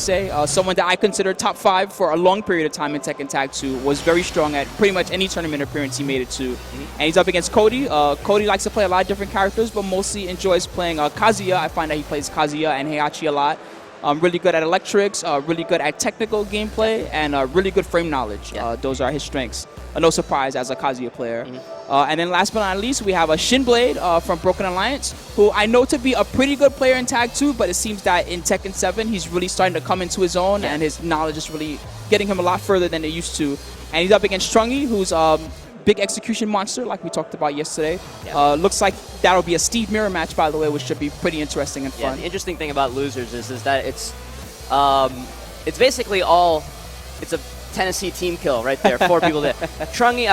say. Someone that I consider top 5 for a long period of time in Tekken Tag 2. Was very strong at pretty much any tournament appearance he made it to. And he's up against Kodee. Kodee likes to play a lot of different characters, but mostly enjoys playing Kazuya. I find that he plays Kazuya and Heihachi a lot. Really good at electrics, really good at technical gameplay, and really good frame knowledge. Those are his strengths. No surprise as a Kazuya player. And then last but not least, we have a Shinblade from Broken Alliance, who I know to be a pretty good player in Tag 2, but it seems that in Tekken 7, he's really starting to come into his own, and his knowledge is really getting him a lot further than it used to. And he's up against Trungy, who's big execution monster, like we talked about yesterday. Looks like that'll be a Steve mirror match, by the way, which should be pretty interesting and fun. The interesting thing about losers is that it's basically it's a Tennessee team kill right there. 4 people there. Trungy,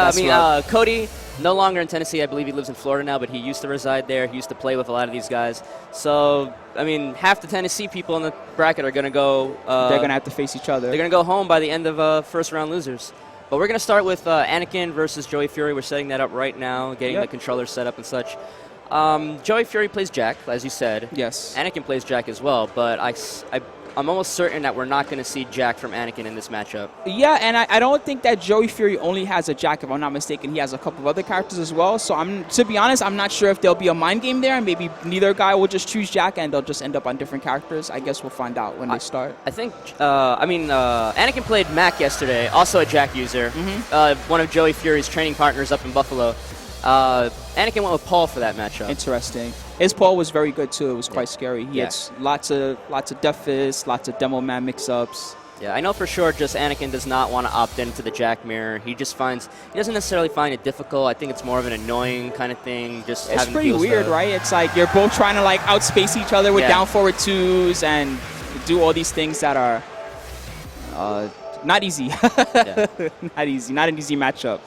Kodee, no longer in Tennessee. I believe he lives in Florida now, but he used to reside there. He used to play with a lot of these guys. So, I mean, half the Tennessee people in the bracket are going to go... they're going to have to face each other. They're going to go home by the end of first round losers. But we're going to start with Anakin versus Joey Fury. We're setting that up right now, getting the controller set up and such. Joey Fury plays Jack, as you said. Yes. Anakin plays Jack as well, but I'm almost certain that we're not going to see Jack from Anakin in this matchup. Yeah, and I don't think that Joey Fury only has a Jack, if I'm not mistaken. He has a couple of other characters as well. So to be honest, I'm not sure if there'll be a mind game there, and maybe neither guy will just choose Jack and they'll just end up on different characters. I guess we'll find out when they start. I think, Anakin played Mac yesterday, also a Jack user, one of Joey Fury's training partners up in Buffalo. Anakin went with Paul for that matchup. Interesting. His Paul was very good too. It was quite scary. He had lots of Death Fist, lots of Demo Man mix-ups. Yeah, I know for sure just Anakin does not want to opt into the Jack mirror. He doesn't necessarily find it difficult. I think it's more of an annoying kind of thing. It's pretty weird, right? It's like you're both trying to like outspace each other with down forward 2s and do all these things that are not easy. Not easy. Not an easy matchup.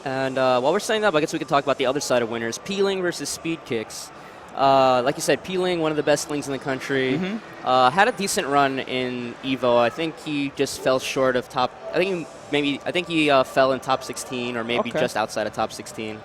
And while we're setting up, I guess we could talk about the other side of winners. P.Ling versus Speedkicks. Like you said, P.Ling, one of the best Lings in the country. Had a decent run in Evo. I think he just fell short of top. I think he fell in top 16 or maybe just outside of top 16.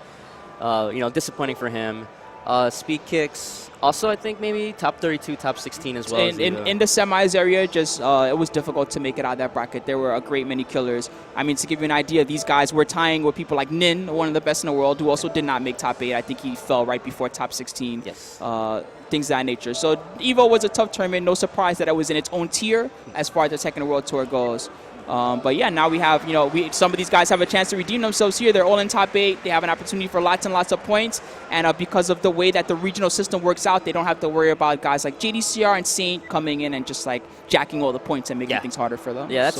Disappointing for him. Speedkicks, also I think maybe top 32, top 16 as well. In the semis area, it was difficult to make it out of that bracket. There were a great many killers. I mean, to give you an idea, these guys were tying with people like Nin, one of the best in the world, who also did not make top 8. I think he fell right before top 16. Yes. Things of that nature. So Evo was a tough tournament. No surprise that it was in its own tier as far as the Tekken World Tour goes. But yeah, now we have, some of these guys have a chance to redeem themselves here. They're all in top 8. They have an opportunity for lots and lots of points. And because of the way that the regional system works out, they don't have to worry about guys like JDCR and Saint coming in and just like jacking all the points and making things harder for them. Yeah,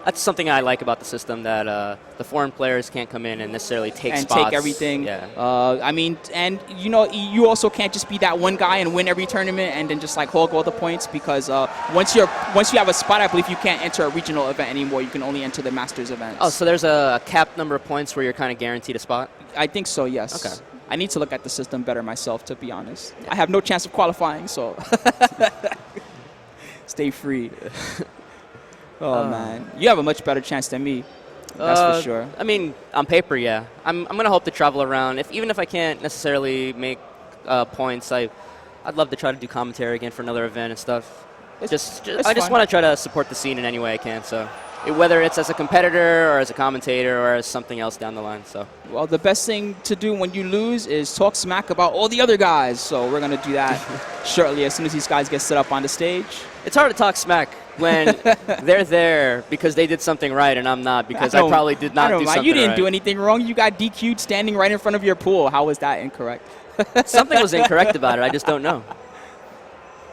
that's something I like about the system, that the foreign players can't come in and necessarily take spots. Take everything. You also can't just be that one guy and win every tournament and then just like hog all the points, because once you have a spot, I believe you can't enter a regional event anymore. You can only enter the Masters events. Oh, so there's a capped number of points where you're kind of guaranteed a spot? I think so, yes. Okay. I need to look at the system better myself, to be honest. I have no chance of qualifying, so stay free. Oh, man. You have a much better chance than me. That's for sure. I mean, on paper, yeah. I'm going to hope to travel around. Even if I can't necessarily make points, I'd love to try to do commentary again for another event and stuff. I just want to try to support the scene in any way I can. So whether it's as a competitor or as a commentator or as something else down the line. So. Well, the best thing to do when you lose is talk smack about all the other guys. So we're going to do that shortly as soon as these guys get set up on the stage. It's hard to talk smack when they're there because they did something right and I'm not, because I probably did not do something right. You didn't do anything wrong. You got DQ'd standing right in front of your pool. How was that incorrect? Something was incorrect about it. I just don't know.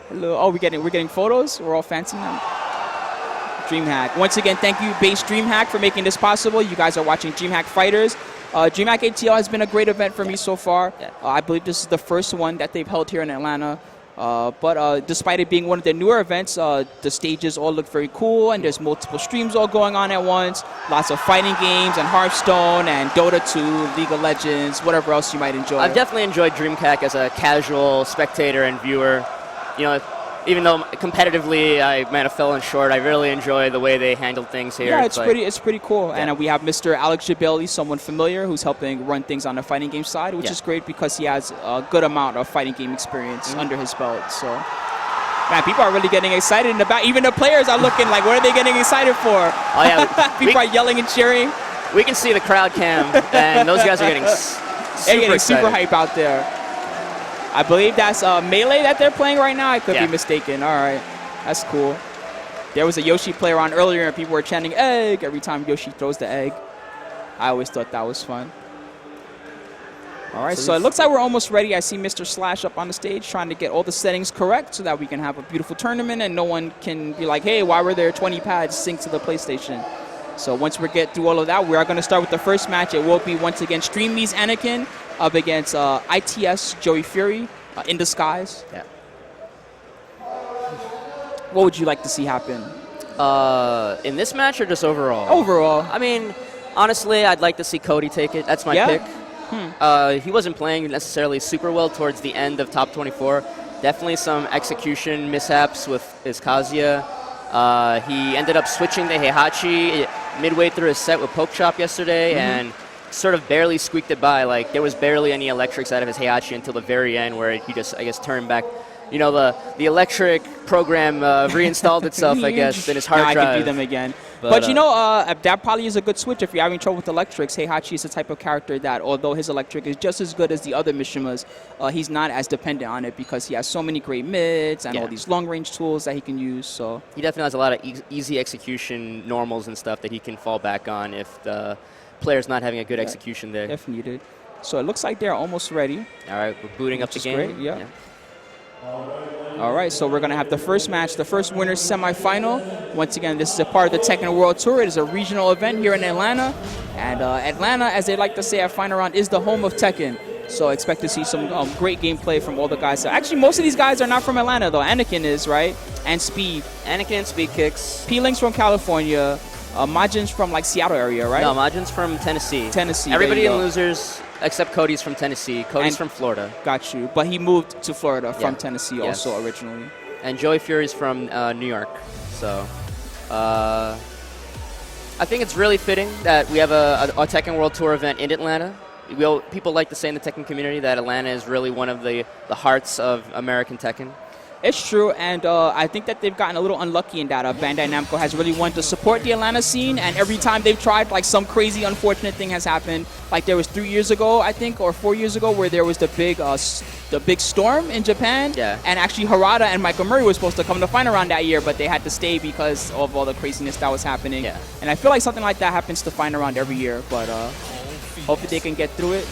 Hello. Oh, we're getting photos? We're all fancy now. Dreamhack. Once again, thank you, Base Dreamhack, for making this possible. You guys are watching Dreamhacksfighters. Dreamhack ATL has been a great event for me so far. I believe this is the first one that they've held here in Atlanta. But despite it being one of their newer events, the stages all look very cool, and there's multiple streams all going on at once. Lots of fighting games and Hearthstone and Dota 2, League of Legends, whatever else you might enjoy. I've definitely enjoyed Dreamhack as a casual spectator and viewer. Even though competitively I might have fallen short, I really enjoy the way they handled things here. Yeah, it's pretty cool. Yeah. And we have Mr. Alex Jabeli, someone familiar, who's helping run things on the fighting game side, which is great because he has a good amount of fighting game experience under his belt. So Man, people are really getting excited in the back. Even the players are looking like, what are they getting excited for? Oh, yeah. People are yelling and cheering. We can see the crowd cam, and those guys are getting super hype out there. I believe that's Melee that they're playing right now. I could be mistaken. All right. That's cool. There was a Yoshi player on earlier, and people were chanting egg every time Yoshi throws the egg. I always thought that was fun. All right, so it looks like we're almost ready. I see Mr. Slash up on the stage trying to get all the settings correct so that we can have a beautiful tournament and no one can be like, hey, why were there 20 pads synced to the PlayStation? So once we get through all of that, we are going to start with the first match. It will be, once again, Streamy's Anakin up against ITS Joey Fury in disguise. Yeah. What would you like to see happen? In this match or just overall? Overall. I mean, honestly, I'd like to see Kodee take it. That's my pick. He wasn't playing necessarily super well towards the end of top 24. Definitely some execution mishaps with his Kazuya. He ended up switching to Heihachi midway through his set with Poke Chop yesterday and sort of barely squeaked it by. Like, there was barely any electrics out of his Heihachi until the very end where he just, I guess, turned back. You know, the electric program reinstalled itself, I guess, in his hard drive. I can do them again. But you know, that probably is a good switch if you're having trouble with electrics. Heihachi is the type of character that, although his electric is just as good as the other Mishimas, he's not as dependent on it because he has so many great mids and all these long-range tools that he can use. So he definitely has a lot of easy execution normals and stuff that he can fall back on if the player's not having a good execution there. If needed. So it looks like they're almost ready. All right, we're booting up the game. Great, yeah. All right, so we're going to have the first match, the first winner's semifinal. Once again, this is a part of the Tekken World Tour. It is a regional event here in Atlanta. And Atlanta, as they like to say at Final Round, is the home of Tekken. So expect to see some great gameplay from all the guys. So actually, most of these guys are not from Atlanta, though. Anakin is, right? And Speed. Anakin, Speekicks. P.Ling's from California. Majin's from, like, Seattle area, right? No, Majin's from Tennessee. Tennessee. Everybody in Losers except Codee's from Tennessee. Codee's from Florida. Got you. But he moved to Florida from Tennessee also originally. And Joey Fury's from New York. So I think it's really fitting that we have a Tekken World Tour event in Atlanta. People like to say in the Tekken community that Atlanta is really one of the hearts of American Tekken. It's true, and I think that they've gotten a little unlucky in that. Bandai Namco has really wanted to support the Atlanta scene, and every time they've tried, like, some crazy, unfortunate thing has happened. Like, there was 3 years ago, I think, or 4 years ago, where there was the big storm in Japan. Yeah. And actually, Harada and Michael Murray were supposed to come to Final Round that year, but they had to stay because of all the craziness that was happening. Yeah. And I feel like something like that happens to Final Round every year, but hopefully they can get through it.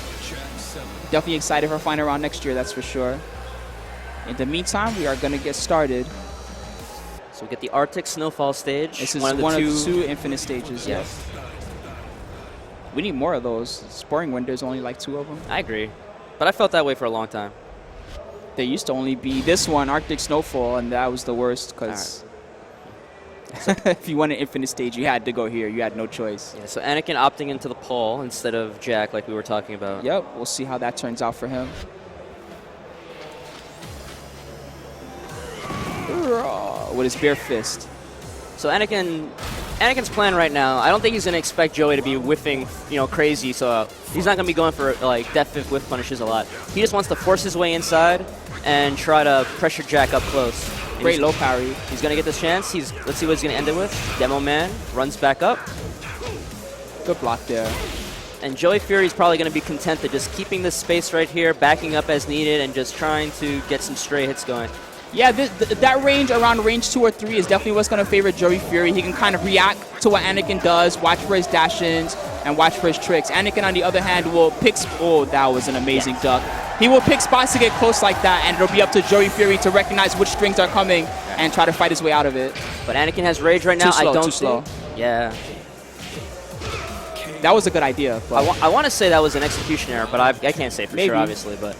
Definitely excited for Final Round next year, that's for sure. In the meantime, we are going to get started. So we get the Arctic Snowfall stage. This is one of the two infinite stages. Yes. We need more of those. Sparring when there's only like 2 of them. I agree. But I felt that way for a long time. There used to only be this one, Arctic Snowfall, and that was the worst because if you wanted an infinite stage, you had to go here. You had no choice. Yeah, so Anakin opting into the pole instead of Jack like we were talking about. Yep, we'll see how that turns out for him. With his bare fist. So Anakin's plan right now, I don't think he's going to expect Joey to be whiffing, crazy. So he's not going to be going for like death whiff punishes a lot. He just wants to force his way inside and try to pressure Jack up close. And great low parry. He's going to get this chance. Let's see what he's going to end it with. Demo Man runs back up. Good block there. And Joey Fury's probably going to be content to just keeping this space right here, backing up as needed, and just trying to get some stray hits going. Yeah, that range around range 2 or 3 is definitely what's going to favor Joey Fury. He can kind of react to what Anakin does, watch for his dash-ins, and watch for his tricks. Anakin, on the other hand, will pick... Oh, that was an amazing duck. He will pick spots to get close like that, and it'll be up to Joey Fury to recognize which strings are coming and try to fight his way out of it. But Anakin has rage right now. Too slow. Yeah. That was a good idea. I want to say that was an execution error, but I can't say for sure, obviously. But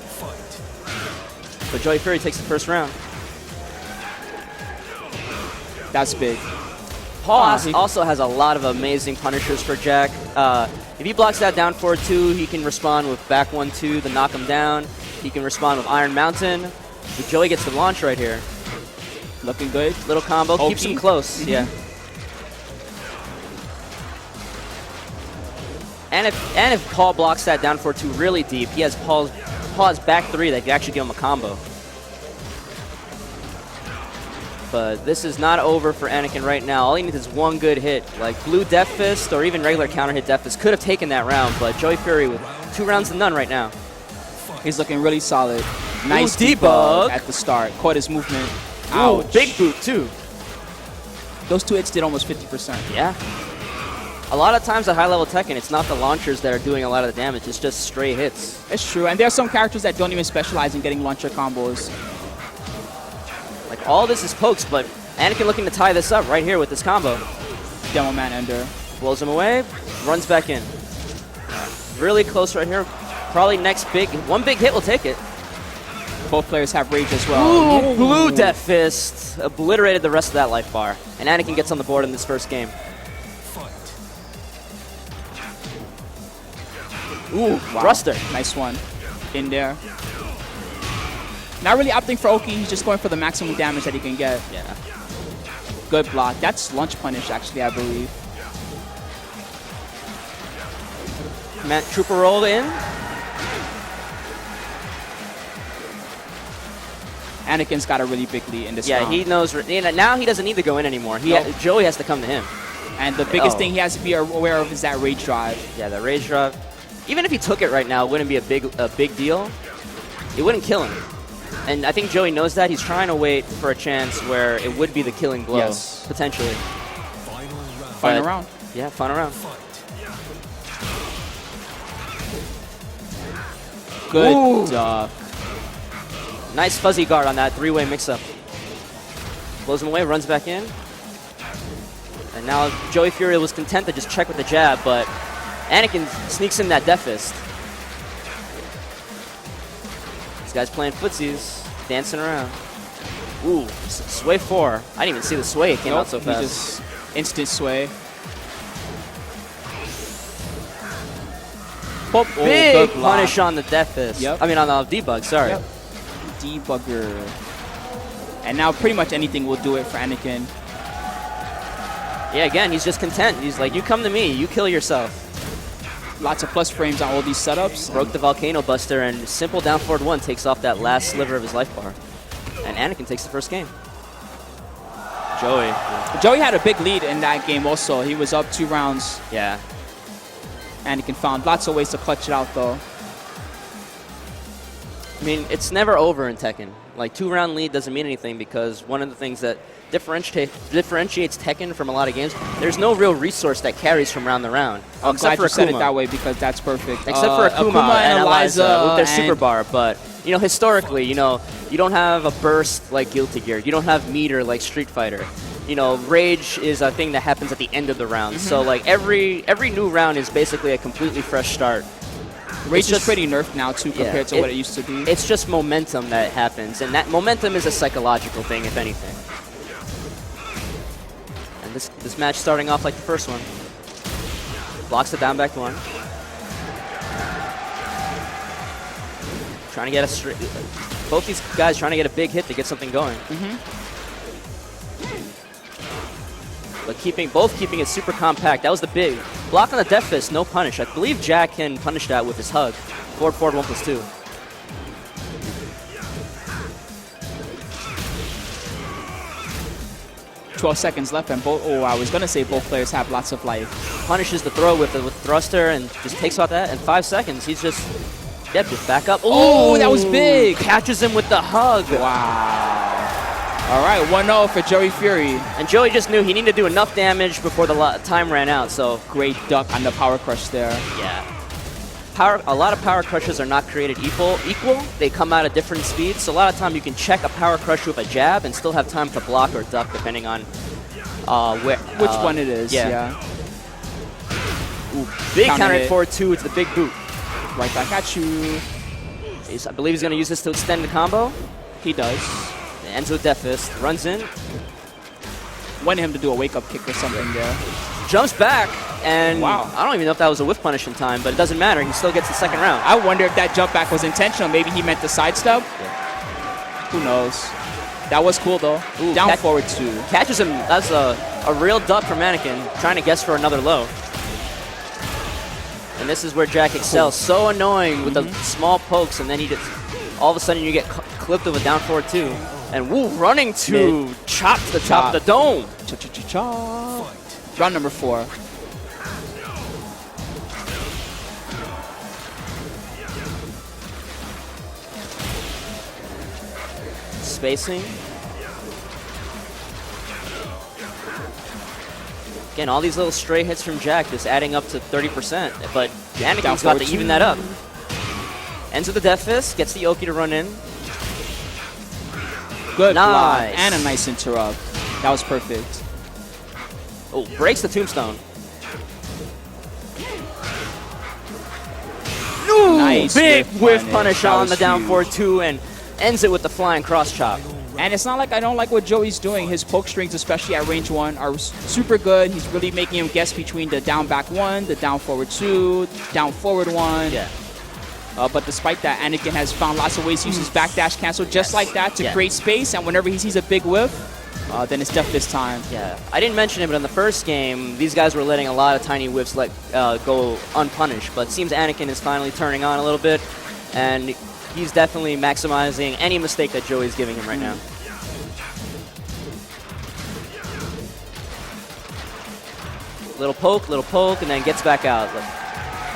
Joey Fury takes the first round. That's big. Paul also has a lot of amazing punishers for Jack. If he blocks that down forward 2, he can respond with back 1-2 to knock him down. He can respond with Iron Mountain. But Joey gets the launch right here. Looking good. Little combo. OP. Keeps him close. Yeah. And if Paul blocks that down forward 2 really deep, he has Paul's back 3 that can actually give him a combo. But this is not over for Anakin right now. All he needs is one good hit. Like blue Death Fist or even regular counter hit Death Fist could have taken that round, but Joey Fury with 2 rounds to none right now. He's looking really solid. Nice Ooh, debug at the start. Caught his movement. Ooh, Ouch. big boot too. Those 2 hits did almost 50%. Yeah. A lot of times at high-level Tekken, it's not the launchers that are doing a lot of the damage. It's just stray hits. It's true. And there are some characters that don't even specialize in getting launcher combos. Like, all this is pokes, but Anakin looking to tie this up right here with this combo. Demo Man Ender. Blows him away, runs back in. Really close right here. Probably next one big hit will take it. Both players have rage as well. Ooh, blue Death Fist obliterated the rest of that life bar. And Anakin gets on the board in this first game. Ooh, wow. thruster. Nice one. In there. Not really opting for Oki. He's just going for the maximum damage that he can get. Yeah. Good block. That's lunge punish, actually, I believe. Matt Trooper rolled in. Anakin's got a really big lead in this round. Yeah, he knows. Now he doesn't need to go in anymore. Joey has to come to him. And the biggest thing he has to be aware of is that rage drive. Yeah, the rage drive. Even if he took it right now, it wouldn't be a big deal. It wouldn't kill him. And I think Joey knows that. He's trying to wait for a chance where it would be the killing blow, yes. Potentially. Final round. Yeah, final round. Good duck. Nice fuzzy guard on that 3-way mix-up. Blows him away, runs back in. And now Joey Fury was content to just check with the jab, but Anakin sneaks in that Death Fist. This guy's playing footsies, dancing around. Ooh, sway 4. I didn't even see the sway. It came out so fast. He just instant sway. Big punish on the Death Fist. Yep. I mean, on the debug, sorry. Yep. Debugger. And now pretty much anything will do it for Anakin. Yeah, again, he's just content. He's like, you come to me, you kill yourself. Lots of plus frames on all these setups. Broke the Volcano Buster, and simple down forward 1 takes off that last sliver of his life bar. And Anakin takes the first game. Joey had a big lead in that game also. He was up 2 rounds. Yeah. Anakin found lots of ways to clutch it out though. I mean, it's never over in Tekken. Like, 2-round lead doesn't mean anything because one of the things that differentiates Tekken from a lot of games, there's no real resource that carries from round to round. I'm glad you said it that way because that's perfect. Except for Akuma and Eliza with their super bar. But, you know, historically, you know, you don't have a burst like Guilty Gear. You don't have meter like Street Fighter. You know, rage is a thing that happens at the end of the round. So, like, every new round is basically a completely fresh start. Rage is pretty nerfed now, too, compared to what it used to be. It's just momentum that happens, and that momentum is a psychological thing, if anything. And this match starting off like the first one. Blocks the down back 1. Trying to get both these guys trying to get a big hit to get something going. But both keeping it super compact. That was the big block on the Death Fist, no punish. I believe Jack can punish that with his hug. Forward 1+2. .12 seconds left, and I was gonna say both players have lots of life. Punishes the throw with thruster and just takes out that in 5 seconds. He's just back up. Oh, that was big. Catches him with the hug. Wow. All right, 1-0 for Joey Fury. And Joey just knew he needed to do enough damage before the time ran out, so. Great duck on the power crush there. Yeah. A lot of power crushes are not created equal. They come out at different speeds, so a lot of time you can check a power crush with a jab and still have time to block or duck depending on which one it is. Yeah. Ooh, big counter hit forward 2 to the big boot. Right back at you. I believe he's going to use this to extend the combo. He does. Ends with Death Fist, runs in. Wanted him to do a wake-up kick or something there. Jumps back, and wow. I don't even know if that was a whiff punish in time, but it doesn't matter. He still gets the second round. I wonder if that jump back was intentional. Maybe he meant the sidestep. Yeah. Who knows? That was cool, though. Ooh, down forward 2. Catches him. That's a real duck from Anakin, trying to guess for another low. And this is where Jack excels. So annoying with the small pokes, and then he just all of a sudden you get clipped with a down forward 2. And Wu running to chop to the top of the dome. Cha-cha-cha-cha. Round number 4. Spacing. Again, all these little stray hits from Jack just adding up to 30%, but Anakin's got to even that up. Ends with the Death Fist, gets the Oki to run in. Good block, Nice. and a nice interrupt. That was perfect. Oh, breaks the tombstone. Ooh, Nice big whiff punish. punish That on was the down huge. 4-2 and ends it with the flying cross chop. And it's not like I don't like what Joey's doing. His poke strings, especially at range 1, are super good. He's really making him guess between the down back 1, the down forward 2, down forward 1. Yeah. But despite that, Anakin has found lots of ways to use his backdash cancel just like that to create space. And whenever he sees a big whiff, then it's Death Fist time. Yeah, I didn't mention it, but in the first game, these guys were letting a lot of tiny whiffs go unpunished. But it seems Anakin is finally turning on a little bit, and he's definitely maximizing any mistake that Joey's giving him right now. Little poke, and then gets back out.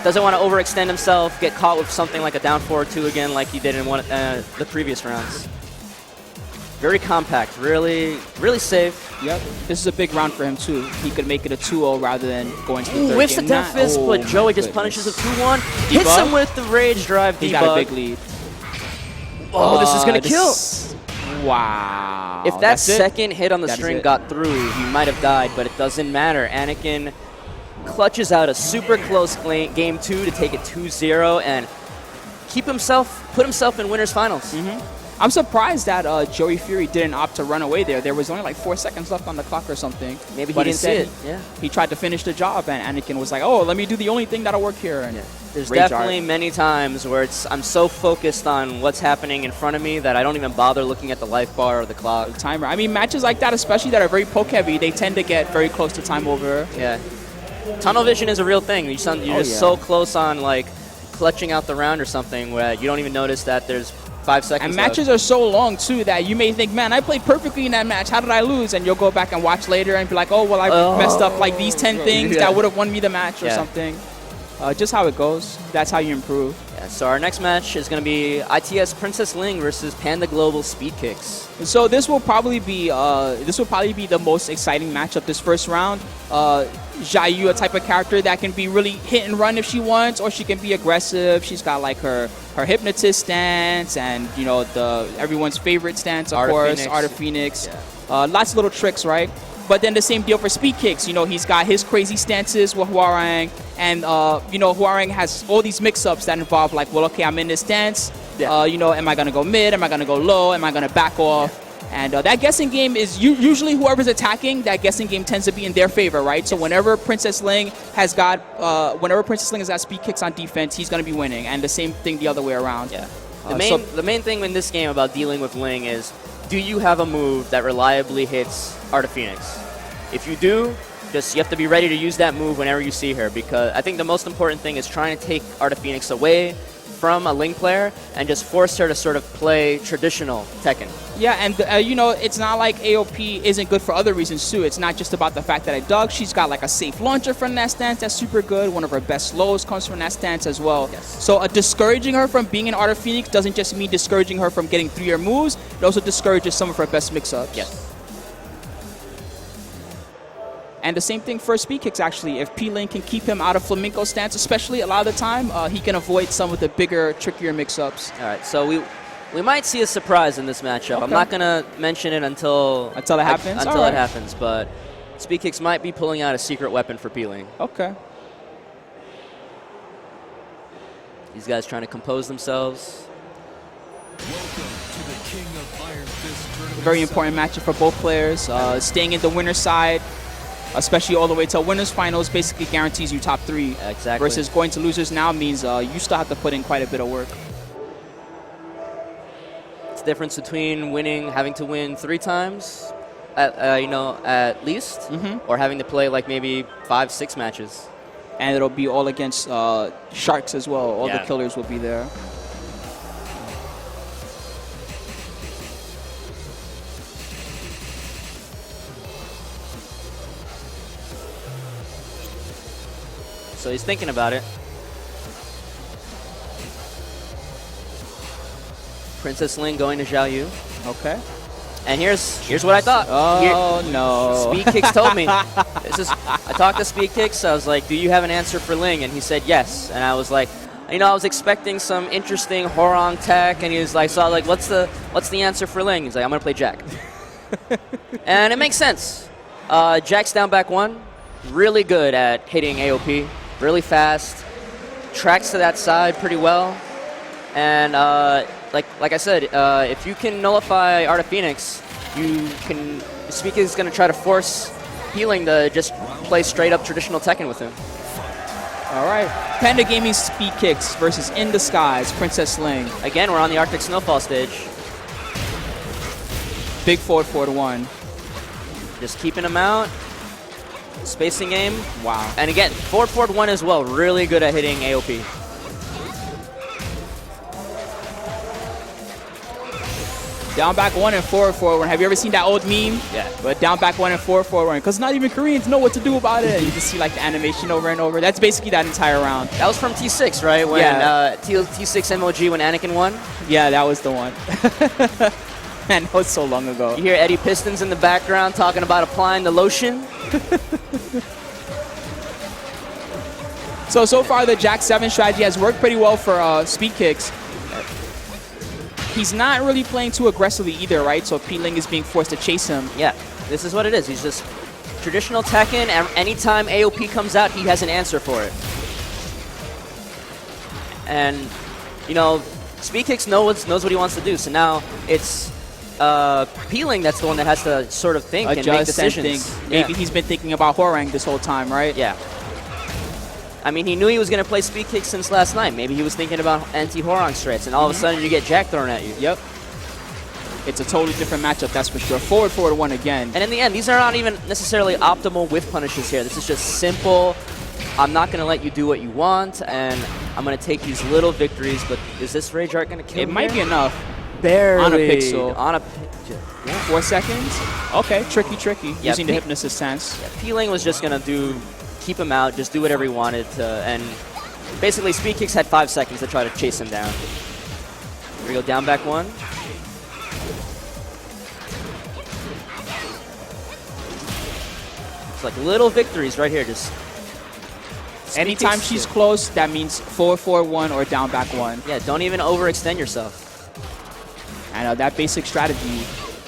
Doesn't want to overextend himself, get caught with something like a down 4-2 again like he did in the previous rounds. Very compact, really safe. Yep. This is a big round for him, too. He could make it a 2-0 rather than going to the third Whiffs the game. Death Fist, but Joey just punishes a 2-1. Hits him with the Rage Drive He debug. got a big lead. Oh, this is going to kill. Wow. If that That's second hit on the That is string it. got through, he might have died, but it doesn't matter. Anakin clutches out a super close game 2 to take it 2-0 and put himself in winners finals. I'm surprised that Joey Fury didn't opt to run away there. There was only like 4 seconds left on the clock or something. Maybe he But didn't see instead, it. Yeah. He tried to finish the job, and Anakin was like, "Oh, let me do the only thing that'll work here." And There's Rage definitely art. many times where I'm so focused on what's happening in front of me that I don't even bother looking at the life bar or the clock. Timer. I mean, matches like that, especially that are very poke heavy, they tend to get very close to time over. Yeah. Tunnel vision is a real thing. You're just so close on like clutching out the round or something where you don't even notice that there's 5 seconds And left. matches are so long, too, that you may think, man, I played perfectly in that match. How did I lose? And you'll go back and watch later and be like, oh, well, I messed up like these 10 things that would have won me the match or something. Just how it goes. That's how you improve. Yeah, so our next match is going to be ITS Princess Ling versus Panda Global Speedkicks. So this will probably be the most exciting matchup this first round. Xiaoyu, a type of character that can be really hit and run if she wants, or she can be aggressive. She's got like her hypnotist stance and everyone's favorite stance, of course, Art of Phoenix. Yeah. Lots of little tricks, right? But then the same deal for Speedkicks. He's got his crazy stances with Hwoarang, and Hwoarang has all these mix-ups that involve like, well, okay, I'm in this stance. Yeah. Am I gonna go mid? Am I gonna go low? Am I gonna back off? And that guessing game is usually whoever's attacking. That guessing game tends to be in their favor, right? So whenever Princess Ling has got Speedkicks on defense, he's gonna be winning, and the same thing the other way around. Yeah. The main thing in this game about dealing with Ling is, do you have a move that reliably hits Art of Phoenix? If you do, you have to be ready to use that move whenever you see her, because I think the most important thing is trying to take Art of Phoenix away from a Ling player and just force her to sort of play traditional Tekken. Yeah, and it's not like AOP isn't good for other reasons too. It's not just about the fact that I dug. She's got like a safe launcher from that stance that's super good. One of her best slows comes from that stance as well. Yes. So discouraging her from being an Art of Phoenix doesn't just mean discouraging her from getting 3-year moves. It also discourages some of her best mix-ups. Yes. And the same thing for Speekicks, actually. If P.Ling can keep him out of flamenco stance, especially a lot of the time, he can avoid some of the bigger, trickier mix-ups. All right, so we might see a surprise in this matchup. Okay. I'm not going to mention it until it happens? Until it happens, but Speekicks might be pulling out a secret weapon for P.Ling. Okay. These guys trying to compose themselves. Very important matchup for both players. Staying in the winner's side, especially all the way to winners finals, basically guarantees you top 3. Exactly. Versus going to losers now means you still have to put in quite a bit of work. It's the difference between having to win 3 times, at least, or having to play like maybe 5-6 matches. And it'll be all against sharks as well. All the killers will be there. so he's thinking about it. Princess Ling going to Xiaoyu. Okay. And here's what I thought. Oh, no. Speedkicks told me. I talked to Speedkicks. I was like, do you have an answer for Ling? And he said yes. And I was like, you know, I was expecting some interesting Hwoarang tech. And he was like, so I was like, what's the answer for Ling? He's like, I'm going to play Jack. And it makes sense. Jack's down back 1. Really good at hitting AOP. Really fast. Tracks to that side pretty well. And like I said, if you can nullify Art of Phoenix, you can. Speakicks is going to try to force P.Ling to just play straight up traditional Tekken with him. All right. Panda Gaming Speedkicks versus In the Skies Princess Ling. Again, we're on the Arctic Snowfall stage. Big forward 4-1. Just keeping him out. Spacing game. Wow. And again, forward 1 as well. Really good at hitting AOP. Down back 1 and forward 1. Have you ever seen that old meme? Yeah. But down back 1 and forward 1. Because not even Koreans know what to do about it. You just see like the animation over and over. That's basically that entire round. That was from T6, right? When T6 MOG when Anakin won? Yeah, that was the one. Man, that was so long ago. You hear Eddie Pistons in the background talking about applying the lotion. So far the Jack 7 strategy has worked pretty well for Speedkicks. He's not really playing too aggressively either, right? So P.Ling is being forced to chase him. Yeah, this is what it is. He's just traditional Tekken, and anytime AOP comes out, he has an answer for it. And, you know, Speedkicks knows what he wants to do. So now it's P.Ling that's the one that has to sort of think and make decisions. Maybe he's been thinking about Hwoarang this whole time, right? Yeah. I mean, he knew he was going to play Speedkicks since last night. Maybe he was thinking about anti-Hwoarang straights, and all of a sudden you get Jack thrown at you. Yep. It's a totally different matchup, that's for sure. Forward 1 again. And in the end, these are not even necessarily optimal whiff punishes here. This is just simple. I'm not going to let you do what you want, and I'm going to take these little victories. But is this Rage Art going to kill It might be enough. Barely. On a pixel. On a pixel. Yeah. 4 seconds. Okay, tricky. Yeah, using the Hypnosis stance. Yeah, P.Ling was just going to keep him out, just do whatever he wanted to, and basically Speedkicks had 5 seconds to try to chase him down. Here we go, down back 1. It's like little victories right here, just anytime she's close, that means forward 1 or down back 1. Yeah, don't even overextend yourself. I know, that basic strategy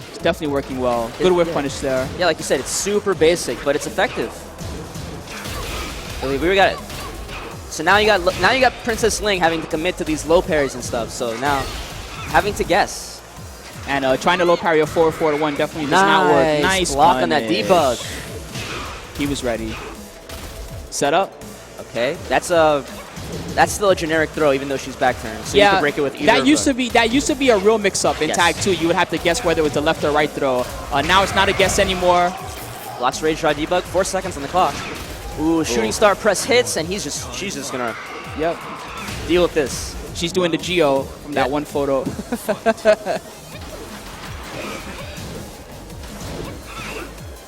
is definitely working well. Good whiff punish there. Yeah, like you said, it's super basic, but it's effective. We got it. So now you got Princess Ling having to commit to these low parries and stuff. So now having to guess. And trying to low parry a forward 1 definitely does not work. Nice block punish. on that debug. He was ready. Set up. Okay, that's still a generic throw, even though she's back turn. So you can break it with either. That used to be a real mix-up in Tag 2. You would have to guess whether it was the left or right throw. Now it's not a guess anymore. Blocks rage draw debug. 4 seconds on the clock. Ooh, shooting star press hits, and she's just gonna deal with this. She's doing the Geo from that one photo.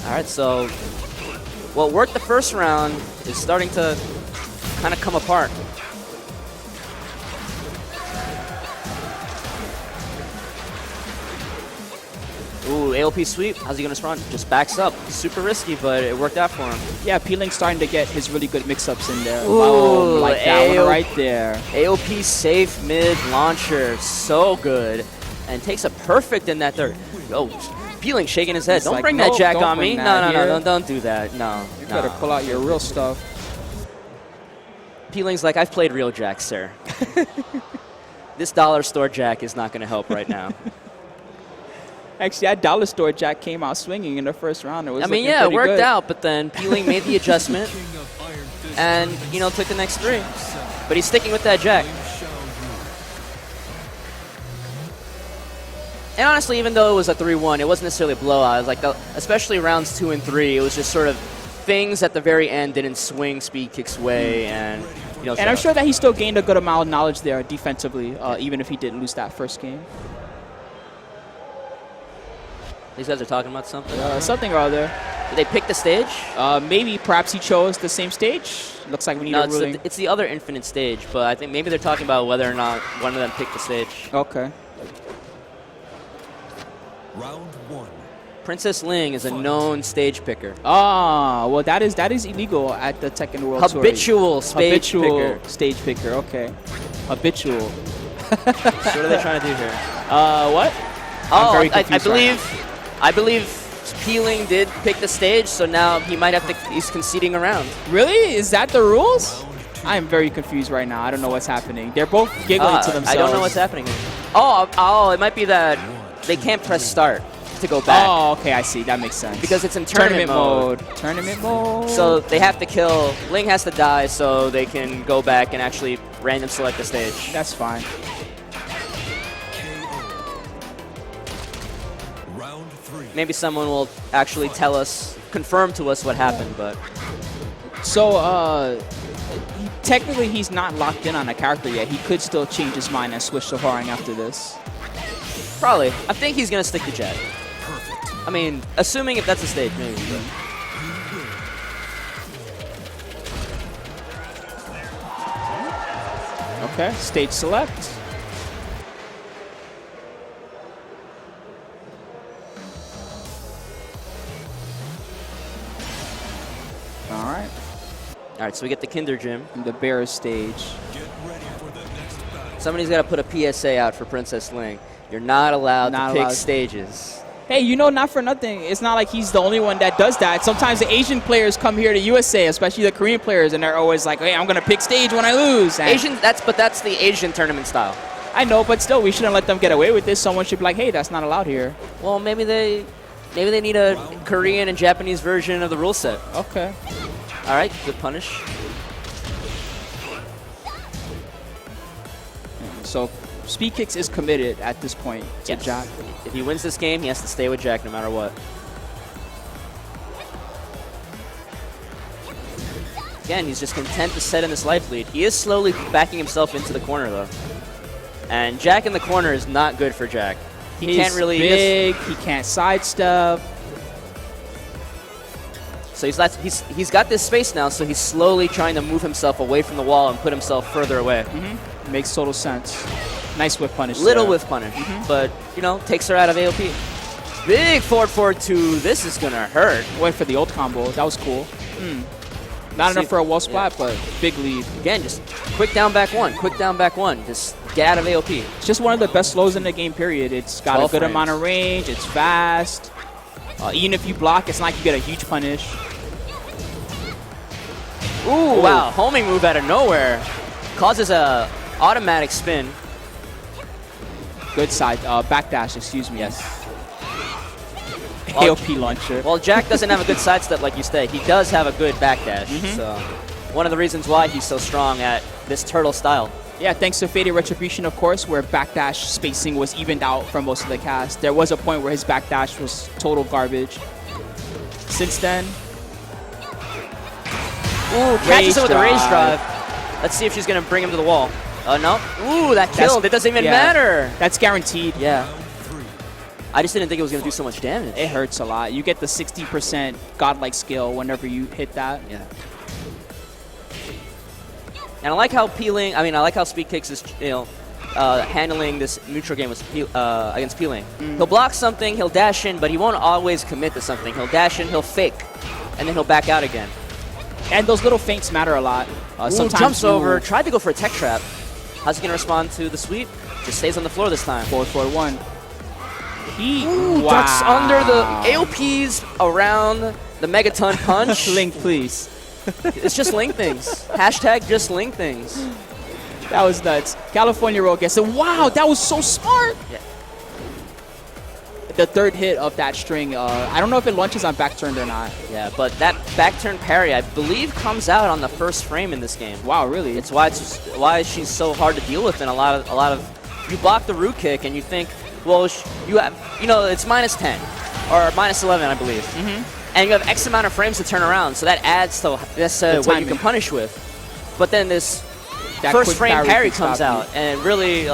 All right, so what worked the first round is starting to kind of come apart. Ooh, AOP sweep. How's he going to respond? Just backs up. Super risky, but it worked out for him. Yeah, P.Ling's starting to get his really good mix-ups in there. Ooh, like that one right there. AOP safe mid launcher. So good. And takes a perfect in that third. Oh, P.Ling shaking his head. It's Don't like, bring that Jack don't on me. bring that No, here. don't do that. No. You better pull out your real stuff. P.Ling's like, I've played real Jack, sir. This dollar store Jack is not going to help right now. Actually, that dollar store Jack came out swinging in the first round. It was it worked out, but then P.Ling made the adjustment and, took the next 3. But he's sticking with that Jack. And honestly, even though it was a 3-1, it wasn't necessarily a blowout. It was like, especially rounds 2 and 3, it was just sort of things at the very end didn't swing Speedkicks' way. And, and I'm sure that he still gained a good amount of knowledge there defensively, even if he didn't lose that first game. These guys are talking about something. Something or other. Did they pick the stage? Maybe, perhaps he chose the same stage. Looks like we need No, a ruling. it's the other infinite stage, but I think maybe they're talking about whether or not one of them picked the stage. Okay. Round 1. Princess Ling is a known stage picker. Ah, well, that is illegal at the Tekken World Tour. Habitual stage picker. Stage picker, okay. Habitual. So what are they trying to do here? What? Oh, very I confused believe P.Ling did pick the stage, so now he might have to. He's conceding around. Really? Is that the rules? I am very confused right now. I don't know what's happening. They're both giggling to themselves. I don't know what's happening here. Oh, it might be that they can't press start to go back. Oh, okay, I see. That makes sense. Because it's in tournament mode. Tournament mode. So they have to kill. Ling has to die so they can go back and actually random select the stage. That's fine. Round 3. Maybe someone will actually tell us, confirm to us what happened, but. So, technically he's not locked in on a character yet. He could still change his mind and switch to Hwoarang after this. Probably. I think he's going to stick to Jack. I mean, assuming if that's the stage, maybe. But. Okay, stage select. All right. All right, so we get the Kinder Gym. And the Bears stage. Get ready for the next battle. Somebody's got to put a PSA out for Princess Ling. You're not allowed Not to pick allowed. stages. Hey, you know, not for nothing. It's not like he's the only one that does that. Sometimes the Asian players come here to USA, especially the Korean players, and they're always like, hey, I'm going to pick stage when I lose. And That's the Asian tournament style. I know, but still, we shouldn't let them get away with this. Someone should be like, hey, that's not allowed here. Well, maybe they need a Korean and Japanese version of the rule set. Okay. All right, good punish. So Speedkicks is committed at this point to Yes. Jack. If he wins this game, he has to stay with Jack no matter what. Again, he's just content to set in this life lead. He is slowly backing himself into the corner, though. And Jack in the corner is not good for Jack. He can't really... big. He can't sidestep. So he's got this space now, so he's slowly trying to move himself away from the wall and put himself further away. Makes total sense. Nice whip punish. Little there. whiff punish, but, you know, takes her out of AOP. Big forward 4-2. This is going to hurt. Went for the old combo. That was cool. Not enough for a wall splat, but big lead. Again, just quick down back one, quick down back one. Just get out of AOP. It's just one of the best slows in the game, period. It's got a 12 good frames. amount of range. It's fast. Even if you block, it's not like you get a huge punish. Ooh, wow. Homing move out of nowhere. Causes a automatic spin. Good side. Backdash, excuse me. Yes. AOP launcher. Well, Jack doesn't have a good sidestep like you say. He does have a good backdash. So one of the reasons why he's so strong at this turtle style. Yeah, thanks to Faded Retribution, of course, where backdash spacing was evened out for most of the cast. There was a point where his backdash was total garbage. Since then... Ooh, catches him with the rage drive. Let's see if she's going to bring him to the wall. No. Ooh, that killed. It doesn't even matter. That's guaranteed. Yeah. I just didn't think it was going to do so much damage. It hurts a lot. You get the 60% godlike skill whenever you hit that. Yeah. And I like how P.Ling, I like how Speedkicks is, handling this neutral game with against P.Ling. He'll block something, he'll dash in, but he won't always commit to something. He'll dash in, he'll fake, and then he'll back out again. And those little feints matter a lot. Sometimes jumps over, tried to go for a tech trap. How's he going to respond to the sweep? Just stays on the floor this time. Forward 1. Ducks under the AOPs around the Megaton punch. Link, please. It's just Ling things. Hashtag just Ling things. That was nuts. California roll gets it. Wow, that was so smart. Yeah. The third hit of that string, I don't know if it launches on back turned or not. Yeah, but that back turn parry, I believe, comes out on the first frame in this game. Wow, really? It's why she's so hard to deal with. And a lot of you block the root kick and you think, well, it's -10 or -11, I believe. And you have X amount of frames to turn around, so that adds to what you can punish with. But then this first frame parry comes out and it really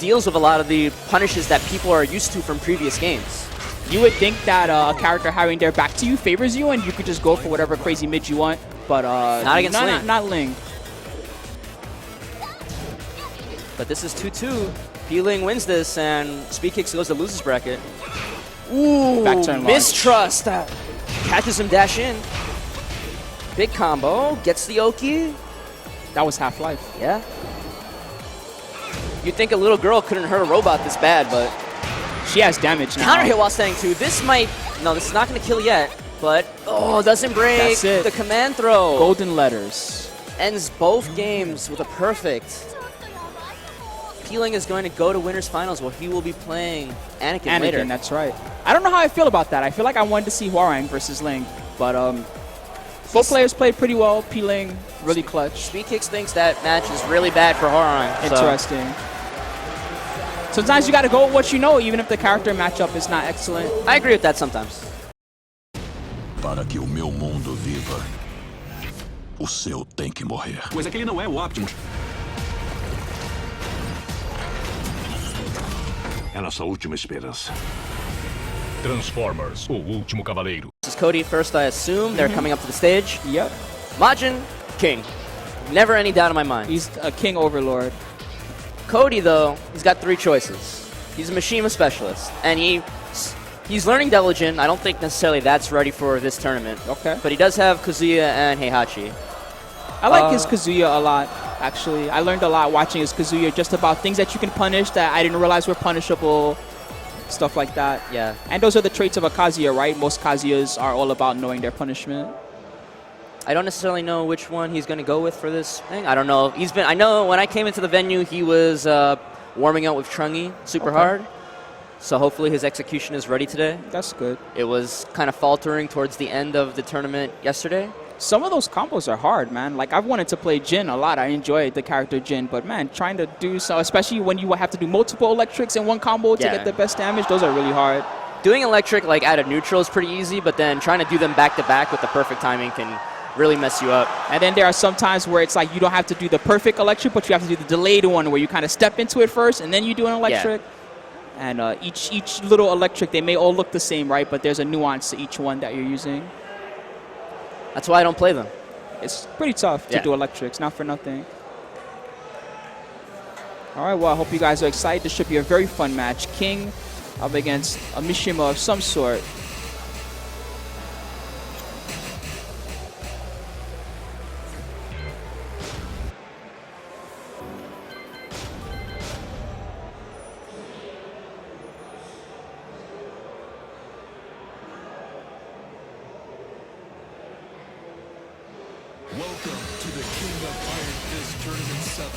deals with a lot of the punishes that people are used to from previous games. You would think that a character having their back to you favors you, and you could just go for whatever crazy mid you want. But not against Ling. Not Ling. But this is 2-2. P.Ling wins this, and Speedkicks goes to losers bracket. Ooh, Back turn launch. mistrust. Catches him dash in. Big combo. Gets the Oki. That was Half-Life. Yeah. You'd think a little girl couldn't hurt a robot this bad, but... She has damage now. Counter hit while standing 2. This might... No, this is not going to kill yet, but... Oh, doesn't break. That's it. The command throw. Golden letters. Ends both games with a perfect. P.Ling is going to go to winners finals where he will be playing Anakin later. That's right. I don't know how I feel about that. I feel like I wanted to see Hwoarang versus Ling, but both players played pretty well. P.Ling really clutch. Speekicks thinks that match is really bad for Hwoarang. Interesting. Sometimes you got to go with what you know, even if the character matchup is not excellent. I agree with that sometimes. Para que o meu mundo viva, o seu tem que morrer. Pois aquele não é o Optimus. É nossa última esperança. Transformers, o último cavaleiro. This is Kodee first, I assume. They're coming up to the stage. Yep. Majin, king. Never any doubt in my mind. He's a king overlord. Kodee, though, he's got 3 choices. He's a Mishima specialist, and he's learning Deligent. I don't think necessarily that's ready for this tournament. Okay. But he does have Kazuya and Heihachi. I like his Kazuya a lot, actually. I learned a lot watching his Kazuya just about things that you can punish that I didn't realize were punishable, stuff like that. Yeah. And those are the traits of a Kazuya, right? Most Kazuyas are all about knowing their punishment. I don't necessarily know which one he's going to go with for this thing. I don't know. I know when I came into the venue, he was warming up with Trungy super hard. So hopefully his execution is ready today. That's good. It was kind of faltering towards the end of the tournament yesterday. Some of those combos are hard, man. Like, I've wanted to play Jin a lot. I enjoy the character Jin. But, man, trying to do so, especially when you have to do multiple electrics in one combo to get the best damage, those are really hard. Doing electric, like, out of neutral is pretty easy, but then trying to do them back-to-back with the perfect timing can really mess you up. And then there are some times where it's like you don't have to do the perfect electric, but you have to do the delayed one where you kind of step into it first and then you do an electric. Yeah. And each little electric, they may all look the same, right? But there's a nuance to each one that you're using. That's why I don't play them. It's pretty tough to do electrics, not for nothing. All right, well, I hope you guys are excited. This should be a very fun match. King up against a Mishima of some sort. Welcome to the King of Iron Fist Tournament 7.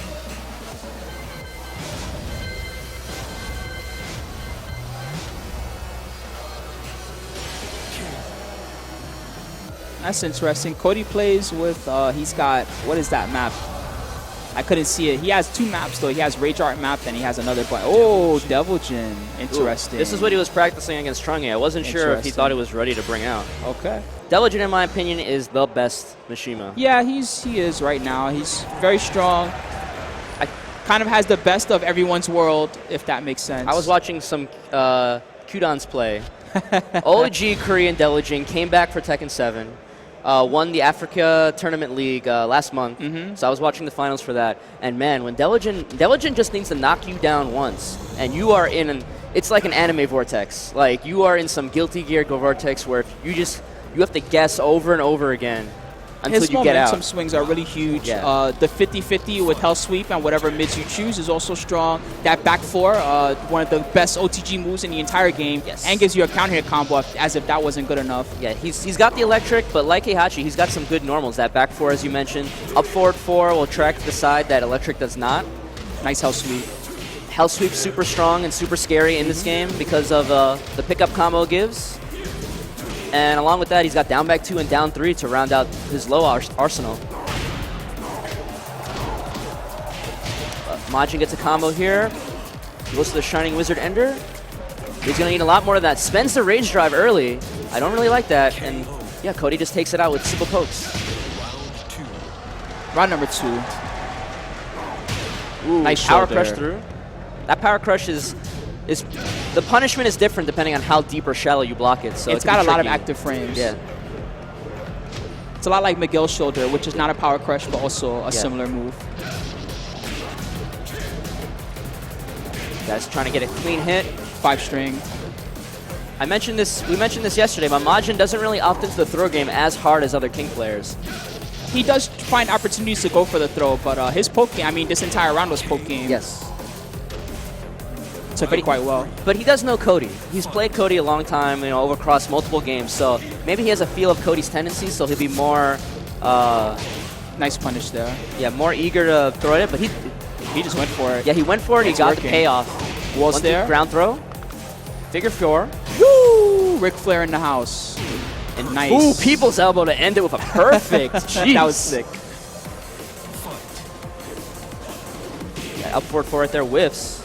That's interesting. Kodee plays with, he's got, what is that map? I couldn't see it. He has 2 maps, though. He has Rage Art map, and he has another. Oh, Devil Jin. Interesting. Ooh, this is what he was practicing against Trungy. I wasn't sure if he thought it was ready to bring out. Okay. Devil Jin, in my opinion, is the best Mishima. Yeah, he is right now. He's very strong. Kind of has the best of everyone's world, if that makes sense. I was watching some Kudons play. OG Korean Devil Jin came back for Tekken 7. Won the Africa Tournament League last month, so I was watching the finals for that. And man, when Devil Jin just needs to knock you down once, and you are in it's like an anime vortex. Like, you are in some Guilty Gear vortex where you have to guess over and over again until His you get out. momentum swings are really huge. Yeah. The 50-50 with Hell Sweep and whatever mids you choose is also strong. That back 4, one of the best OTG moves in the entire game, and gives you a counter hit combo as if that wasn't good enough. Yeah, he's got the electric, but like Heihachi, he's got some good normals. That back 4, as you mentioned. Up forward 4 will track to the side that electric does not. Nice Hell Sweep. Hell Sweep super strong and super scary in this game because of the pickup combo it gives. And along with that, he's got down back 2 and down 3 to round out his low arsenal. Majin gets a combo here. He goes to the Shining Wizard Ender. He's going to need a lot more of that. Spends the Rage Drive early. I don't really like that. And yeah, Kodee just takes it out with simple pokes. Round number 2. Ooh, nice power shoulder. crush through. That power crush is the punishment is different depending on how deep or shallow you block it. So It's it can got be a lot of tricky. active frames. Yeah. It's a lot like Miguel's shoulder, which is not a power crush, but also a similar move. Guys trying to get a clean hit. 5 string. We mentioned this yesterday, but Majin doesn't really opt into the throw game as hard as other King players. He does find opportunities to go for the throw, but his poke game, I mean, this entire round was poke game. Yes. Took it quite well. But he does know Kodee. He's played Kodee a long time, you know, over across multiple games, so maybe he has a feel of Codee's tendencies, so he'll be more, Nice punish there. yeah, more eager to throw it, but he just went for it. yeah, he went for it, It's he got working. the payoff. Was 1-2 there? ground throw. Figure 4. Woo! Ric Flair in the house. And nice. Ooh, people's elbow to end it with a perfect. Jeez. That was sick. Yeah, up forward 4 right there, whiffs.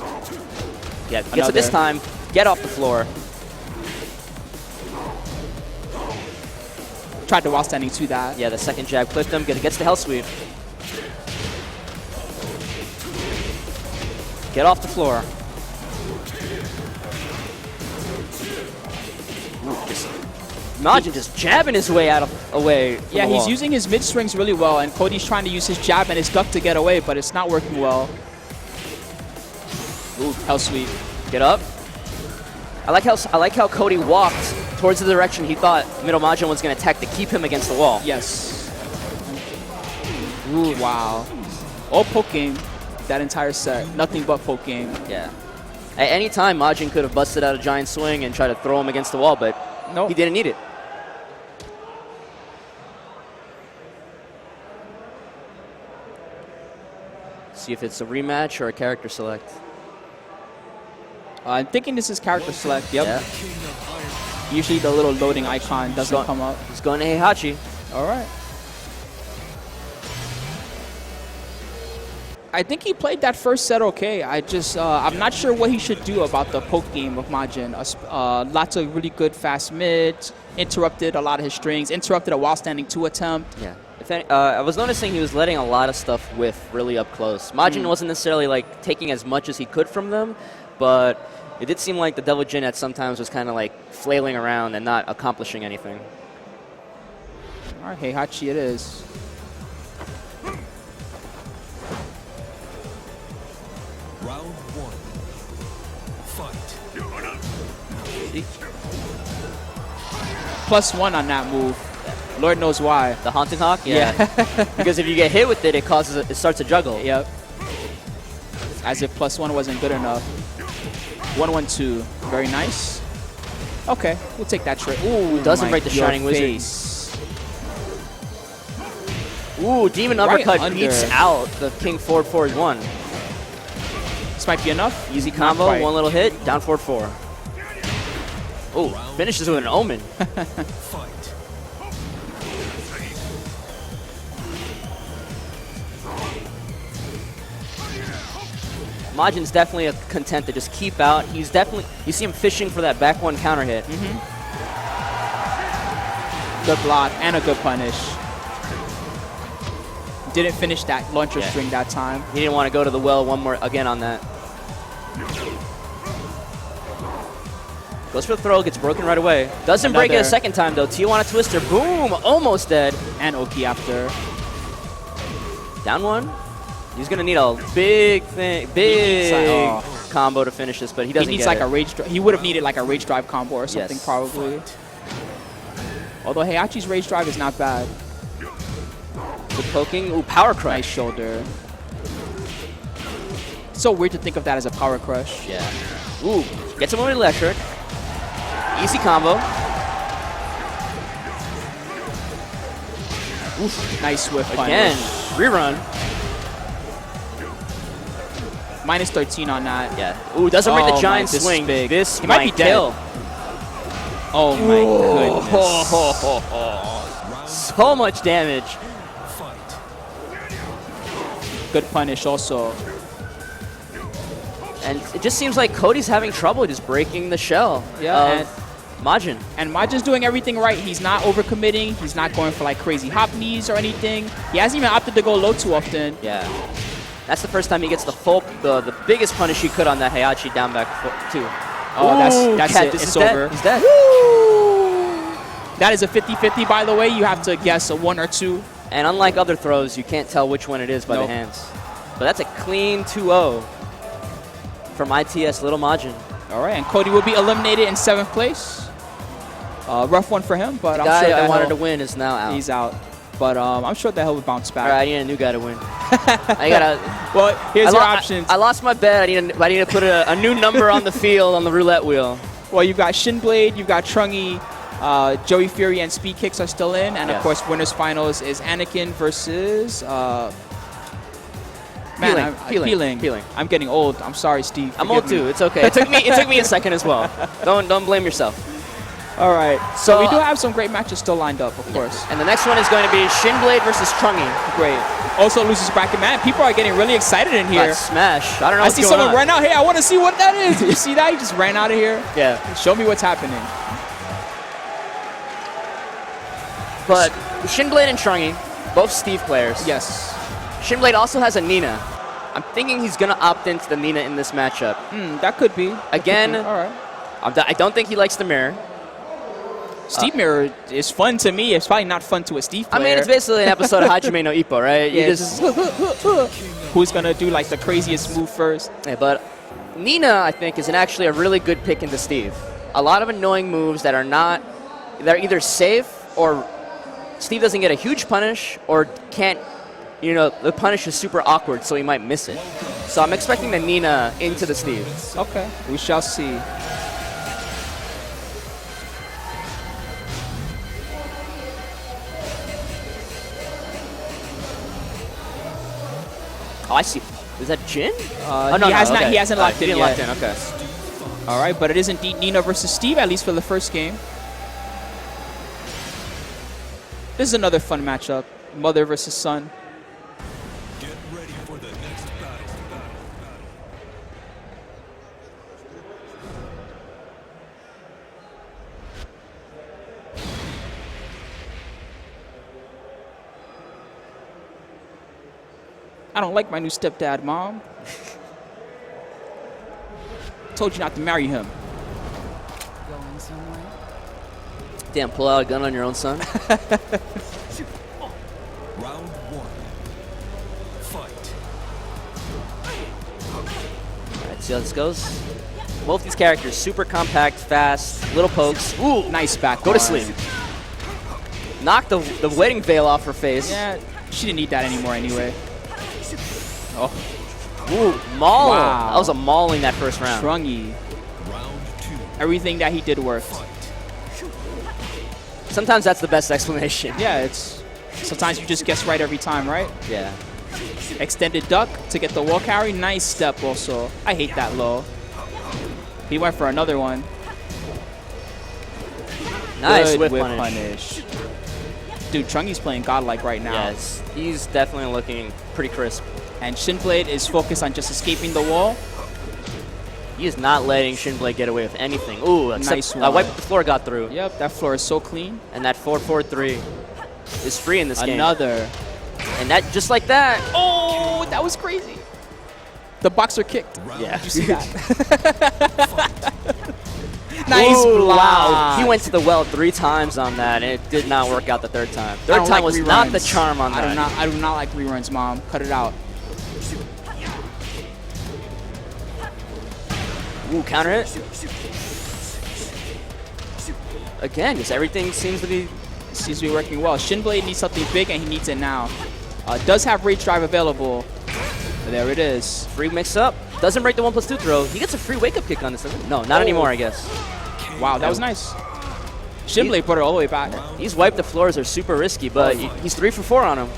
Yeah, gets it this Another. time. Get off the floor. Tried to while standing to that. Yeah, the second jab clipped him. Gets the hell sweep. Get off the floor. Ooh, Majin just jabbing his way away. From Yeah, the he's wall. using his mid swings really well, and Codee's trying to use his jab and his duck to get away, but it's not working well. Ooh, hell sweep. Get up. I like how Kodee walked towards the direction he thought middle Majin was going to attack to keep him against the wall. Yes. Ooh, wow. All poke game that entire set. Nothing but poke game. Yeah. At any time, Majin could have busted out a giant swing and tried to throw him against the wall, but Nope. he didn't need it. See if it's a rematch or a character select. I'm thinking this is character select. Yep. Yeah. Usually the little loading icon doesn't Go- come up. He's going to Heihachi. All right. I think he played that first set okay. I'm not sure what he should do about the poke game of Majin. Lots of really good fast mids, interrupted a lot of his strings, interrupted a while standing 2 attempt. Yeah. I was noticing he was letting a lot of stuff whiff really up close. Majin wasn't necessarily like taking as much as he could from them, but it did seem like the Devil Jin at sometimes was kind of like flailing around and not accomplishing anything. All right, Heihachi it is. Round 1. Fight. +1 on that move. Lord knows why. The Haunted Hawk? Yeah. Because if you get hit with it, it starts to juggle. Yep. As if +1 wasn't good enough. 1-1-2. Very nice. Okay, we'll take that trick. Ooh, Doesn't break the your Shining Wizard. face. Ooh, Demon Right Uppercut under. beats out the King forward forward 1. This might be enough. Easy Not combo, quite. 1 little hit, down forward 4. Ooh, finishes with an Omen. Fight. Majin's definitely content to just keep out. You see him fishing for that back 1 counter hit. Good block and a good punish. Didn't finish that launcher string that time. He didn't want to go to the well again on that. Goes for the throw, gets broken right away. Doesn't break it a Another. second time though. Tijuana Twister, boom, almost dead. And Oki after. Down 1. He's gonna need a big combo to finish this, but he doesn't. He needs get like it. a rage. He would have needed like a rage drive combo or something Yes. probably. Although Heihachi's rage drive is not bad. Good poking. Ooh, power crush. Nice shoulder. So weird to think of that as a power crush. Yeah. Ooh, gets him with electric. Easy combo. Oof, nice whiff Again, punish. rerun. -13 on that. Yeah. Ooh, doesn't break Oh the my, giant this is swing. big. This He might be dead. kill. Oh my goodness. So much damage. Fight. Good punish also. And it just seems like Codee's having trouble just breaking the shell of Majin. And Majin's doing everything right. He's not overcommitting. He's not going for like crazy hop knees or anything. He hasn't even opted to go low too often. Yeah. That's the first time he gets the biggest punish he could on that Heihachi down back too. Oh, Ooh, that's Cat, it. this It's is dead. over. He's dead. That is a 50-50, by the way. You have to guess a 1 or 2. And unlike other throws, you can't tell which one it is by the hands. But that's a clean 2-0 from ITS Little Majin. All right, and Kodee will be eliminated in 7th place. Rough one for him, but The I'm guy sure that I wanted to win is now out. he's out. But I'm sure that he'll bounce back. All right, I need a new guy to win. I gotta. Well, here's your options. I lost my bet. I need to put a new number on the field on the roulette wheel. Well, you've got Shinblade, you've got Trungy, Joey Fury and Speedkicks are still in, and of course, winners finals is Anakin versus. P.Ling. I'm getting old. I'm sorry, Steve. I'm old too. It's okay. It took me a second as well. Don't blame yourself. All right. So we do have some great matches still lined up, of course. And the next one is going to be Shinblade versus Trungy. Great. Also loses bracket. Man, people are getting really excited in here. Got smash. I don't know. I what's see going someone on. run out here. I want to see what that is. Did you see that? He just ran out of here. Yeah. Show me what's happening. But Shinblade and Trungy, both Steve players. Yes. Shinblade also has a Nina. I'm thinking he's going to opt into the Nina in this matchup. That could be. Again, All right. I don't think he likes the mirror. Steve Mirror is fun to me. It's probably not fun to a Steve player. I mean, it's basically an episode of Hajime no Ippo, right? You Yeah, just who's going to do like the craziest move first? Yeah, but Nina, I think, is actually a really good pick into Steve. A lot of annoying moves that are they're either safe or Steve doesn't get a huge punish or can't, the punish is super awkward, so he might miss it. So I'm expecting the Nina into the Steve. Okay, we shall see. Oh, I see. Is that Jin? He hasn't locked it yet. Locked in. Okay. All right, but it is indeed Nina versus Steve, at least for the first game. This is another fun matchup. Mother versus son. Get ready for the next battle. I don't like my new stepdad, Mom. Told you not to marry him. Going somewhere? Damn, pull out a gun on your own son. Round 1. Fight. All right, see how this goes. Both these characters, super compact, fast, little pokes. Ooh, Nice back. go to sleep. Knock the wedding veil off her face. Yeah, she didn't need that anymore anyway. Oh, Ooh, maul. Wow. That was a mauling that first round. Trungy. Round 2. Everything that he did worked. Sometimes that's the best explanation. Yeah, it's sometimes you just guess right every time, right? Yeah. Extended duck to get the wall carry. Nice step also. I hate that low. He went for another one. Nice Good whip whip punish. Dude, Trungy's playing godlike right now. Yes, he's definitely looking pretty crisp. And Shinblade is focused on just escaping the wall. He is not letting Shinblade get away with anything. Ooh, except Nice one. wipe the floor got through. Yep, that floor is so clean. And that 4-4-3 is free in this game. Another. And that, just like that. Oh, that was crazy. The boxer kicked. Yeah. Did you see that? Nice Ooh, block. wow. He went to the well 3 times on that, and it did not work out the third time. I Third don't time like was reruns. not the charm on that. I do not like reruns, Mom. Cut it out. Ooh, counter hit. Again, just everything seems to be... Seems to be working well. Shinblade needs something big, and he needs it now. Does have Rage Drive available. There it is. Free mix-up. Doesn't break the 1+2 throw. He gets a free wake-up kick on this, doesn't he? No, not anymore, I guess. Wow, that was nice. Shinblade put it all the way back. These wipe the floors are super risky, but he's 3 for 4 on him.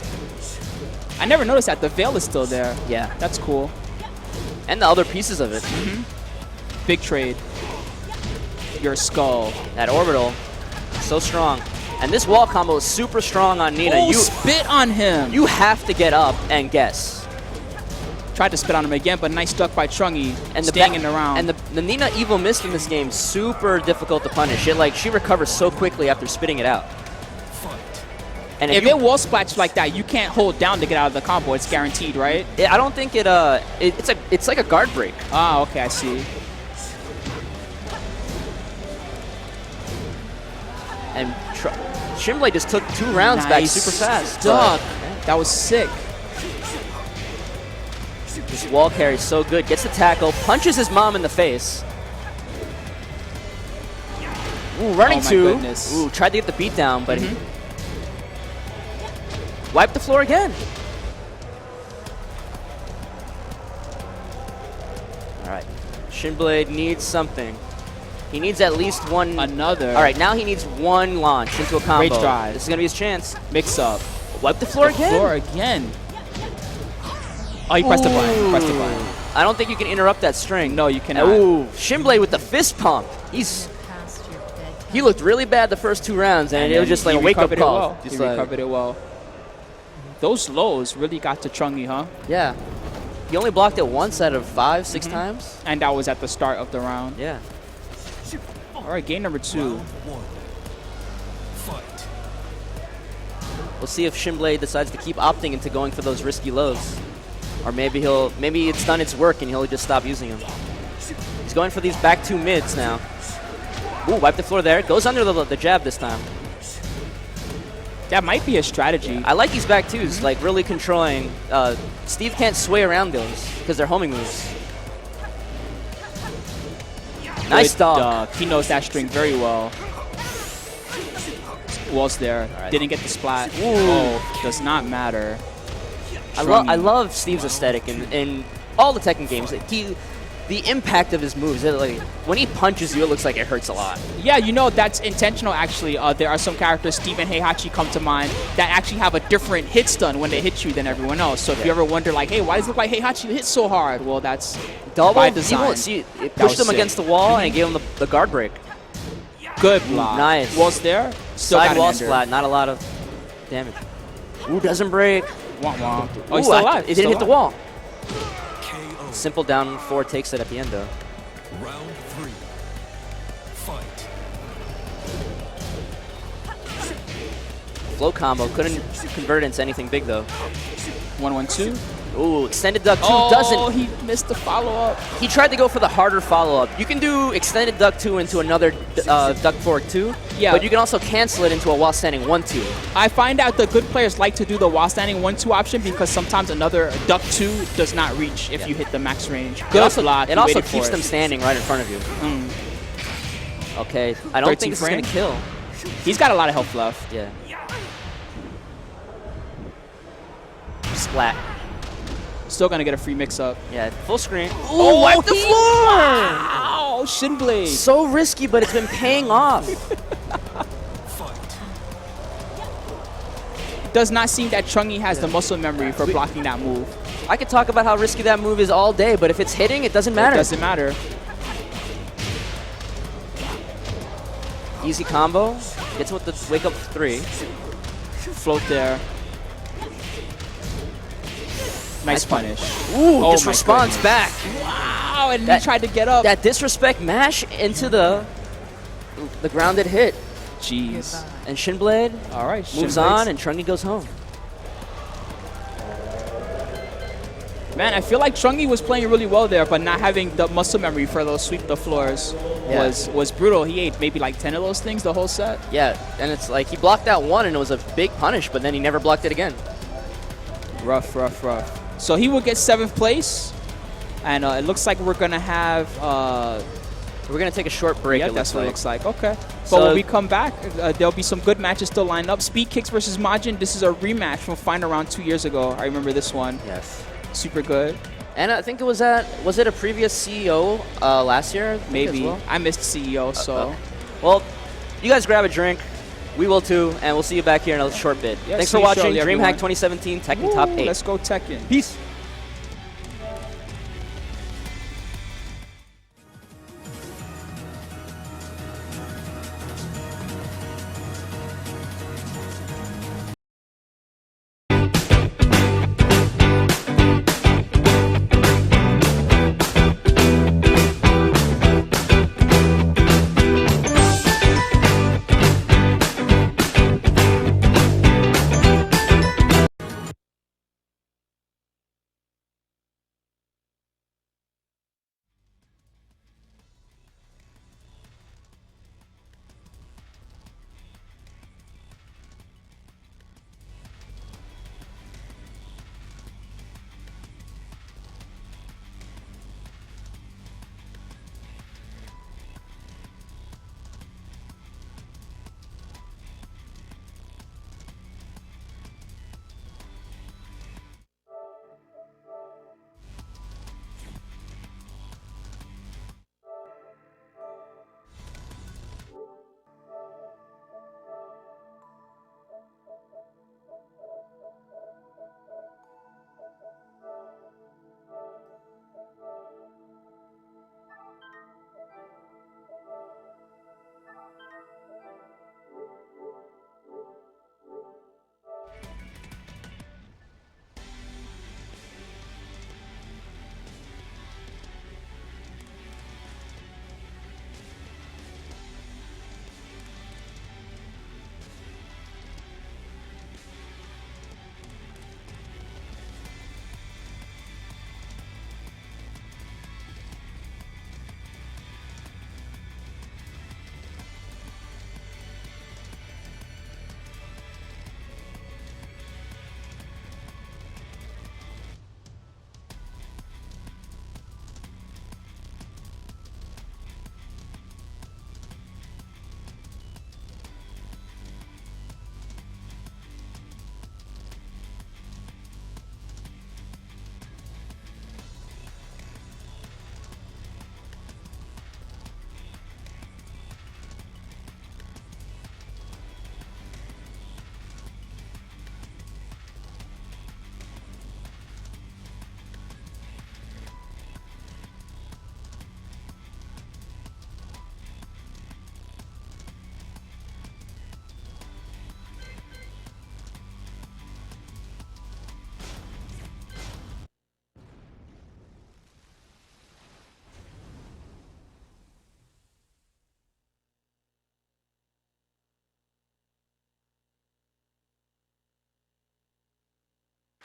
I never noticed that. The veil is still there. Yeah. That's cool. And the other pieces of it. Big trade. Your skull. That orbital, so strong. And this wall combo is super strong on Nina. Oh, spit on him. You have to get up and guess. Tried to spit on him again, but nice duck by Trungy. And staying in the round. And the Nina Evil Mist in this game, super difficult to punish. She recovers so quickly after spitting it out. And If it wall splats like that, you can't hold down to get out of the combo. It's guaranteed, right? I don't think it's like a guard break. Ah, okay, I see. And Shinblade just took 2 rounds back super fast. Duck. That was sick. This wall carry is so good. Gets the tackle, punches his mom in the face. Ooh, running Oh my two. goodness. Ooh, tried to get the beat down, but he wiped the floor again. All right, Shinblade needs something. He needs at least one. Another. All right, now he needs 1 launch into a combo. Rage drive. This is gonna be his chance. Mix up. Wipe the floor again. Floor again. Oh, you pressed the button. Pressed the button. I don't think you can interrupt that string. No, you cannot. Ooh, Shinblade with the fist pump. Past your bedtime. He looked really bad the first 2 rounds, and it was just like a wake-up recovered it call. well. Just He recovered it well. Those lows really got to Trungy, huh? Yeah. He only blocked it once out of 5, 6 times. And that was at the start of the round. Yeah. All right, game number 2. Round 1. Fight. We'll see if Shinblade decides to keep opting into going for those risky lows. Or maybe it's done its work and he'll just stop using them. He's going for these back 2 mids now. Ooh, wipe the floor there. Goes under the jab this time. That might be a strategy. I like these back 2s, like really controlling. Steve can't sway around those because they're homing moves. Nice Good dog. duck. He knows that string very well. Wall's there. right. Didn't get the splat. Oh, does not matter. I Trungy. love Steve's aesthetic in all the Tekken games. The impact of his moves, like when he punches you, it looks like it hurts a lot. Yeah, you know, that's intentional, actually. There are some characters, Steve and Heihachi come to mind, that actually have a different hit stun when they hit you than everyone else. So if you ever wonder, like, hey, why does it look like Heihachi hits so hard? Well, that's by design. See, it That pushed was him against the wall and it gave him the guard break. Good block. Nice. Wall's there. Still got Side an wall ender. splat, not a lot of damage. Ooh, doesn't break. Wah, wah. Oh, Ooh, he's still alive. It didn't hit the wall. KO. Simple down 4 takes it at the end, though. Round 3. Fight. Flow combo. Couldn't convert it into anything big, though. 1-1-2. Ooh, extended duck 2 Oh, doesn't. he missed the follow-up. He tried to go for the harder follow-up. You can do extended duck 2 into another duck fork 2, Yeah. but you can also cancel it into a while standing 1-2. I find out the good players like to do the while standing 1-2 option because sometimes another duck 2 does not reach if you hit the max range. Good block. It He also waited for keeps it. them standing right in front of you. Okay, I don't think this is 13 going to kill. He's got a lot of health left. Yeah. Splat. Still gonna get a free mix-up. Yeah, full screen. Oh, wipe the floor! Wow, Shinblade. So risky, but it's been paying off. Fight. Does not seem that Trungy has the muscle memory for blocking that move. I could talk about how risky that move is all day, but if it's hitting, it doesn't matter. It doesn't matter. Easy combo. Gets with the wake up 3. Float there. Nice punish. Ooh, Oh just my response goodness. back. Wow, and That- he tried to get up. That disrespect mash into the grounded hit. Jeez. And Shinblade All right, moves Shinblade's- on, and Trungy goes home. Man, I feel like Trungy was playing really well there, but not having the muscle memory for those sweep the floors Yeah. was brutal. He ate maybe like 10 of those things the whole set. Yeah, and it's like he blocked that one, and it was a big punish, but then he never blocked it again. Rough, rough, rough. So he will get 7th place, and it looks like we're gonna have. We're going to take a short break, Yeah, it that's looks what like. it looks like. Okay. So- But when we come back, there'll be some good matches still lined up. Speedkicks versus Majin. This is a rematch from Final Round 2 years ago. I remember this one. Yes. Super good. And I think it was at, was it a previous CEO last year? I think, Maybe. as well? I missed CEO, so. Well, you guys grab a drink. We will too, and we'll see you back here in a short bit. Yeah, Thanks see for you watching shortly, DreamHack everyone. 2017 Tekken Woo, Top 8. Let's go Tekken. Peace.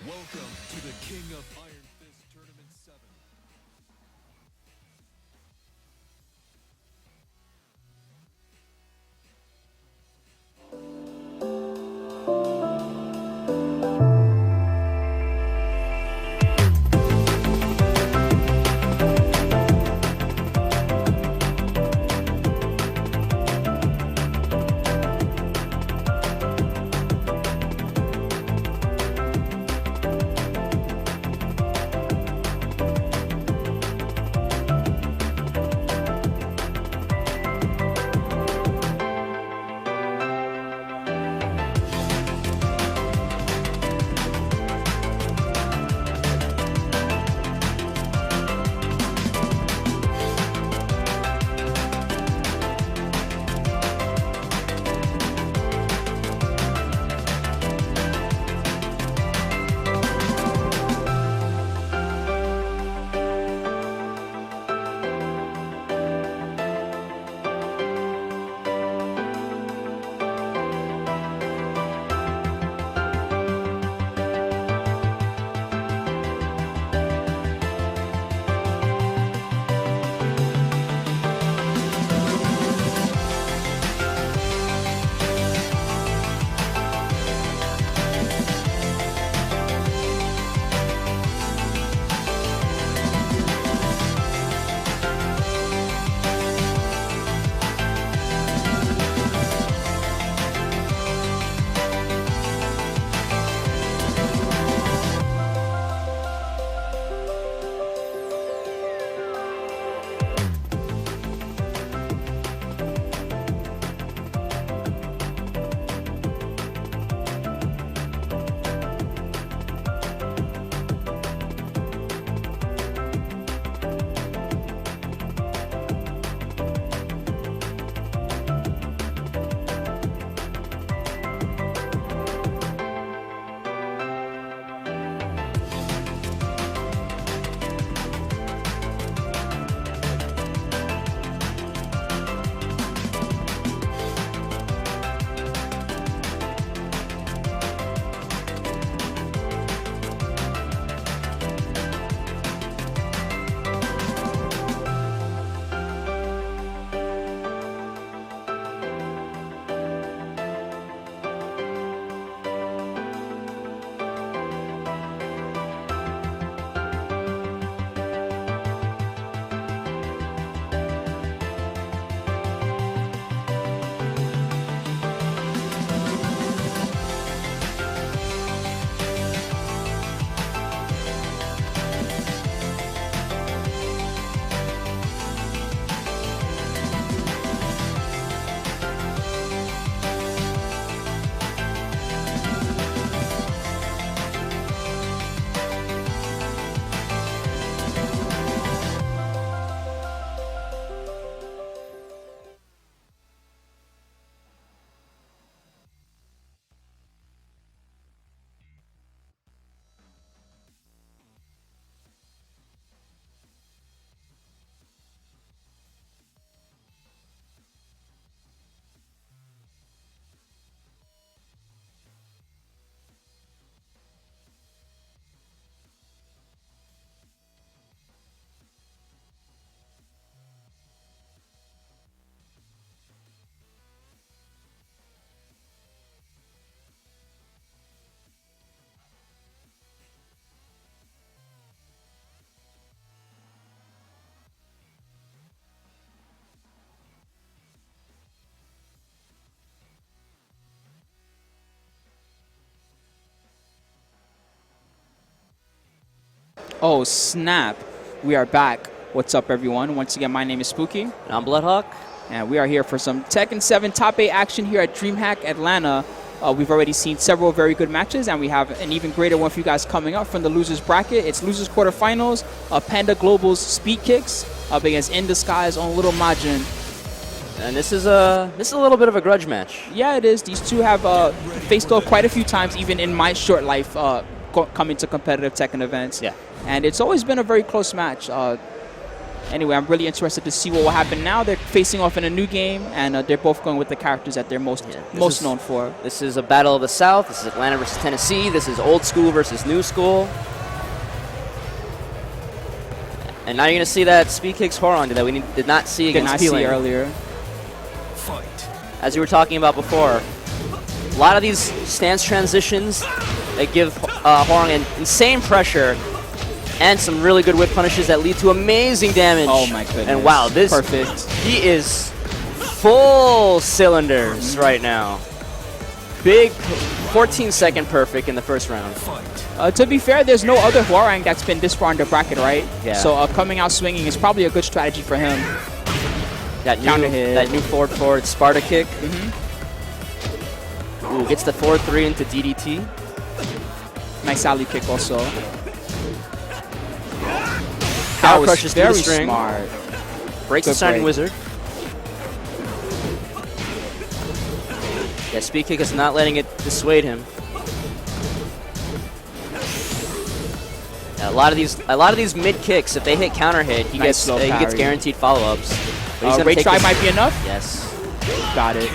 Welcome to the King of Iron Fist Tournament 7. Oh, snap. We are back. What's up, everyone? Once again, my name is Spooky. And I'm Bloodhawk. And we are here for some Tekken 7 Top 8 action here at Dreamhack Atlanta. We've already seen several very good matches, and we have an even greater one for you guys coming up from the losers bracket. It's losers quarterfinals. Panda Global's Speedkicks up against In the Sky's own little Majin. And this is a little bit of a grudge match. Yeah, it is. These two have faced off quite a few times, even in my short life coming to competitive Tekken events. Yeah. And it's always been a very close match. Anyway, I'm really interested to see what will happen now. They're facing off in a new game, and they're both going with the characters that they're most known for. This is a battle of the South. This is Atlanta versus Tennessee. This is old school versus new school. And now you're going to see that Speedkicks Hwoarang that we did not see against P.Ling earlier. Fight. As you were talking about before, a lot of these stance transitions, they give Hwoarang insane pressure and some really good whip punishes that lead to amazing damage. Oh my goodness. And wow, this perfect. He is full cylinders right now. Big 14-second perfect in the first round. To be fair, there's no other Hwoarang that's been this far in the bracket, right? Yeah. So coming out swinging is probably a good strategy for him. That Counter hit. That new forward Sparta kick. Ooh, gets the 4-3 into DDT. Nice alley kick also. Power That was crushes through the very string. smart. Breaks the Good Shining break. Wizard. Yeah, Speedkick is not letting it dissuade him. Yeah, a lot of these mid kicks, if they hit counter hit, he Nice slow gets parry. guaranteed follow-ups. But he's gonna Rage take try this- might be enough. Yes. Got it.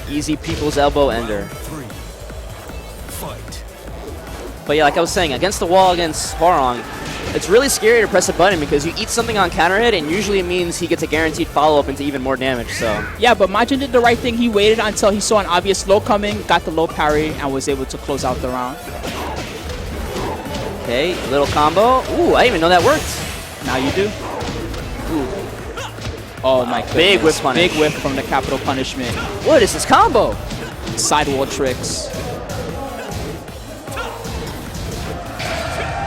Easy people's elbow ender. 3. Fight. But yeah, like I was saying, against the wall against Hwoarang, it's really scary to press a button because you eat something on counter hit and usually it means he gets a guaranteed follow-up into even more damage. So Yeah, but Majin did the right thing. He waited until he saw an obvious low coming, got the low parry, and was able to close out the round. okay, little combo. Ooh, I didn't even know that worked. Now you do. Oh my goodness. Big whip punish. Big whip from the capital punishment. What is this combo? Sidewall tricks.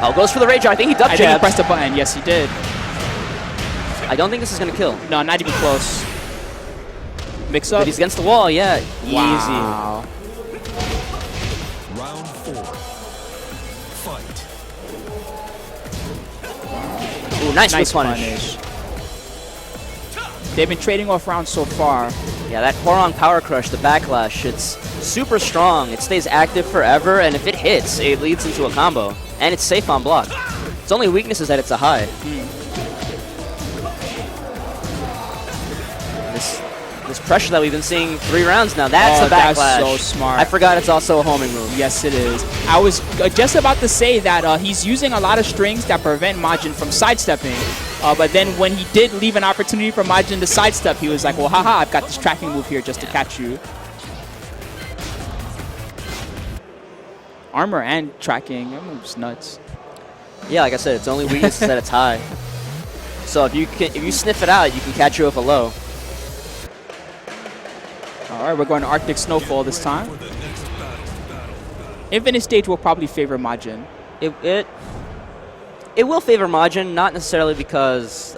Oh, goes for the rage. I think he duck I think he jabs. pressed the button. Yes, he did. I don't think this is gonna kill. No, not even close. Mix up. But he's against the wall. Yeah, Wow. Round 4. Fight. easy. Ooh, nice whip Nice punish. punish. They've been trading off rounds so far. Yeah, that Hwoarang power crush, the backlash, it's super strong. It stays active forever, and if it hits, it leads into a combo. And it's safe on block. Its only weakness is that it's a high. This pressure that we've been seeing 3 rounds now, that's a backlash. That's so smart. I forgot it's also a homing move. Yes, it is. I was just about to say that he's using a lot of strings that prevent Majin from sidestepping. But then when he did leave an opportunity for Majin to sidestep, he was like, well, haha, I've got this tracking move here just to catch you. Armor and tracking, that move's nuts. Yeah, like I said, its only weakness is that it's high. So if you sniff it out, you can catch you with a low. All right, we're going to Arctic Snowfall this time. Infinite Stage will probably favor Majin. It will favor Majin, not necessarily because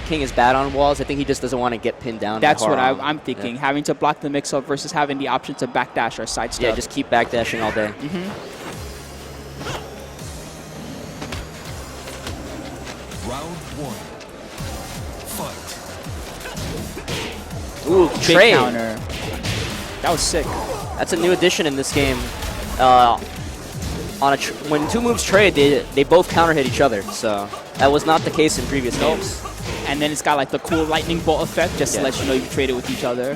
King is bad on walls. I think he just doesn't want to get pinned down. That's by what Hwoarang. I'm thinking. Yeah. Having to block the mix-up versus having the option to backdash or sidestep. Yeah, just keep backdashing all day. Round 1. Fight. Ooh, Big trade. counter. That was sick. That's a new addition in this game. When 2 moves trade, they both counter hit each other. So that was not the case in previous games. And then it's got like the cool lightning bolt effect just to let you know you've traded with each other.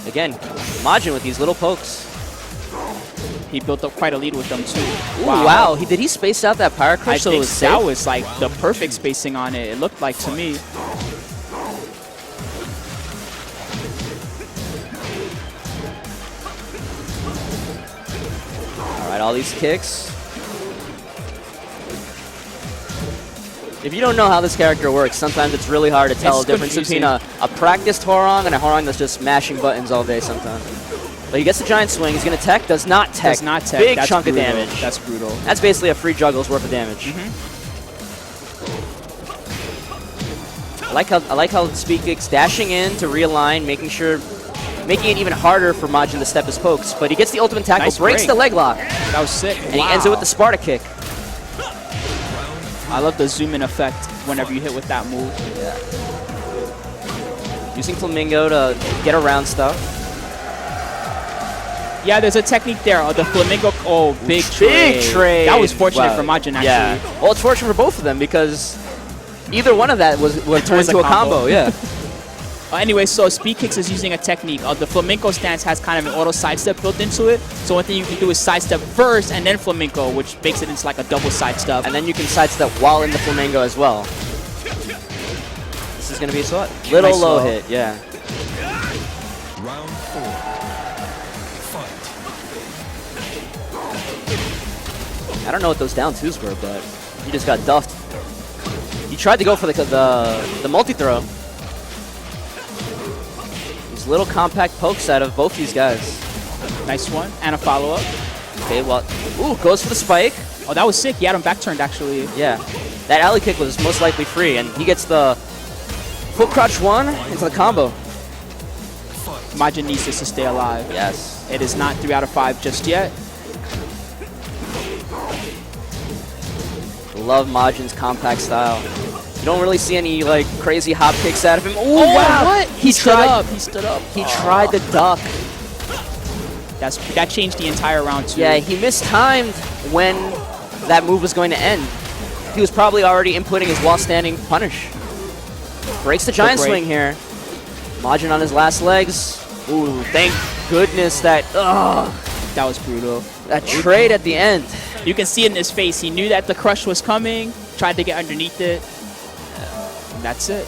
Again, Majin with these little pokes. He built up quite a lead with them too. Ooh, wow. Did he space out that power crush I so it think was that safe? was like the perfect spacing on it. It looked like to me. All right, all these kicks. If you don't know how this character works, sometimes it's really hard to tell It's the difference between confusing. a practiced Hwoarang and a Hwoarang that's just mashing buttons all day sometimes. But he gets the giant swing. He's going to tech. Does not tech. Does not tech. Big That's chunk brutal. of damage. That's brutal. That's basically a free juggle's worth of damage. I like how Speekicks dashing in to realign, making it even harder for Majin to step his pokes. But he gets the ultimate tackle, Nice breaks break. the leg lock, That was sick. and he ends it with the Sparta kick. I love the zoom in effect whenever you hit with that move. Using Flamingo to get around stuff. Yeah, there's a technique there. The flamingo. Oh, big trade. That was fortunate Wow. for Majin, actually. Yeah. Well, it's fortunate for both of them because either one of that would turn was a into a combo. combo. Yeah. Anyway, so Speedkicks is using a technique. The flamenco stance has kind of an auto sidestep built into it. So one thing you can do is sidestep first and then flamenco, which makes it into like a double sidestep. And then you can sidestep while in the flamingo as well. This is going to be a little Nice low low. hit, yeah. Round 4. Fight. I don't know what those down twos were, but he just got duffed. He tried to go for the multi-throw. These little compact pokes out of both these guys. Nice one. And a follow-up. Okay, well, ooh, goes for the spike. Oh, that was sick. He had him back-turned, actually. Yeah, that alley kick was most likely free, and he gets the foot crouch one into the combo. Majin needs this to stay alive. Yes. It is not 3 out of 5 just yet. Love Majin's compact style. You don't really see any like crazy hop kicks out of him. Ooh, Oh, wow! what? He stood tried- up. He stood up. He tried to duck. That changed the entire round, too. Yeah, he mistimed when that move was going to end. He was probably already inputting his while standing punish. Breaks the giant break. swing here. Majin on his last legs. Ooh, thank goodness that That was brutal. that trade at the end. You can see it in his face. He knew that the crush was coming, tried to get underneath it. And that's it.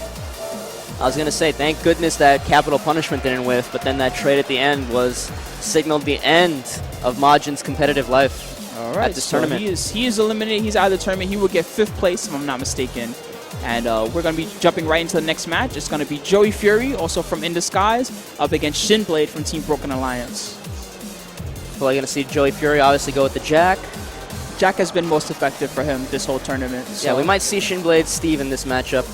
I was going to say, thank goodness that capital punishment didn't whiff, but then that trade at the end was signaled the end of Majin's competitive life. All right, At this so tournament. he is eliminated. He's out of the tournament. He will get 5th place, if I'm not mistaken. And we're going to be jumping right into the next match. It's going to be Joey Fury, also from In Disguise, up against Shinblade from Team Broken Alliance. So you're going to see Joey Fury obviously go with the Jack. Jack has been most effective for him this whole tournament. So Yeah, we might see Shinblade Steve in this matchup.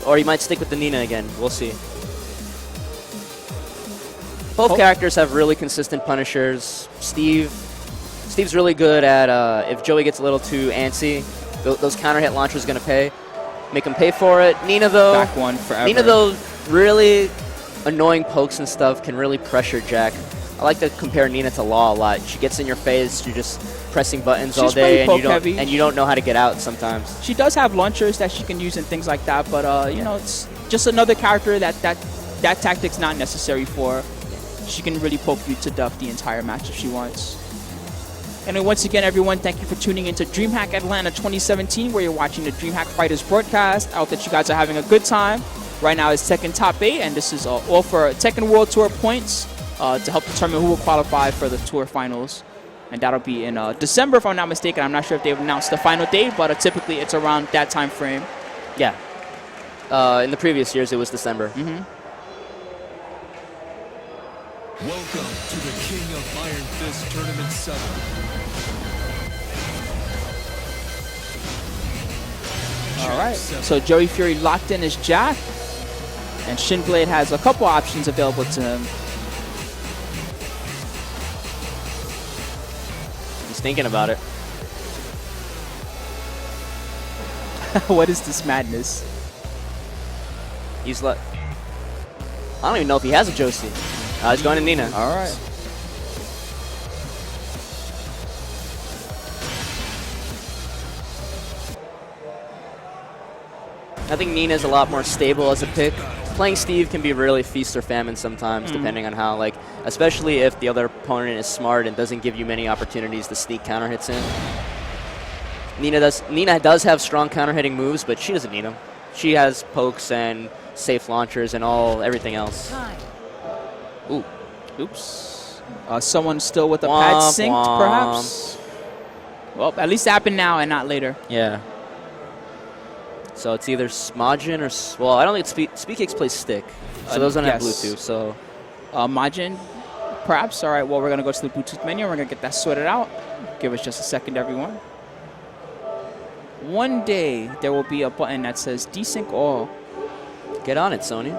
Or he might stick with the Nina again. We'll see. Both characters have really consistent punishers. Steve's really good at if Joey gets a little too antsy, those counter hit launchers going to make him pay for it. Nina though, back one forever. Nina though, really annoying pokes and stuff can really pressure Jack. I like to compare Nina to Law a lot. She gets in your face, you're just pressing buttons all She's pretty day, poke heavy. and you don't know how to get out sometimes. She does have launchers that she can use and things like that, but you know, it's just another character that tactic's not necessary for. She can really poke you to duck the entire match if she wants. And then once again, everyone, thank you for tuning into Dreamhack Atlanta 2017, where you're watching the Dreamhacksfighters broadcast. I hope that you guys are having a good time. Right now it's Tekken Top 8, and this is all for Tekken World Tour points to help determine who will qualify for the Tour Finals. And that'll be in December, if I'm not mistaken. I'm not sure if they've announced the final date, but typically it's around that time frame. Yeah. In the previous years, it was December. Welcome to the King of Iron Fist Tournament 7. All right, so Joey Fury locked in his Jack, and Shinblade has a couple options available to him. He's thinking about it. What is this madness? He's like, I don't even know if he has a Josie. He's going to Nina. All right. I think Nina's a lot more stable as a pick. Playing Steve can be really feast or famine sometimes, depending on how, like, especially if the other opponent is smart and doesn't give you many opportunities to sneak counter hits in. Nina does have strong counter hitting moves, but she doesn't need them. She has pokes and safe launchers and everything else. Time. Ooh. Oops. Someone still with a pad Womp synced, womp. perhaps? Well, at least it happened now and not later. Yeah. So it's either Majin or... Well, I don't think Speekicks plays stick. So those don't have yes. Bluetooth, so... Majin, perhaps? All right, well, we're going to go to the Bluetooth menu. We're going to get that sorted out. Give us just a second, everyone. One day, there will be a button that says desync all. Get on it, Sony.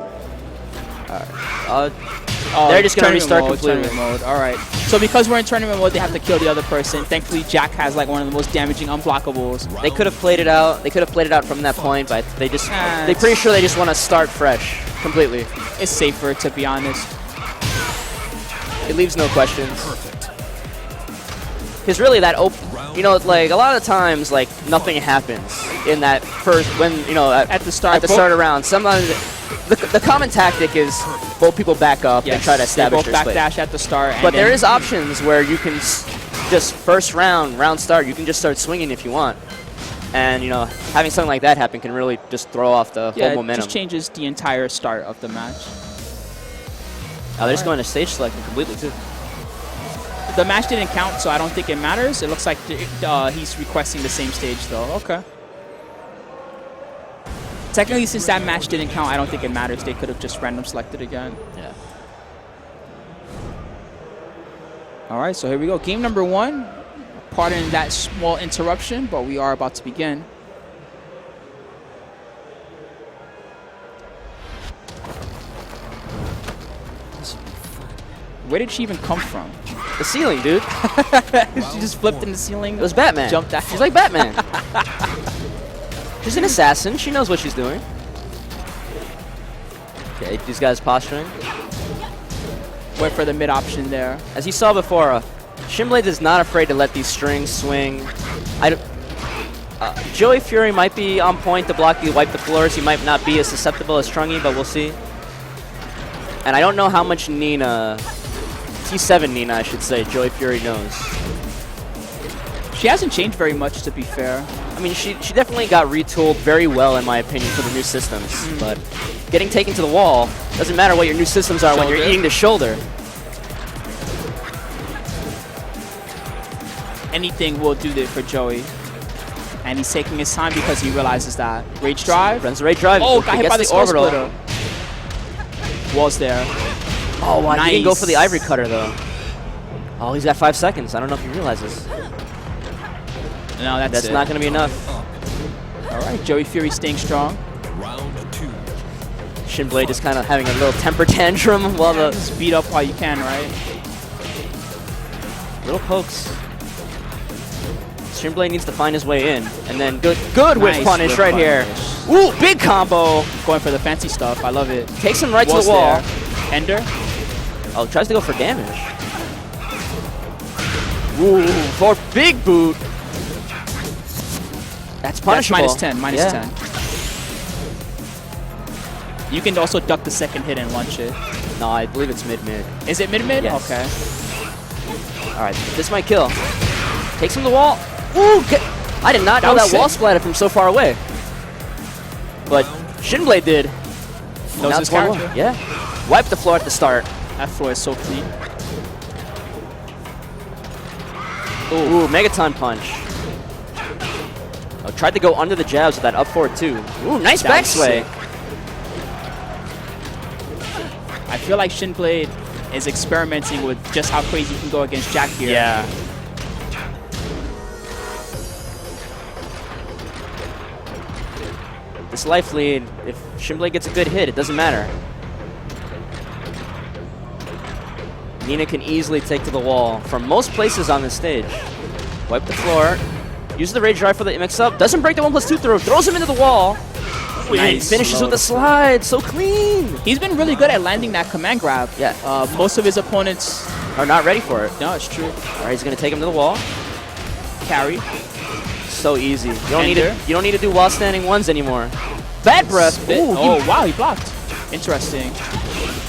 Oh, They're just going to tournament restart mode, completely. tournament mode. All right. So because we're in tournament mode, they have to kill the other person. Thankfully, Jack has like one of the most damaging unblockables. They could have played it out. They could have played it out from that point, but they're pretty sure they just want to start fresh completely. It's safer, to be honest. It leaves no questions. Perfect. Because really, that you know, like a lot of the times, like nothing happens in that first at the start of round. Sometimes the common tactic is both people back up and try to establish they their both split. backdash at the start. But there is options where you can just first round start. You can just start swinging if you want, and you know, having something like that happen can really just throw off the whole momentum. It just changes the entire start of the match. Oh, they're just going to stage selection completely too. The match didn't count, so I don't think it matters. It looks like he's requesting the same stage, though. Okay. Technically, since that match didn't count, I don't think it matters. They could have just random selected again. Yeah. All right, so here we go. Game number 1. Pardon that small interruption, but we are about to begin. Where did she even come from? The ceiling, dude. She just flipped in the ceiling. It was Batman. Jumped out. She's like Batman. She's an assassin. She knows what she's doing. Okay, these guys posturing. Went for the mid option there. As you saw before, Shinblade is not afraid to let these strings swing. Joey Fury might be on point to block you, wipe the floors. He might not be as susceptible as Trungy, but we'll see. And I don't know how much Nina, T7 Nina, I should say, Joey Fury knows. She hasn't changed very much, to be fair. I mean, she definitely got retooled very well, in my opinion, for the new systems. But getting taken to the wall doesn't matter what your new systems are when you're eating the shoulder. Anything will do it for Joey. And he's taking his time because he realizes that. Rage drive. Runs the rage drive. Oh, got hit by the orbital. Splitter. Was there. Oh, wow. Nice. He didn't go for the ivory cutter, though. Oh, he's got 5 seconds. I don't know if he realizes. No, that's not going to be enough. All right, Joey Fury staying strong. Round 2. Shinblade just kind of having a little temper tantrum while the... Just beat up while you can, right? Little pokes. Shinblade needs to find his way in. And then good whip punish whip right here. Ooh, big combo. Going for the fancy stuff. I love it. Takes him right to the wall. Ender. Oh, tries to go for damage. Ooh, for big boot. That's punishable. That's minus 10. You can also duck the second hit and launch it. No, I believe it's mid-mid. Is it mid-mid? Yes. Okay. All right, this might kill. Takes him to the wall. Ooh, I did not know that wall splatted from so far away. But Shinblade did. Knows his character. Yeah. Wipe the floor at the start. That floor is so clean. Ooh, Megaton punch. Oh, tried to go under the jabs with that up forward too. Ooh, nice back sway. I feel like Shinblade is experimenting with just how crazy he can go against Jack here. Yeah. This life lead, if Shinblade gets a good hit, it doesn't matter. Nina can easily take to the wall from most places on this stage. Wipe the floor. Uses the rage drive for the mix-up. Doesn't break the 1+2 throw. Throws him into the wall. Nice. Finishes with the slide. So clean. He's been really good at landing that command grab. Yeah. Most of his opponents are not ready for it. No, it's true. All right, he's going to take him to the wall. Carry. So easy. You don't need to do wall standing ones anymore. Bad breath. Ooh, oh, wow, he blocked. Interesting.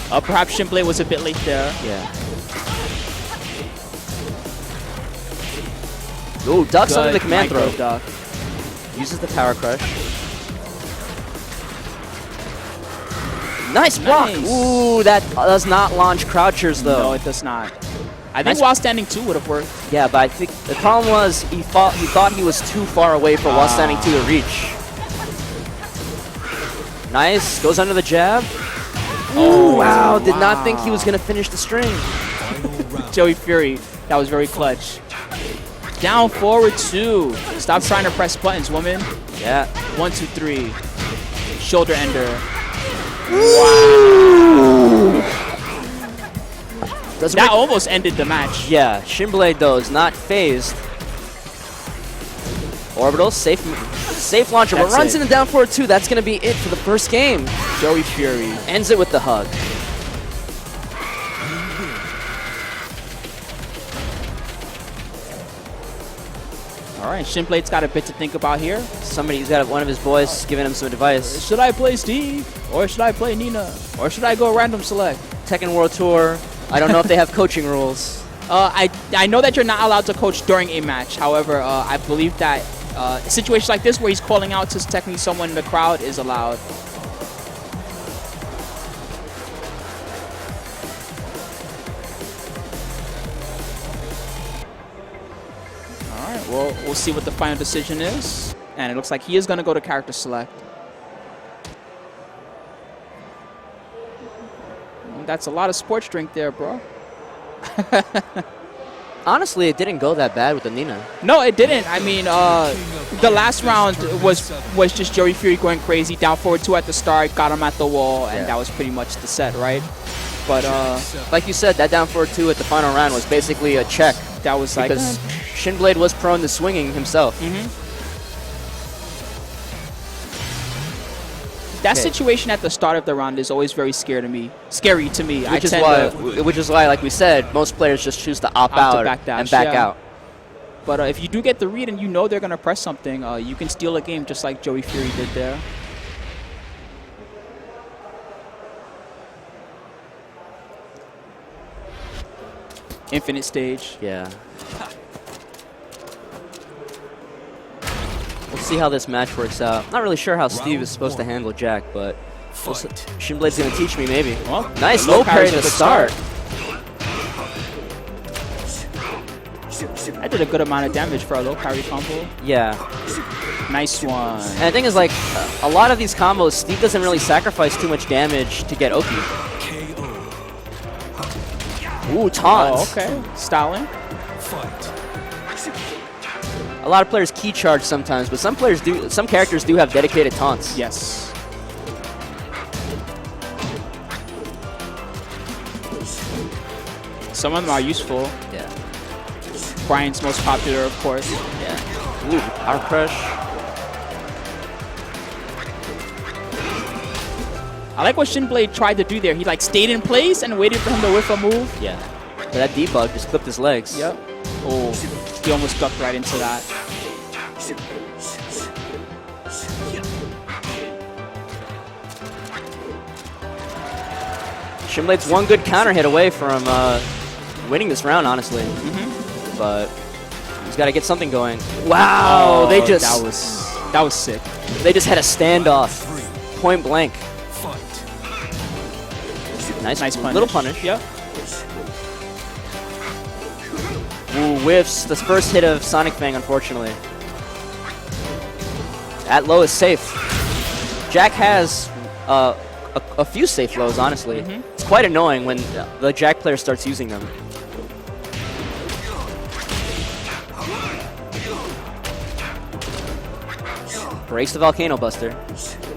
Perhaps Shinblade was a bit late there. Yeah. Ooh, ducks under the command throw. Duck. Uses the power crush. Nice block. Nice. Ooh, that does not launch crouchers though. No, it does not. I think while standing 2 would have worked. Yeah, but I think the problem was he thought he was too far away for while standing 2 to reach. Nice. Goes under the jab. Oh, wow. Did not think he was going to finish the string. Joey Fury. That was very clutch. Down forward 2. Stop trying to press buttons, woman. Yeah. 1, 2, 3. Shoulder ender. Wow. That almost ended the match. Yeah. Shinblade, though, is not phased. Orbital, safe launcher. But runs in and down forward 2. That's going to be it for the first game. Joey Fury. Ends it with the hug. All right, Shinblade's got a bit to think about here. Somebody's got one of his boys giving him some advice. Should I play Steve? Or should I play Nina? Or should I go random select? Tekken World Tour. I don't know if they have coaching rules. I know that you're not allowed to coach during a match. However, I believe that a situation like this where he's calling out to technically someone in the crowd is allowed. All right, well, we'll see what the final decision is. And it looks like he is going to go to character select. That's a lot of sports drink there, bro. Honestly, it didn't go that bad with the Nina. No, it didn't. I mean, the last round was just Joey Fury going crazy. Down forward 2 at the start, got him at the wall, and that was pretty much the set, right? But like you said, that down forward 2 at the final round was basically a check. That was like because Shinblade was prone to swinging himself. That situation at the start of the round is always very scary to me. Which is why, like we said, most players just choose to opt out and back out. But if you do get the read and you know they're going to press something, you can steal a game just like Joey Fury did there. Infinite stage. Yeah. We'll see how this match works out. Not really sure how Steve is supposed to handle Jack, but Shinblade's going to teach me maybe. Well, nice low parry to start. I did a good amount of damage for a low parry combo. Yeah. Nice one. And the thing is, like, a lot of these combos, Steve doesn't really sacrifice too much damage to get Oki. Ooh, taunt. Oh, okay. Styling. A lot of players key charge sometimes, but some characters do have dedicated taunts. Yes. Some of them are useful. Yeah. Brian's most popular, of course. Yeah. Ooh, power crush. I like what Shinblade tried to do there. He like stayed in place and waited for him to whiff a move. Yeah. But that debug just clipped his legs. Yep. Oh, he almost ducked right into that. Shinblade's one good counter hit away from winning this round, honestly. But he's got to get something going. Wow, Oh, they just that was sick. They just had a standoff, point blank. Nice punish. Little punish. Yep. Ooh, whiffs the first hit of Sonic Fang, unfortunately. At low is safe. Jack has a few safe lows, honestly. It's quite annoying when the Jack player starts using them. Breaks the Volcano Buster.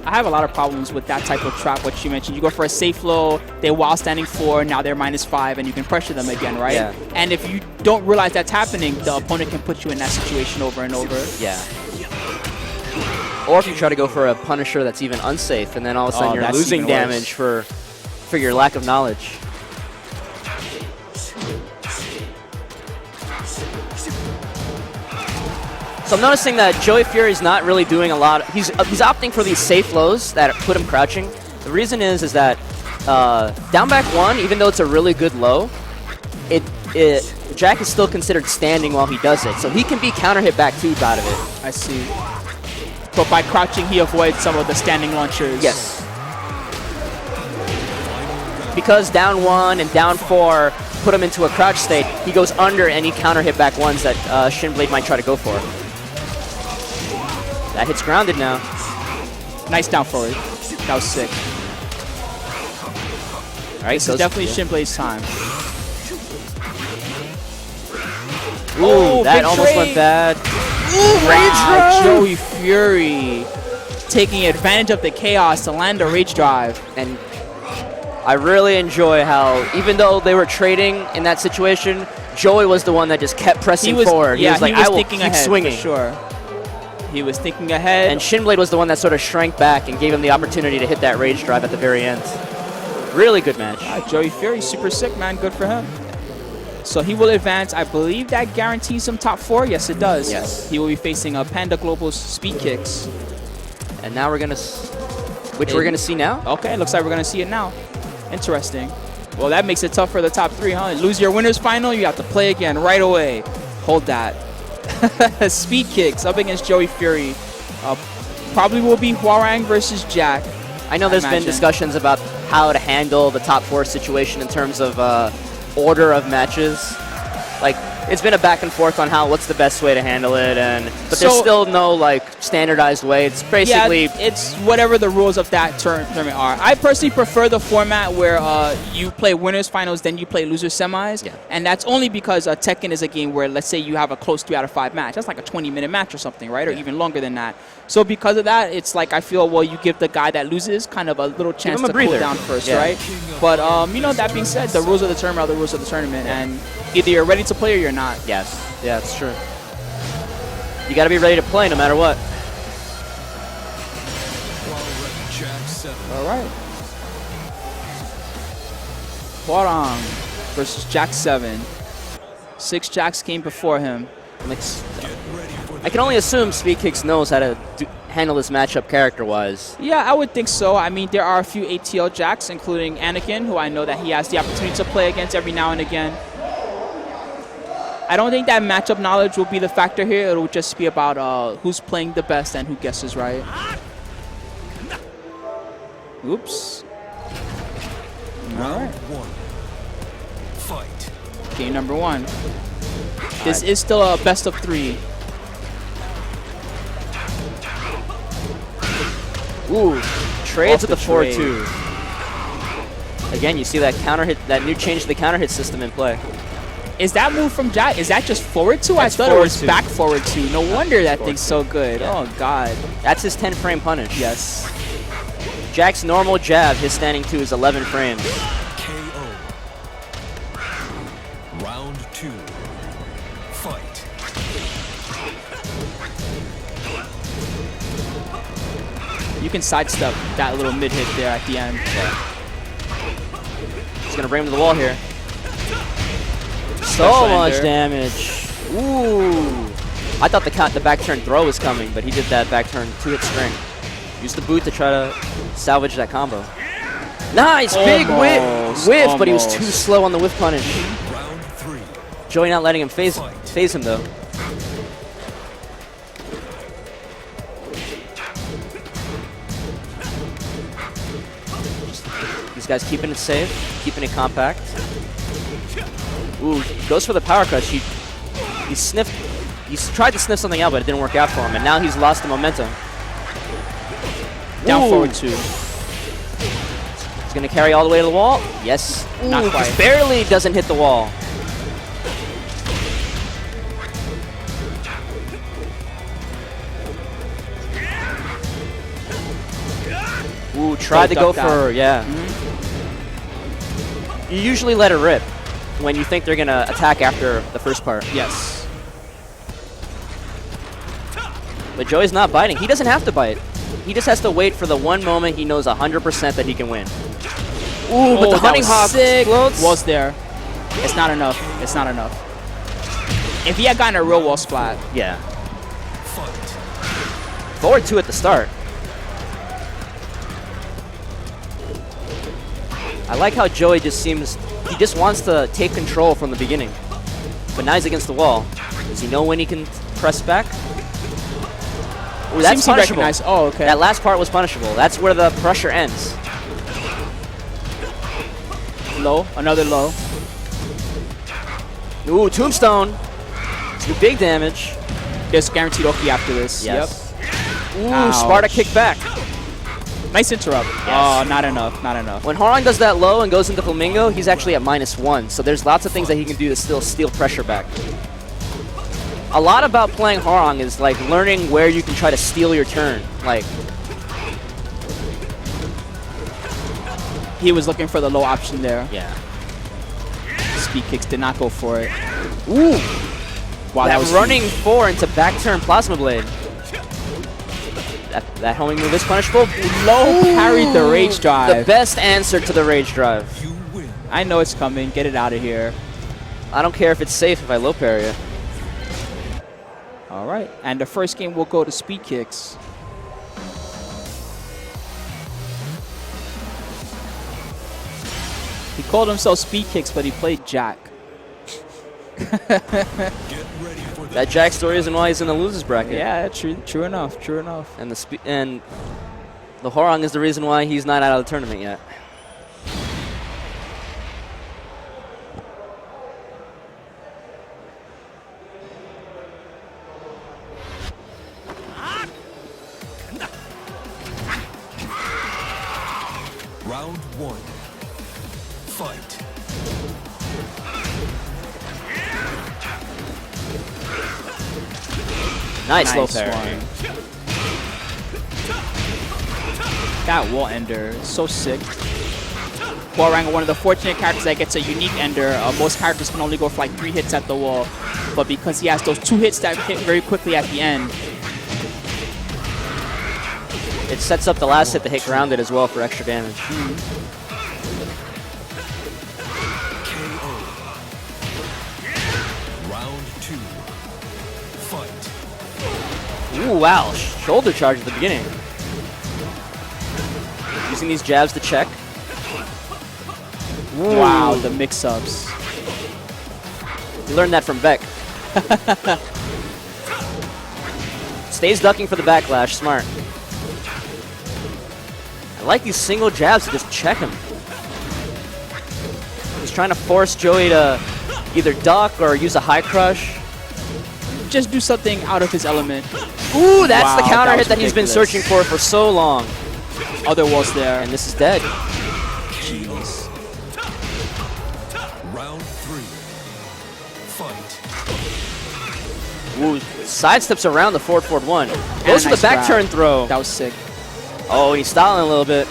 I have a lot of problems with that type of trap, what you mentioned. You go for a safe low, they're while standing 4, now they're -5, and you can pressure them again, right? Yeah. And if you don't realize that's happening, the opponent can put you in that situation over and over. Yeah. Or if you try to go for a Punisher that's even unsafe, and then all of a sudden you're that's losing even worse. damage for your lack of knowledge. So I'm noticing that Joey Fury's not really doing a lot. He's opting for these safe lows that put him crouching. The reason is that down back 1, even though it's a really good low, Jack is still considered standing while he does it. So he can be counter hit back 2 out of it. I see. But by crouching, he avoids some of the standing launchers. Yes. Because down 1 and down 4 put him into a crouch state, he goes under any counter hit back 1s that Shinblade might try to go for. That hit's grounded now. Nice down forward. That was sick. All right, This is definitely Shinblade's time. Ooh, that big almost trade. went bad. Wow, Joey Fury taking advantage of the chaos to land a rage drive. And I really enjoy how, even though they were trading in that situation, Joey was the one that just kept pressing forward. Yeah, he was like, I will keep ahead, swinging. For sure. He was thinking ahead. And Shinblade was the one that sort of shrank back and gave him the opportunity to hit that rage drive at the very end. Really good match. Joey Fury, super sick, man. Good for him. So he will advance. I believe that guarantees him top 4. Yes, it does. Yes. He will be facing Panda Global's Speedkicks. And now we're gonna, which we're gonna see now. Okay, looks like we're gonna see it now. Interesting. Well, that makes it tough for the top 3, huh? Lose your winners final, you have to play again right away. Hold that. Speedkicks up against Joey Fury. Probably will be Hwoarang versus Jack. I know there's been imagine. discussions about how to handle the top 4 situation in terms of order of matches. Like, it's been a back and forth on what's the best way to handle it, but there's still no like standardized way. It's basically it's whatever the rules of that tournament are. I personally prefer the format where you play winners finals, then you play losers semis, and that's only because Tekken is a game where, let's say you have a close 3 out of 5 match. That's like a 20-minute match or something, right? Or even longer than that. So because of that, it's like I feel, well, you give the guy that loses kind of a little chance to cool down first, right? But you know, that being said, the rules of the tournament are the rules of the tournament, and either you're ready to play or you're not. Yes. Yeah, it's true. You got to be ready to play no matter what. All right. Hwoarang versus Jack 7. 6 Jacks came before him. I can only assume Speekicks knows how to handle this matchup character-wise. Yeah, I would think so. I mean, there are a few ATL Jacks, including Anakin, who I know that he has the opportunity to play against every now and again. I don't think that matchup knowledge will be the factor here. It'll just be about who's playing the best and who guesses right. Oops. All right. Fight. Game number 1. This is still a best of 3. Ooh, trades with the trade. 4-2. Again, you see that counter hit, that new change to the counter hit system in play. Is that move from Jack? Is that just forward 2? That's I thought it was 4-2. back forward 2. No wonder that thing's so good. Yeah. Oh, God. That's his 10-frame punish. Yes. Jack's normal jab, his standing 2 is 11 frames. KO. Round 2. Fight. You can sidestep that little mid-hit there at the end. He's going to bring him to the wall here. So much damage. Ooh. I thought the back turn throw was coming, but he did that back turn 2-hit string. Used the boot to try to salvage that combo. Nice! Big whip! Whiff, but he was too slow on the whiff punish. Round 3. Joey not letting him phase him, though. These guys keeping it safe, keeping it compact. Ooh, goes for the power crush. He sniffed. He tried to sniff something out, but it didn't work out for him, and now he's lost the momentum. Down Ooh. forward 2. He's gonna carry all the way to the wall. Yes, Not Ooh, quite. just barely doesn't hit the wall. Ooh, tried to go for You usually let it rip when you think they're gonna attack after the first part. Yes. But Joey's not biting. He doesn't have to bite. He just has to wait for the one moment he knows 100% that he can win. Ooh, but the hunting hop explodes. Was there. It's not enough. It's not enough. If he had gotten a real wall splat. Yeah. Forward 2 at the start. I like how Joey just seems, he just wants to take control from the beginning. But now he's against the wall. Does he know when he can press back? Ooh, that's punishable. Oh, okay. That last part was punishable. That's where the pressure ends. Low. Another low. Ooh, tombstone. Do big damage. There's guaranteed Oki after this. Yes. Yep. Ooh, Ouch. Sparta kick back. Nice interrupt. Oh, not enough. Not enough. When Hwoarang does that low and goes into Flamingo, he's actually at -1. So there's lots of things that he can do to still steal pressure back. A lot about playing Hwoarang is like learning where you can try to steal your turn. Like, he was looking for the low option there. yeah. Speedkicks did not go for it. Ooh. Wow, That that was running huge. 4 into back turn Plasma Blade. That homing move is punishable. Low parried the rage The drive. best answer to the rage drive. You win. I know it's coming. Get it out of here. I don't care if it's safe if I low parry it. All right, and the first game will go to Speedkicks. He called himself Speedkicks, but he played Jack. That Jack story isn't why he's in the losers bracket. Yeah, true enough, true enough. And the Hwoarang is the reason why he's not out of the tournament yet. Round 1. Fight. Nice low parry. one. That wall ender is so sick. Hwoarang, one of the fortunate characters that gets a unique ender. Most characters can only go for like 3 hits at the wall, but because he has those 2 hits that hit very quickly at the end, It sets up the last hit to hit grounded as well for extra damage. Round 2. Fight. Ooh, wow. Shoulder charge at the beginning. Using these jabs to check. Ooh. wow, the mix-ups. You learned that from Beck. Stays ducking for the backlash. Smart. I like these single jabs to just check him. He's trying to force Joey to either duck or use a high crush. Just do something out of his element. Ooh, that's Wow, the counter that hit that he's been ridiculous. searching for so long. Other walls there. And this is dead. Jeez. Round 3. Fight. Ooh, sidesteps around the forward 1. And Goes a for the nice back grab. turn throw. That was sick. Oh, he's styling a little bit.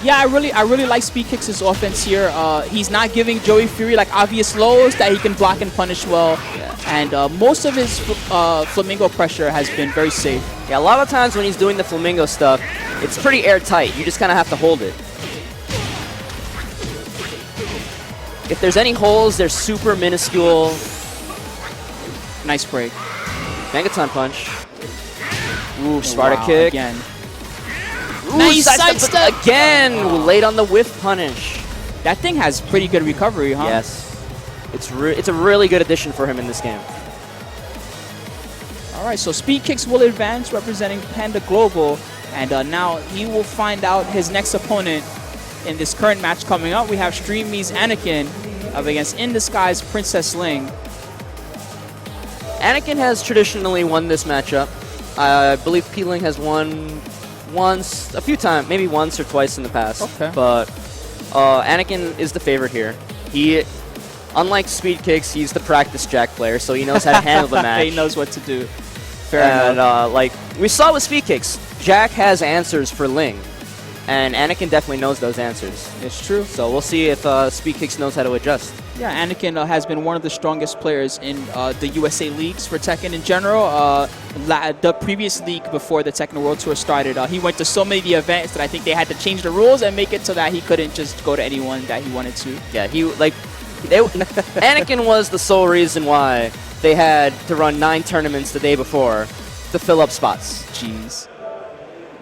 Yeah, I really like Speedkicks' offense here. He's not giving Joey Fury like obvious lows that he can block and punish well. Yeah. And most of his flamingo pressure has been very safe. Yeah, a lot of times when he's doing the flamingo stuff, it's pretty airtight. You just kind of have to hold it. If there's any holes, they're super minuscule. Nice break. Megaton punch. Ooh, Sparta Wow, kick. again. Ooh, Nice sidestep sidestep. again. Late on the whiff punish. That thing has pretty good recovery, huh? Yes. It's a really good addition for him in this game. All right, so Speedkicks will advance, representing Panda Global, and now he will find out his next opponent in this current match coming up. We have Streamy's Anakin up against In Disguise Princess Ling. Anakin has traditionally won this matchup. I believe P.Ling has won once, a few times, maybe once or twice in the past. Okay. But Anakin is the favorite here. He, unlike Speedkicks, he's the practice Jack player, so he knows how to handle the match. He knows what to do. Fair And enough. like we saw with Speedkicks, Jack has answers for Ling, and Anakin definitely knows those answers. It's true. So we'll see if Speedkicks knows how to adjust. Yeah, Anakin has been one of the strongest players in the USA leagues for Tekken in general. The previous league before the Tekken World Tour started, he went to so many events that I think they had to change the rules and make it so that he couldn't just go to anyone that he wanted to. Yeah, Anakin was the sole reason why they had to run 9 tournaments the day before to fill up spots. Jeez.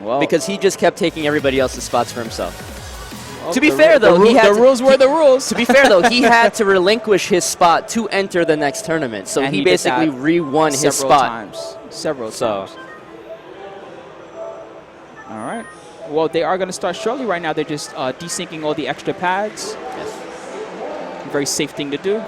Well, Because he just kept taking everybody else's spots for himself. well, to be the fair, ru- though, the, ru- he had the to- rules were the rules. To be fair, though, he had to relinquish his spot to enter the next tournament. So And he he did basically that re-won his several spot. times. Several So- times. All right. Well, they are going to start shortly right now. They're just desyncing all the extra pads. Very safe thing to do.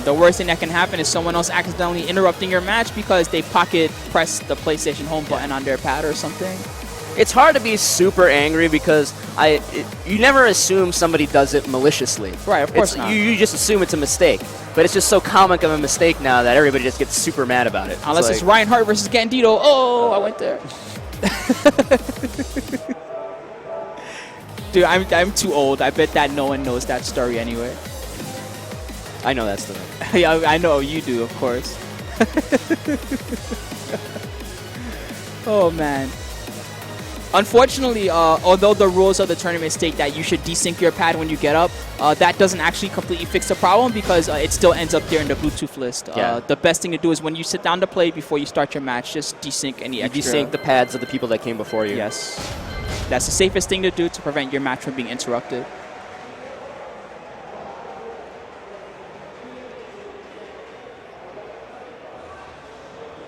The worst thing that can happen is someone else accidentally interrupting your match because they pocket press the PlayStation home button on their pad or something. It's hard to be super angry because you never assume somebody does it maliciously. Right, of course not. You just assume it's a mistake. But it's just so comic of a mistake now that everybody just gets super mad about it. Unless it's Reinhardt versus Gandito. Oh, I went there. Dude, I'm too old. I bet that no one knows that story anyway. I know that's the Yeah, I know you do, of course. Oh man. Unfortunately, although the rules of the tournament state that you should desync your pad when you get up, that doesn't actually completely fix the problem because it still ends up there in the Bluetooth list. The best thing to do is when you sit down to play before you start your match, just desync any extra. Desync the pads of the people that came before you. Yes. That's the safest thing to do to prevent your match from being interrupted.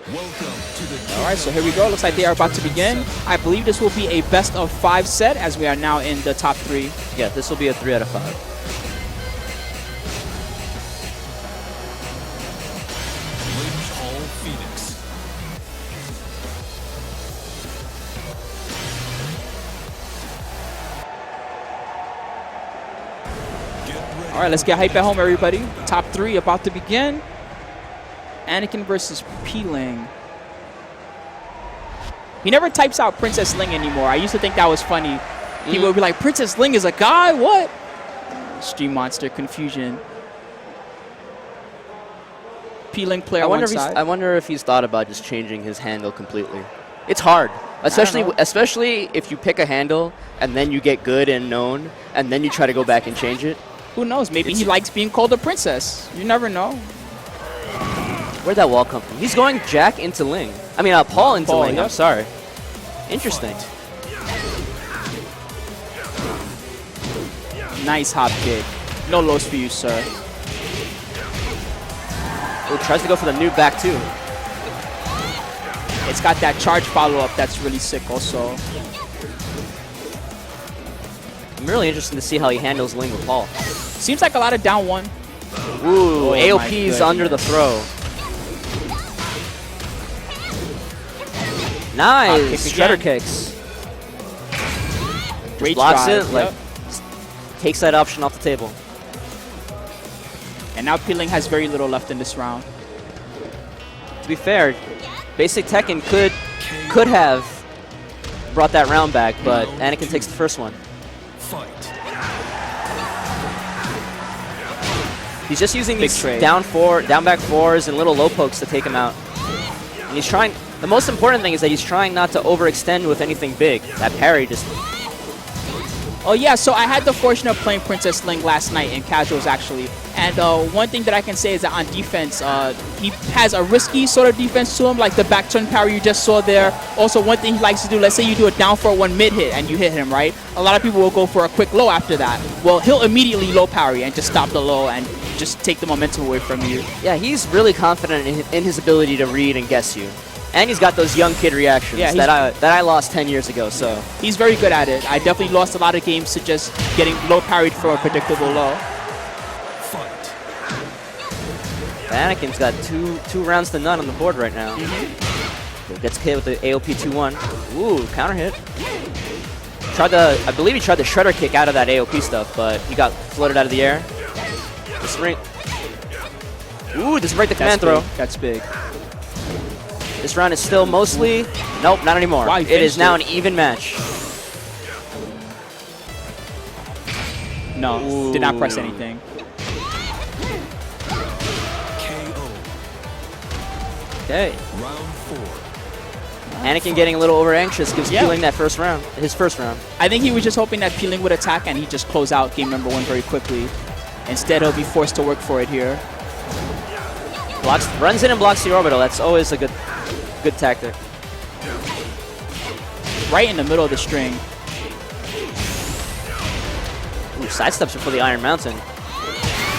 Welcome to the All right, so here we go. Looks like they are about to begin. I believe this will be a best of 5 set as we are now in the top 3. Yeah, this will be a 3 out of 5. Lynch Hall Phoenix. Get ready. All right, let's get hype at home, everybody. Top 3 about to begin. Anakin versus P.Ling. He never types out Princess Ling anymore. I used to think that was funny. People would be like, Princess Ling is a guy? What? Stream Monster confusion. P.Ling player one side. I wonder if he's thought about just changing his handle completely. It's hard, especially if you pick a handle and then you get good and known, and then you try to go back and change it. Who knows? Maybe he likes being called a princess. You never know. Where'd that wall come from? He's going Jack into Ling. I mean, Paul into Ling. Yep. I'm sorry. Interesting. Nice hop kick. No lows for you, sir. Oh, tries to go for the new back too. It's got that charge follow-up that's really sick also. I'm really interested to see how he handles Ling with Paul. Seems like a lot of down one. Ooh, my AOP's under the throw. Nice. Shredder kicks. Great Blocks drive. it, like, takes that option off the table. And now P.Ling has very little left in this round. To be fair, Basic Tekken could have brought that round back, but Anakin takes the first one. Fight. He's just using Big these trade. down back fours and little low pokes to take him out. And he's trying. The most important thing is that he's trying not to overextend with anything big. That parry just. Oh yeah, so I had the fortune of playing Princess Ling last night in casuals actually. And one thing that I can say is that on defense, he has a risky sort of defense to him, like the back turn parry you just saw there. Also, one thing he likes to do, let's say you do a down for one mid hit and you hit him, right? A lot of people will go for a quick low after that. Well, he'll immediately low parry and just stop the low and just take the momentum away from you. Yeah, he's really confident in his ability to read and guess you. And he's got those young kid reactions that I lost 10 years ago, so. He's very good at it. I definitely lost a lot of games to just getting low parried for a predictable low. Fight. Anakin's got two rounds to none on the board right now. Gets hit with the AOP 2-1. Ooh, counter hit. I believe he tried the shredder kick out of that AOP stuff, but he got floated out of the air. Ooh, doesn't break the command throw. That's big. This round is still mostly... Nope, not anymore. Wow, it is now an even match. No, Ooh. did not press anything. KO. Okay. Round 4. Anakin getting a little over anxious, gives Yeah. P.Ling that first round, his first round. I think he was just hoping that P.Ling would attack and he'd just close out game number 1 very quickly. Instead, he'll be forced to work for it here. Runs in and blocks the orbital. That's always a good tactic. Right in the middle of the string. Ooh, sidesteps before the Iron Mountain.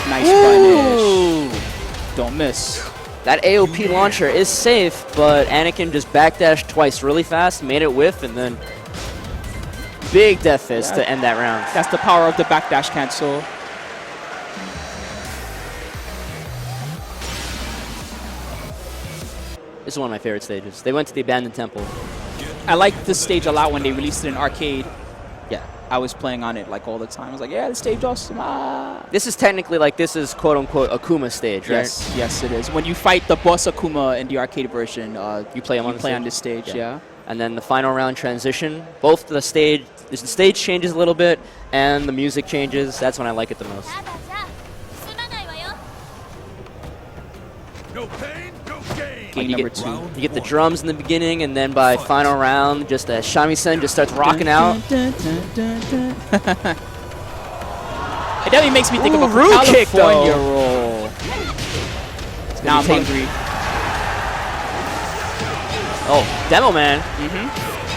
Nice punish. Don't miss. That AOP launcher is safe, but Anakin just backdashed twice really fast, made it whiff, and then big death fist to end that round. That's the power of the backdash cancel. This is one of my favorite stages. They went to the Abandoned Temple. I liked this stage a lot when they released it in arcade. Yeah. I was playing on it like all the time. I was like, yeah, the stage awesome. Ah. This is technically like, this is quote-unquote Akuma stage, right? Yes, it is. When you fight the boss Akuma in the arcade version, You play him on this stage, yeah. And then the final round transition, both the stage changes a little bit, and the music changes. That's when I like it the most. No pain, no Game number 2. You get the drums in the beginning, and then by final round, just shamisen just starts rocking out. It definitely makes me think of a Root kick, California though. roll. Now I'm hungry. Oh, Demo Man.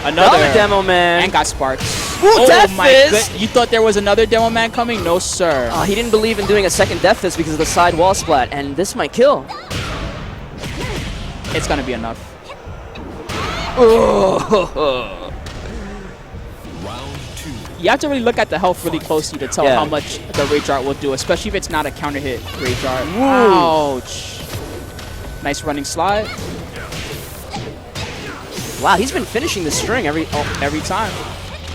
Another Demo Man. And got sparks. Ooh, Death Fist! God. You thought there was another Demo Man coming? No, sir. He didn't believe in doing a second Death Fist because of the side wall splat, and this might kill. It's going to be enough. Round 2. You have to really look at the health really closely to tell Yeah. how much the Rage Art will do, especially if it's not a counter hit Rage Art. Ouch. Nice running slide. Wow, he's been finishing the string every time.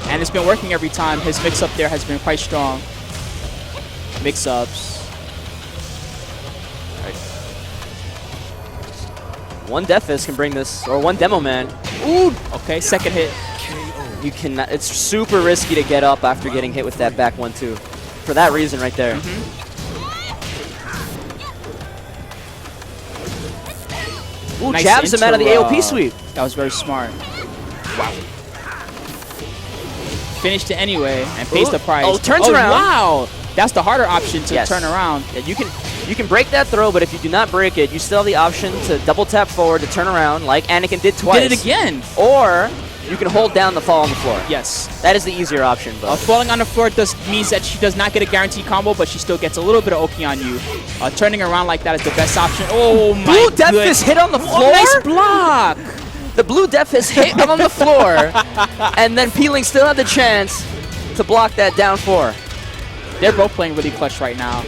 And it's been working every time. His mix-up there has been quite strong. Mix-ups. One Death Fist can bring this, or one Demo Man. Ooh. Okay, second hit. You cannot. It's super risky to get up after getting hit with that back 1-2. For that reason right there. Ooh, Nice jabs him out of the interrupt. AOP sweep. That was very smart. Wow. Finished it anyway and pays the price. Oh, turns around. Wow. That's the harder option to Yes. turn around. Yeah, you can break that throw, but if you do not break it, you still have the option to double tap forward to turn around, like Anakin did twice. Did it again. Or you can hold down the fall on the floor. Yes. That is the easier option, but Falling on the floor means that she does not get a guaranteed combo, but she still gets a little bit of Oki on you. Turning around like that is the best option. Oh my Blue Death good- Fist hit on the floor. Oh, nice block. The Blue Death Fist hit on the floor, and then P.Ling still had the chance to block that down 4. They're both playing really clutch right now.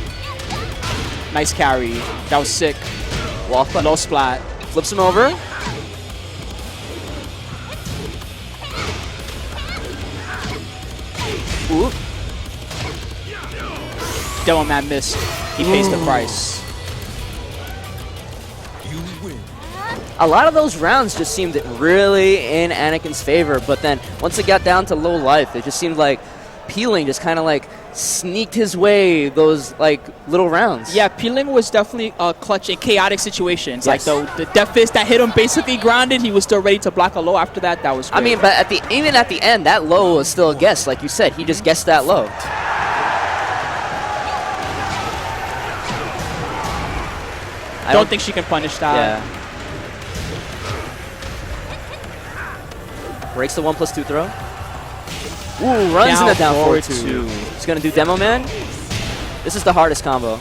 Nice carry. That was sick. Wall splat. Low splat. Flips him over. Ooh. Demo Man missed. He pays the price. You win. A lot of those rounds just seemed really in Anakin's favor, but then once it got down to low life, it just seemed like P.Ling just kind of like sneaked his way those like little rounds. Yeah, P.Ling was definitely clutch in chaotic situations. Yes. Like the Death Fist that hit him basically grounded. He was still ready to block a low after that. That was great. I mean, but even at the end, that low was still a guess. Like you said, he just guessed that low. I don't think she can punish that. Yeah. Breaks the 1+2 throw. Ooh, runs in the down forward 2. He's gonna do Demo Man. This is the hardest combo.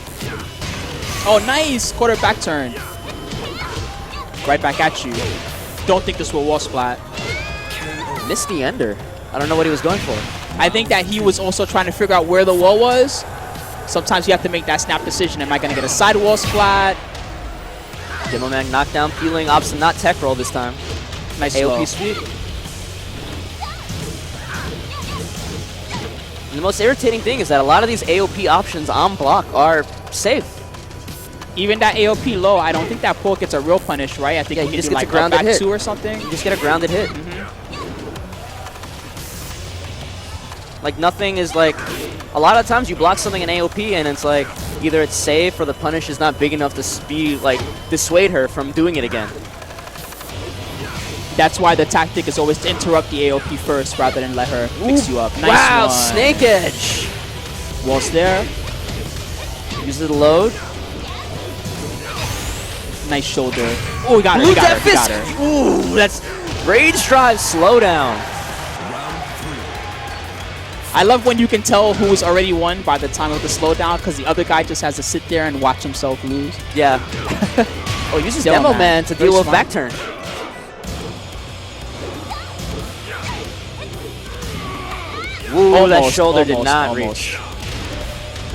Oh, nice quarter back turn. Right back at you. Don't think this will wall splat. Missed the ender. I don't know what he was going for. I think that he was also trying to figure out where the wall was. Sometimes you have to make that snap decision. Am I going to get a side wall splat? Demo Man knocked down P.Ling. Opposite, not tech roll this time. Nice AOP slow. sweep. And the most irritating thing is that a lot of these AOP options on block are safe. Even that AOP low, I don't think that pull gets a real punish, right? I think Yeah, you he can just do gets a like grounded back hit. 2 or something. You just get a grounded hit. Like nothing is like, a lot of times you block something in AOP and it's like, either it's safe or the punish is not big enough to dissuade her from doing it again. That's why the tactic is always to interrupt the AOP first rather than let her mix you up. Nice Wow, one. snake edge. Wall's there. Uses the load. Nice shoulder. Oh, we got her. Blue We got Death her. We got Fist. her. Ooh, that's Rage Drive slowdown. I love when you can tell who's already won by the time of the slowdown because the other guy just has to sit there and watch himself lose. Yeah. Oh, uses Demo Demo Man. Man to Very deal with smart. back turn. Ooh, that Almost, shoulder did almost, not almost. reach.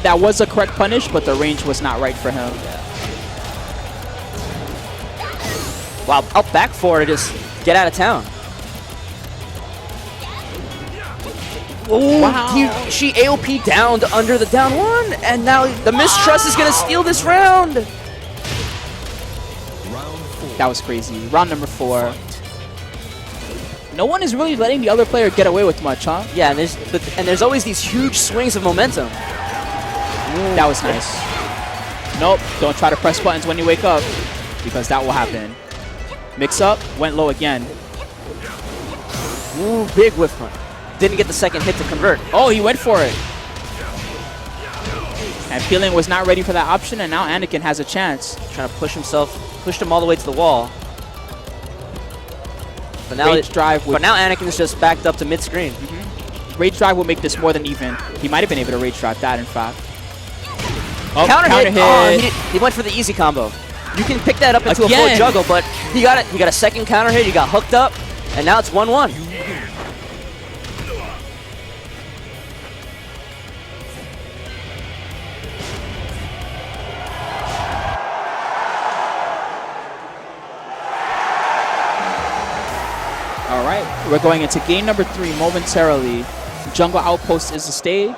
That was a correct punish, but the range was not right for him. Wow, up back four to just get out of town. Ooh, Wow. she AOP downed under the down 1, and now the mistrust is going to steal this round. That was crazy. Round number 4. No one is really letting the other player get away with much, huh? Yeah, and there's always these huge swings of momentum. That was nice. Nope. Don't try to press buttons when you wake up. because that will happen. Mix up, went low again. Ooh, big whiff punch. Didn't get the second hit to convert. Oh, he went for it. And P.Ling was not ready for that option, and now Anakin has a chance. Trying to push himself, pushed him all the way to the wall. But now, Rage drive would, but now Anakin is just backed up to mid-screen. Rage drive will make this more than even. He might have been able to rage drive that, in fact. Oh, Counter hit. hit. Oh, he went for the easy combo. You can pick that up into a full Again. juggle, but he got it. He got a second counter hit. He got hooked up, and now it's 1-1. All right, we're going into game number 3 momentarily. Jungle Outpost is the stage.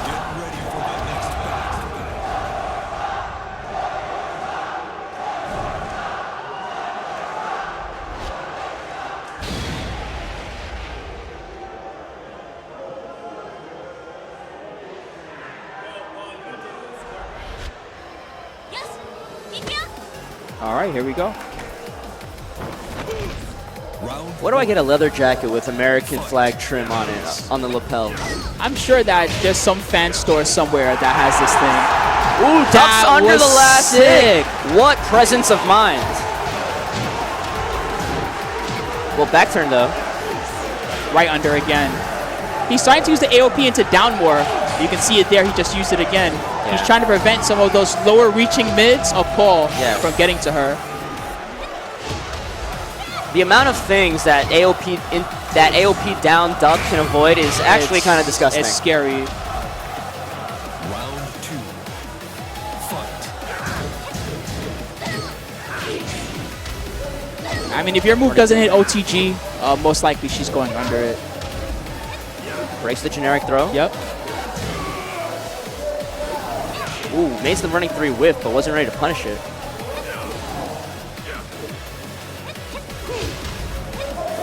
Get ready for the next battle. All right, here we go. Round Where do I get a leather jacket with American flag trim on it, on the lapel? I'm sure that there's some fan store somewhere that has this thing. Ooh, ducks That under was the last sick. hit. What presence of mind. Well, back turn though. Right under again. He's starting to use the AOP into down more. You can see it there. He just used it again. He's Yeah. trying to prevent some of those lower reaching mids of Paul from getting to her. The amount of things that AOP down duck can avoid is actually kind of disgusting. It's scary. Round 2. Fight. I mean, if your move doesn't hit OTG, most likely she's going under it. Breaks the generic throw. Yep. Ooh, makes the running 3 whiff, but wasn't ready to punish it.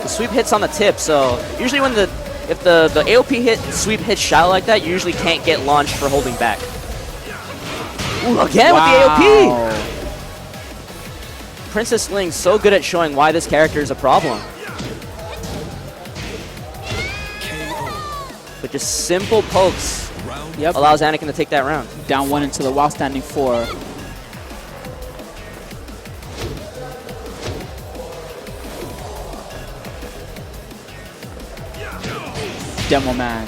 The sweep hits on the tip, so usually when if the AOP hit sweep hits shallow like that, you usually can't get launched for holding back. Ooh, again with the AOP! Princess Ling's so good at showing why this character is a problem. But just simple pokes Yep. allows Anakin to take that round. Down 1 into the while standing 4. Demo man.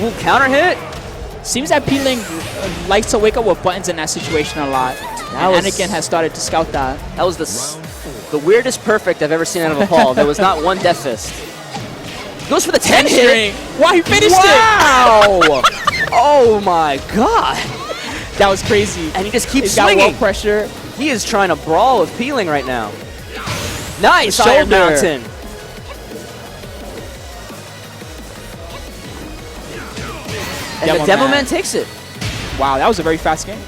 Ooh, counter hit! Seems that P.Ling likes to wake up with buttons in that situation a lot. And was- Anakin has started to scout that. That was the weirdest perfect I've ever seen out of a Paul. There was not one death fist. Goes for the 10 hit! Wow, he finished Wow! Oh my god! it! That was crazy. And he just keeps He's got swinging. wall pressure. He is trying to brawl with P.Ling right now. Nice, The Iron shoulder. Mountain. And Demo the Demo Man. Man takes it. Wow, that was a very fast game.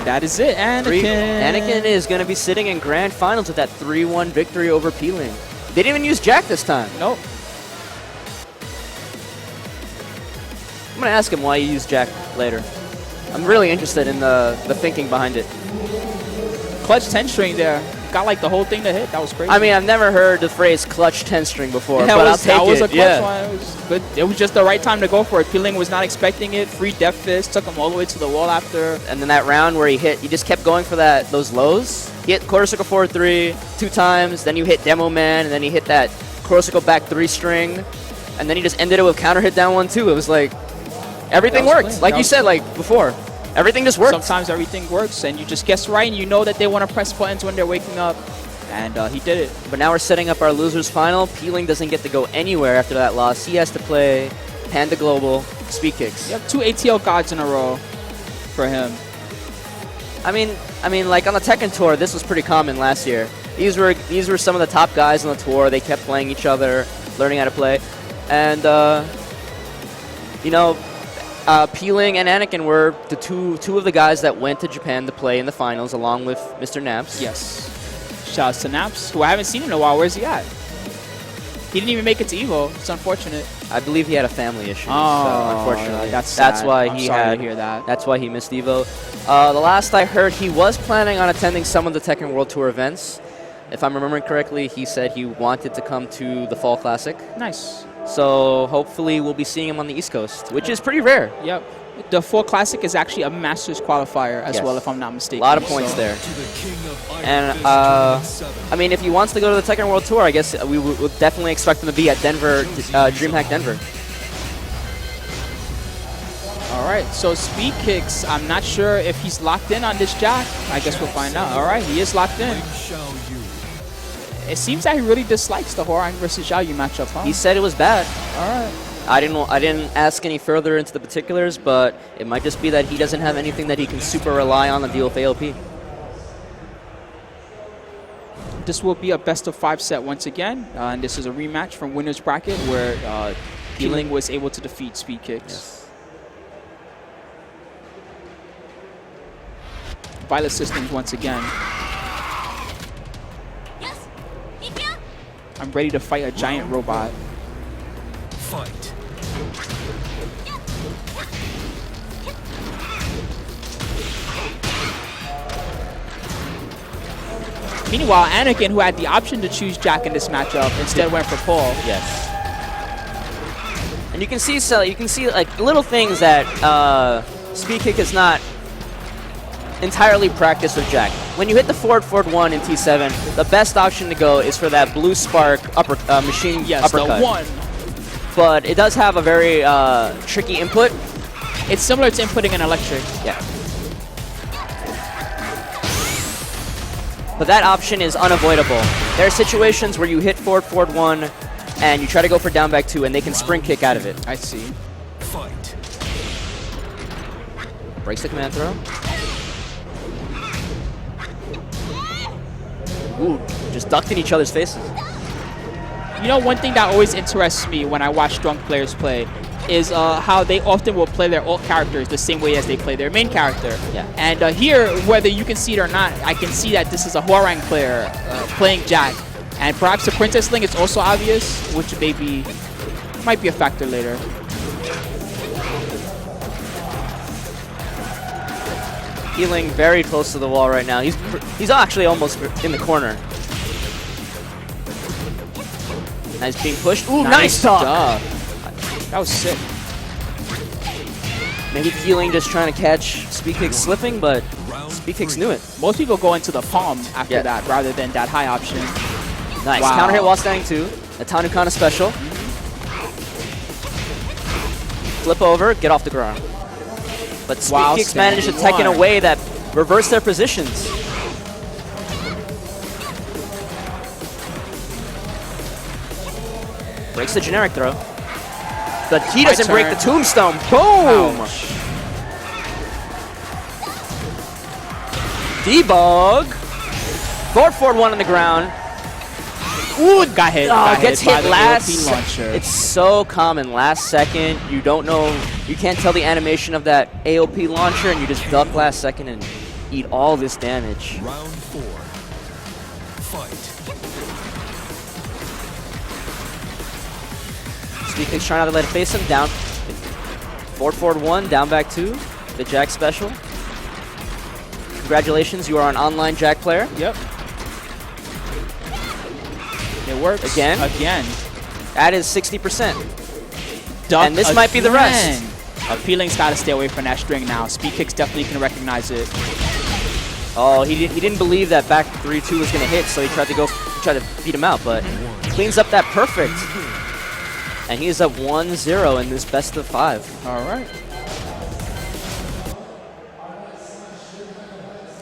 That is it, Anakin. Anakin is going to be sitting in grand finals with that 3-1 victory over P.Ling. They didn't even use Jack this time. Nope. I'm going to ask him why he used Jack later. I'm really interested in the thinking behind it. Clutch 10 string there. Got like the whole thing to hit. That was crazy. I mean, I've never heard the phrase clutch 10 string before, that but was, I'll take that was it. a clutch one. It was good. It was just the right time to go for it. P.Ling was not expecting it. Free death fist. Took him all the way to the wall after. And then that round where he just kept going for those lows. He hit quarter circle forward 3 2 times, then you hit Demo Man, and then he hit that quarter circle back 3 string, and then he just ended it with counter hit down 1-2. It was like everything That was worked. clean. Like That you was said, clean. like before, everything just worked. Sometimes everything works, and you just guess right, and you know that they want to press buttons when they're waking up, and he did it. But now we're setting up our losers final. P.Ling doesn't get to go anywhere after that loss. He has to play Panda Global Speekicks. Yep, 2 ATL gods in a row for him. I mean, like on the Tekken tour, this was pretty common last year. These were some of the top guys on the tour. They kept playing each other, learning how to play, and P.Ling and Anakin were the two of the guys that went to Japan to play in the finals, along with Mr. Naps. Yes. Shouts to Naps, who I haven't seen in a while. Where's he at? He didn't even make it to Evo. It's unfortunate. I believe he had a family issue. Oh, so unfortunately, that's sad. why I'm he sorry had. to hear that. That's why he missed Evo. The last I heard, he was planning on attending some of the Tekken World Tour events. If I'm remembering correctly, he said he wanted to come to the Fall Classic. Nice. So hopefully we'll be seeing him on the East Coast, which is pretty rare. Yep. The Fall Classic is actually a Masters qualifier as Yes. well, if I'm not mistaken. A lot of points So- there. To the King of Iron And Fist Tournament 7. I mean, if he wants to go to the Tekken World Tour, I guess we would definitely expect him to be at Denver, Dreamhack Denver. All right, so Speedkicks, I'm not sure if he's locked in on this jack. I guess we'll find out. All right, he is locked in. Xiaoyu. It seems that he really dislikes the Hwoarang versus Xiaoyu matchup, huh? He said it was bad. All right. I didn't ask any further into the particulars, but it might just be that he doesn't have anything that he can super rely on to deal with AOP. This will be a best-of-5 set once again, and this is a rematch from winner's bracket where P.Ling was able to defeat Speedkicks. Yes. Violet Systems once again. I'm ready to fight a giant robot. Fight. Meanwhile, Anakin, who had the option to choose Jack in this matchup, instead went for Paul. Yes. And you can see like little things that Speedkick is not entirely practiced with Jack. When you hit the forward 1 in T7, the best option to go is for that blue spark machine Yes, uppercut. the one. But it does have a very tricky input. It's similar to inputting an electric. Yeah. But that option is unavoidable. There are situations where you hit forward 1 and you try to go for down back 2 and they can spring kick out of it. I see. Fight. Breaks the command throw. Ooh, just ducked in each other's faces. You know, one thing that always interests me when I watch strong players play is how they often will play their alt characters the same way as they play their main character. Yeah. And here, whether you can see it or not, I can see that this is a Hwoarang player playing Jack. And perhaps the Princess Ling is also obvious, which might be a factor later. P.Ling very close to the wall right now. He's actually almost in the corner. Now he's being pushed. Ooh, nice talk. That was sick. Maybe P.Ling just trying to catch Speekicks slipping, but Speekicks knew it. Most people go into the palm after Yeah. that rather than that high option. Nice. Wow. Counter hit while standing 2. A Tanukana special. Flip over, get off the ground. But Wow, Speekicks managed to standing Tekken one. away that reverse their positions. Breaks the generic throw. But he doesn't break the tombstone. Boom! Ouch. Debug. Forward 1 on the ground. Ooh, got hit. got Gets by hit the last. AOP launcher. It's so common. Last second, you don't know, you can't tell the animation of that AOP launcher, and you just duck last second and eat all this damage. Round 4. Fight. Speekicks trying not to let it face him. Down. Forward 1, down back 2. The Jack special. Congratulations, you are an online Jack player. Yep. It works. Again? Again. That is 60%. Duck And this might be the rest. P.Ling's got to stay away from that string now. Speedkicks definitely can recognize it. Oh, he didn't believe that back 3-2 was going to hit, so he tried to beat him out, but cleans up that perfect. And he's up 1-0 in this best of 5. All right.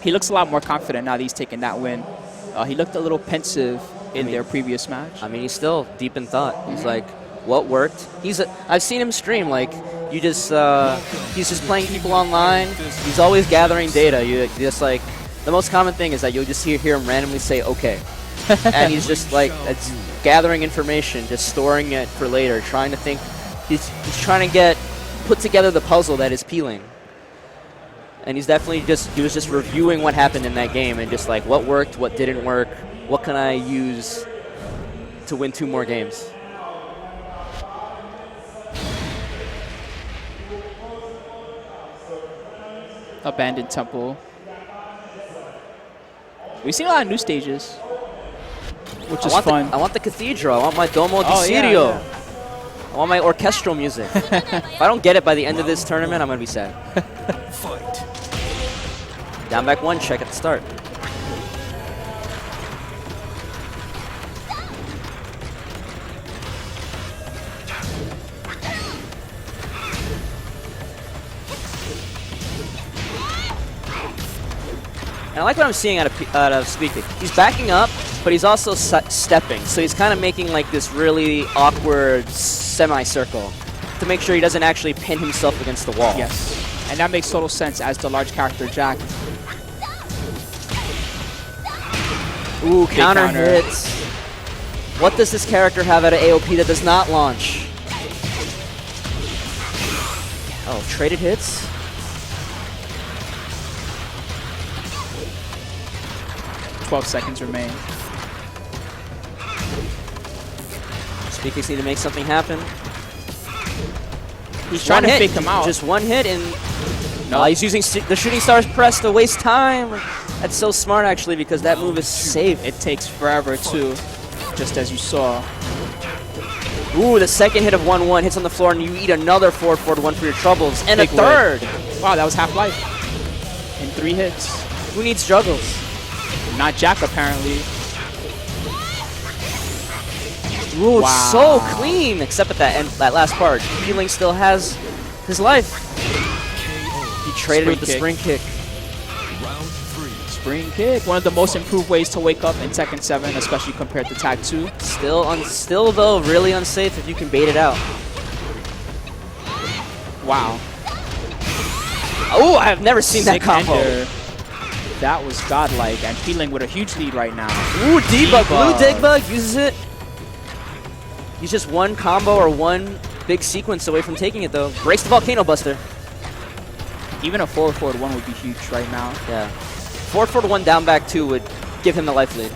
He looks a lot more confident now that he's taken that win. He looked a little pensive in their previous match. I mean, he's still deep in thought. He's like, what worked? I've seen him stream. Like, he's just playing people online. He's always gathering data. You just like, the most common thing is that you'll just hear him randomly say, okay. And he's just like, it's gathering information, just storing it for later, trying to think. He's trying to put together the puzzle that is P.Ling. And he's definitely he was just reviewing what happened in that game and just like, what worked, what didn't work, what can I use to win 2 more games. Abandoned Temple. We've seen a lot of new stages, which is fun. I want the cathedral. I want my Domo di Oh, yeah, Sirio. yeah. I want my orchestral music. If I don't get it by the end of this tournament, I'm going to be sad. Fight. Down back 1 check at the start. And I like what I'm seeing out of Speekicks. He's backing up, but he's also stepping. So he's kind of making like this really awkward semicircle to make sure he doesn't actually pin himself against the wall. Yes. And that makes total sense as the large character Jack. Ooh, counter counter. hits. What does this character have out of AOP that does not launch? Oh, traded hits? 12 seconds remain. Speekicks need to make something happen. He's trying to fake him out. Just one hit and he's using the shooting stars press to waste time. That's so smart actually because that move is safe. It takes forever too, just as you saw. Ooh, the second hit of 1-1 hits on the floor and you eat another forward 1 for your troubles. And Big a third. Wow, that was half-life in 3 hits. Who needs juggles? Not Jack, apparently. Ooh, Wow. so clean, except at that end, that last part. P.Ling still has his life. He traded with the spring kick. Round 3. Spring kick, one of the most improved ways to wake up in Tekken 7, especially compared to Tag 2. Still though, really unsafe if you can bait it out. Wow. Oh, I have never seen that Sick combo. ender. That was godlike, and P.Ling with a huge lead right now. Ooh, debug. Blue Debug. Digbug uses it. He's just one combo or one big sequence away from taking it, though. Breaks the Volcano Buster. Even a forward 1 would be huge right now. Yeah. Forward 1 down back 2 would give him the life lead.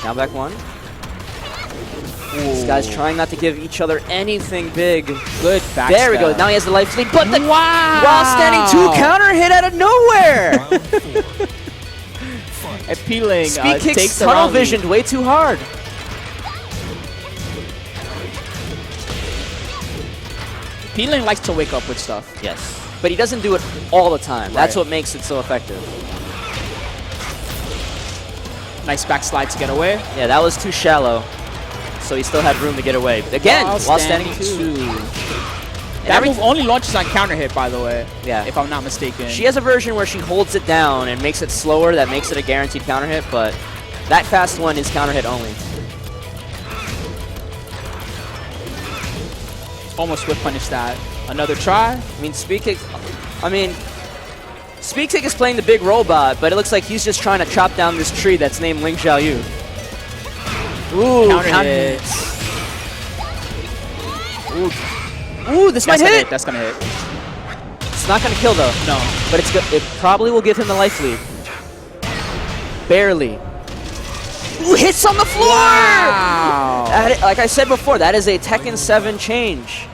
Down back 1. These guys trying not to give each other anything big. Good backstab. There we go. Now he has the life lead, but the Wow! while standing 2 counter hit out of nowhere. Round 4. Fight. And P.Ling Speed takes kicks the tunnel round lead. visioned way too hard. P.Ling likes to wake up with stuff. Yes. But he doesn't do it all the time. That's Right. what makes it so effective. Nice backslide to get away. Yeah, that was too shallow. So he still had room to get away. Again, while standing 2. That move only launches on counter hit, by the way. Yeah. If I'm not mistaken. She has a version where she holds it down and makes it slower. That makes it a guaranteed counter hit, but that fast one is counter hit only. Almost whip punish that. Another try. I mean, Speekicks is playing the big robot, but it looks like he's just trying to chop down this tree that's named Ling Xiaoyu. Ooh, Counter hit. Ooh, this might hit. That's gonna hit. It's not gonna kill though. No. But it probably will give him the life lead. Barely. Ooh, hits on the floor! Wow. Like I said before, that is a Tekken 7 change.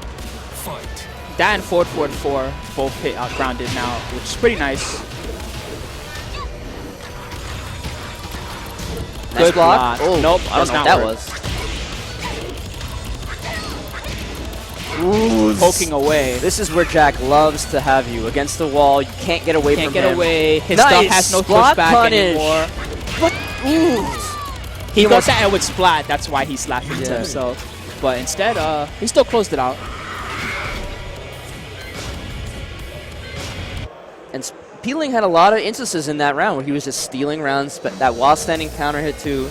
Fight. That and forward 4 both hit grounded now, which is pretty nice. Nice Good block. block. Oh, Nope, I don't does know what not that work. was. Ooh, Poking away. This is where Jack loves to have you against the wall. You can't get away Can't from get him. away. His Nice. stuff has no Block pushback punish. anymore. What? Ooh. He almost- got that with Splat. That's why he's laughing to Yeah. himself. But instead, he still closed it out. And P.Ling had a lot of instances in that round where he was just stealing rounds, but that while standing counter hit 2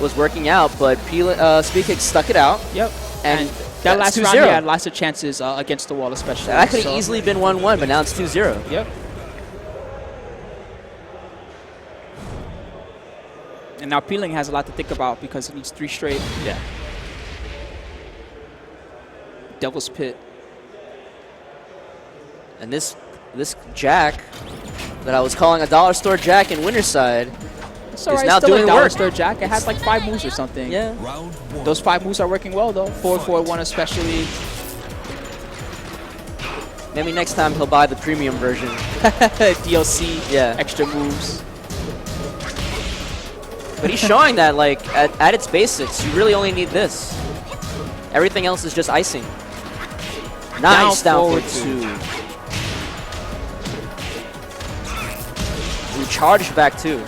was working out, but Speekicks stuck it out. Yep. And that that's last round, 2-0. he had lots of chances against the wall, especially. That could have So, easily been 1-1, but now it's 2-0. Yep. And now P.Ling has a lot to think about because he needs 3 straight. Yeah. Devil's Pit. And this Jack that I was calling a dollar store Jack in Winterside It's alright, now still doing a the dollar work. store Jack. It has like 5 moves or something. Yeah. Round 1. Those 5 moves are working well though. Forward 1 especially. Maybe next time he'll buy the premium version. DLC. Yeah. Extra moves. But he's showing that, like, at its basics, you really only need this. Everything else is just icing. Nice down forward forward 2. Ooh, charged back 2.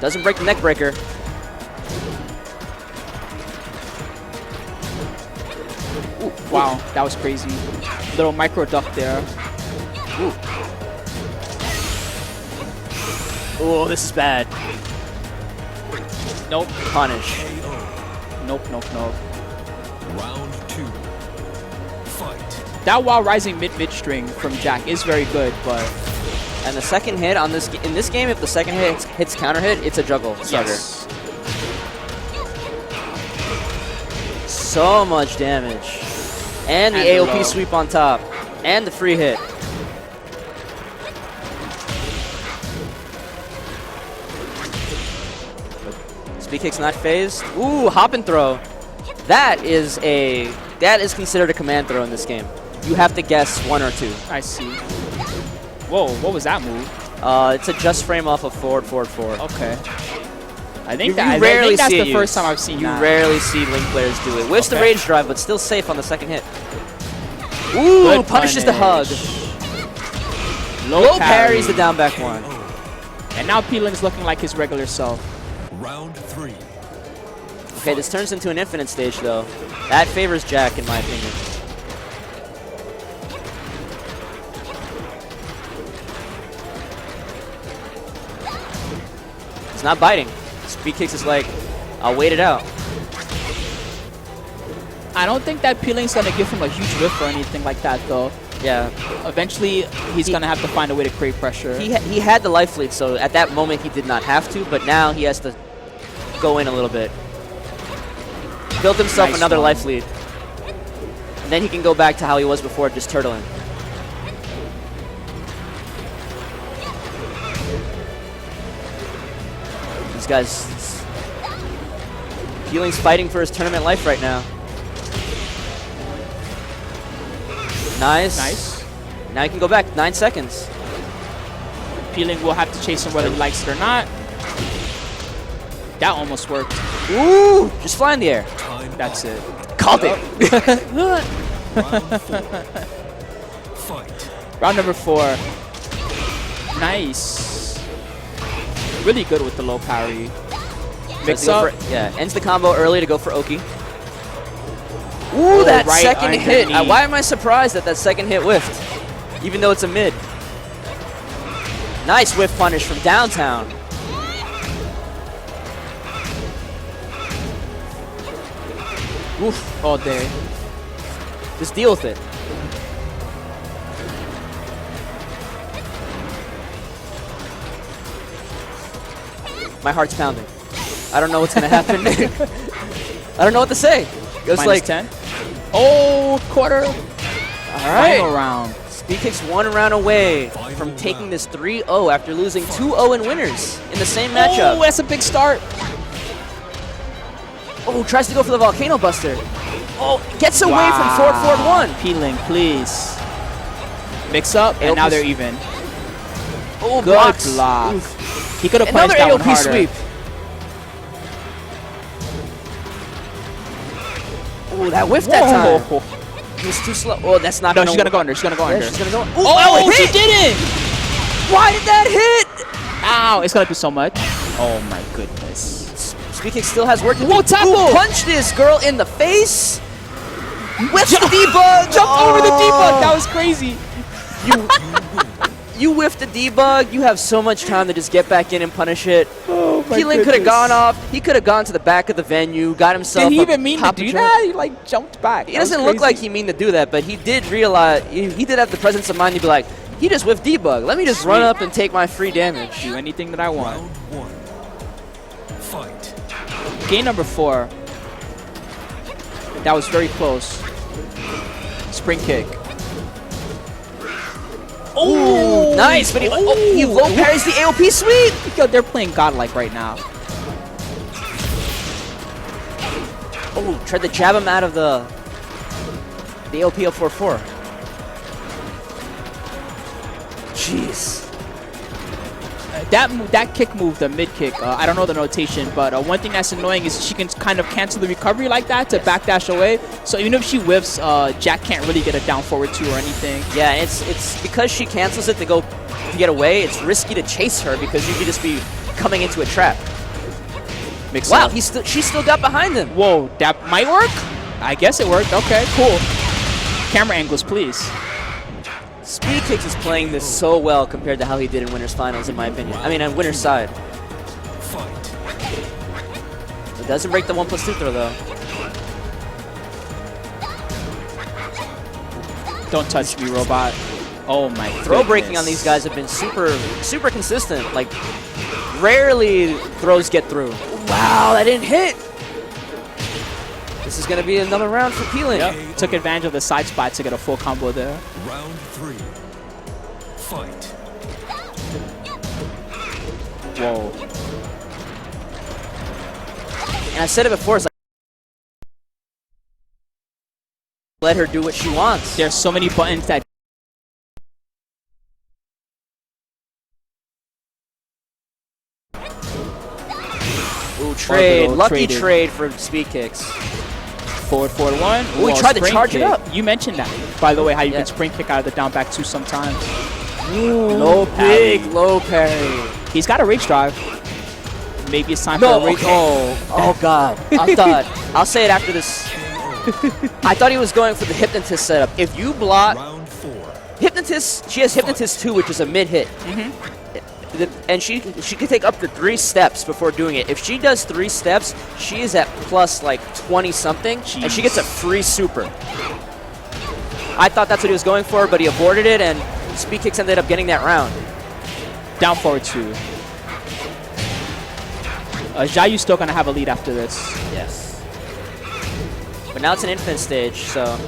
Doesn't break the neck breaker. Ooh, wow, that was crazy. Little micro duck there. Ooh. Oh, this is bad. Nope. Punish. Nope. Round 2. Fight. That while rising mid string from Jack is very good, but And the second hit on this in this game, if the second hit hits counter hit, it's a juggle starter. yes. So much damage. And the And the AOP low. sweep on top. And the free hit. Speekicks not phased. Ooh, hop and throw. That is considered a command throw in this game. You have to guess 1 or 2. I see. Whoa, what was that move? It's a just frame off of forward. Okay. I think You that I rarely think that's see the it first used. time I've seen You that. rarely see Link players do it. Whiffs the Okay. rage drive, but still safe on the second hit. Ooh, Good punishes the hug. punish. Low parries the down back 1. And now P.Ling's looking like his regular self. Round 3. Okay, this turns into an infinite stage though. That favors Jack in my opinion. It's not biting. Speedkicks is like, I'll wait it out. I don't think that P.Ling's gonna give him a huge whiff or anything like that though. Yeah. Eventually, he's gonna have to find a way to create pressure. He had the life lead, so at that moment he did not have to, but now he has to go in a little bit. Build himself Nice another one. life lead. And then he can go back to how he was before, just turtling. These guys... P.Ling's fighting for his tournament life right now. Nice. Nice. Now he can go back, 9 seconds. P.Ling will have to chase him whether he likes it or not. That almost worked. Ooh! Just fly in the air. That's it. Called it. Round 4. Fight. Round number 4. Nice. Really good with the low parry. Mix up. Ends the combo early to go for Oki. Ooh, that right second hit. underneath. Why am I surprised that second hit whiffed? Even though it's a mid. Nice whiff punish from downtown. Oof, all day. Just deal with it. My heart's pounding. I don't know what's gonna happen. I don't know what to say. It was Minus like 10. Oh, quarter. all right. Final round. Speekicks 1 round away Final from taking round. this 3-0 after losing 2-0 in winners in the same matchup. Oh, that's a big start. Oh, tries to go for the Volcano Buster. Oh, gets away from forward 1. P.Ling, please. Mix up, and now AOP they're even. Oh, Good blocks. block. Oof. He could have Another punished that one AOP harder. sweep. Oh, that whiffed that time. Whoa. He's too slow. Oh, that's not No, gonna she's gonna go under. She's gonna go Yeah, under. she's gonna go. Oh, it she hit! didn't! Why did that hit? Ow, it's gonna do so much. Oh my goodness. Speekicks still has work to do. Whoa, tackle! Ooh, punch this girl in the face. Whiffs the debug. Jump over the debug. That was crazy. You whiffed the debug. You have so much time to just get back in and punish it. Oh my P.Ling could have gone off. He could have gone to the back of the venue, got himself. Did he a even mean to pop do jump. that? He like jumped back. It doesn't look like he mean to do that, but he did realize he did have the presence of mind to be like, he just whiffed debug. Let me just run up and take my free damage. do anything that I want. Round 1. Fight. Game number 4. That was very close. Spring kick. Oh, nice, but he low parries the AOP sweep. Yo, they're playing godlike right now. Oh, tried to jab him out of the AOP up 4-4. Jeez. That kick move, the mid kick, I don't know the notation, but one thing that's annoying is she can kind of cancel the recovery like that to backdash away. So even if she whiffs, Jack can't really get a down forward 2 or anything. Yeah, it's because she cancels it to get away. It's risky to chase her because you could just be coming into a trap. Wow, she still got behind him. Whoa, that might work? I guess it worked. Okay, cool. Camera angles, please. Speedkicks is playing this so well compared to how he did in Winners Finals, in my opinion. I mean, on Winners side. It doesn't break the 1+2 throw, though. Don't touch me, robot. Oh my Throw breaking on these guys have been super consistent. Like, rarely throws get through. Wow, that didn't hit. This is going to be another round for P.Ling. Yep. Took advantage of the side spot to get a full combo there. Round 3. Fight. Whoa. And I said it before, it's like, let her do what she wants. There's so many buttons that Ooh, trade. Lucky traded. trade for Speedkicks. forward 1. Ooh, he tried to charge it up. You mentioned that, by the way, how you can spring kick out of the down back 2 sometimes. Ooh, low parry. Big low parry. He's got a rage drive. Maybe it's time for a rage. Okay. Oh God. I'll say it after this. I thought he was going for the Hypnotist setup. If you block Round 4. Hypnotist, she has Hypnotist 2, which is a mid hit. And she could take up to 3 steps before doing it. If she does 3 steps, she is at plus like 20 something, and she gets a free super. I thought that's what he was going for, but he aborted it, and Speekicks ended up getting that round. Down forward 2. Xiaoyu's still gonna have a lead after this. Yes. But now it's an infinite stage, so.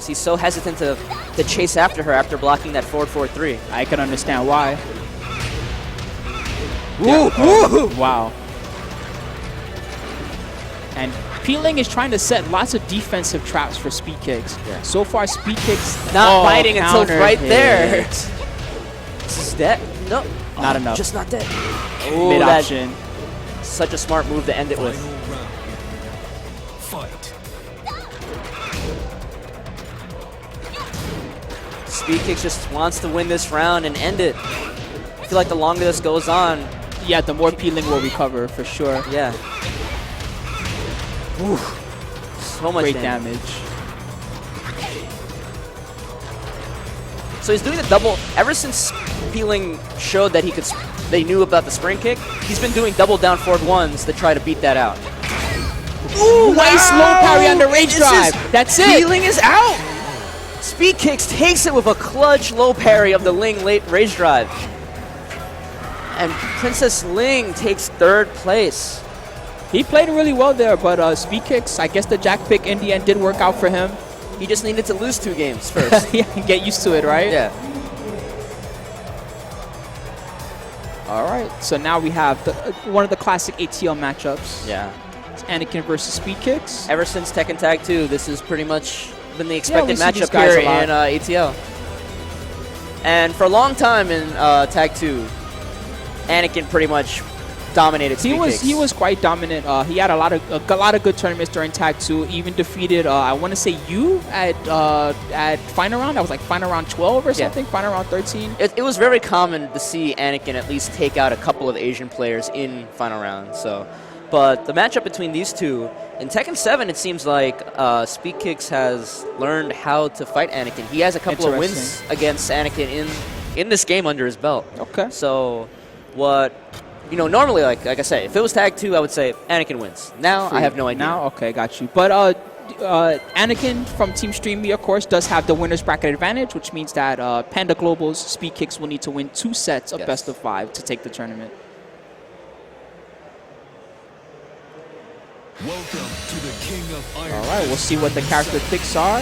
He's so hesitant to chase after her after blocking that forward 4-3. I can understand why. Ooh. Wow. And P.Ling is trying to set lots of defensive traps for Speedkicks. Yeah. So far, Speedkicks not biting until counter right hit. there. This is dead. No. Not enough. Just not dead. Mid option. Such a smart move to end it with. Final round. Fight. Speedkicks just wants to win this round and end it. I feel like the longer this goes on, Yeah, the more P.Ling will recover for sure. yeah. Ooh. So much Great damage. damage. So he's doing the double. Ever since P.Ling showed that they knew about the spring kick, he's been doing double down forward 1s to try to beat that out. Ooh, nice low parry on the rage drive. That's it. P.Ling is out. Speedkicks takes it with a clutch low parry of the Ling late rage drive. And Princess Ling takes 3rd place. He played really well there, but Speedkicks, I guess the Jack pick in the end did work out for him. He just needed to lose 2 games first. Yeah, get used to it, right? Yeah. All right, so now we have one of the classic ATL matchups. Yeah. It's Anakin versus Speedkicks. Ever since Tekken Tag 2, this has pretty much been the expected we see these matchup guys here a lot. in ATL. And for a long time in Tag 2, Anakin pretty much dominated Speedkicks. He was quite dominant. He had a lot of good tournaments during Tag 2. Even defeated I want to say you at final round. That was like final round 12 or something. Final round 13. It was very common to see Anakin at least take out a couple of Asian players in final round. So, but the matchup between these two in Tekken 7, it seems like Speekicks has learned how to fight Anakin. He has a couple of wins against Anakin in this game under his belt. Okay. So, what? You know, normally, like I said, if it was Tag 2, I would say Anakin wins. Now, I have no idea. Now, okay, got you. But Anakin from Team Streamy, of course, does have the winner's bracket advantage, which means that Panda Global's Speedkicks will need to win 2 sets of best of 5 to take the tournament. Welcome to the King of Iron. All right, we'll see what the character picks are.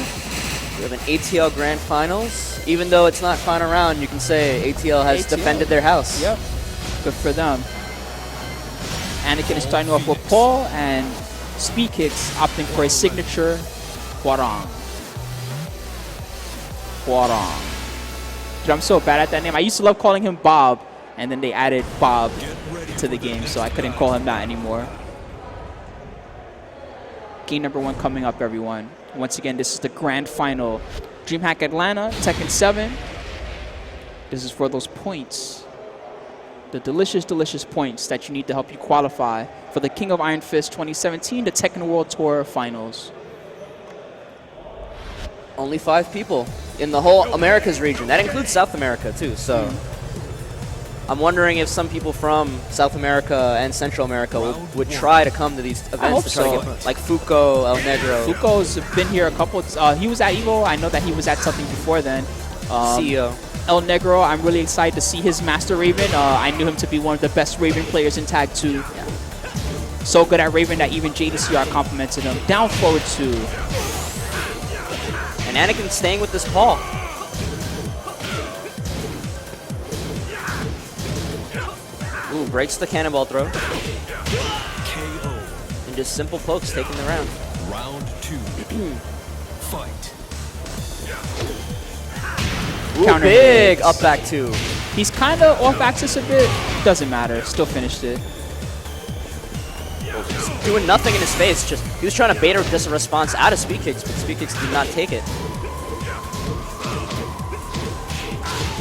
We have an ATL Grand Finals. Even though it's not final round, you can say ATL has defended their house. Yep. Good for them. Anakin is starting off with Paul, and Speekicks opting for his signature Hwoarang. Hwoarang. Dude, I'm so bad at that name. I used to love calling him Bob, and then they added Bob to the game, so I couldn't call him that anymore. Game number 1 coming up, everyone. Once again, this is the grand final. Dreamhack Atlanta, Tekken 7. This is for those points. The delicious, delicious points that you need to help you qualify for the King of Iron Fist 2017, the Tekken World Tour Finals. Only 5 people in the whole Americas region. That includes South America, too. So I'm wondering if some people from South America and Central America would try to come to these events to try to get, like Fuko, El Negro. Fuko's been here a couple. He was at EVO. I know that he was at something before then. CEO. El Negro, I'm really excited to see his Master Raven. I knew him to be one of the best Raven players in Tag 2. Yeah. So good at Raven that even JDCR complimented him. Down forward 2. And Anakin staying with this Paul. Ooh, breaks the cannonball throw. KO. And just simple pokes taking the round. Round 2. Fight. Ooh, Counter big hits. up back 2. He's kind of off axis a bit. Doesn't matter. Still finished it. Doing nothing in his face. Just he was trying to bait or just a response out of Speedkicks, but Speedkicks did not take it.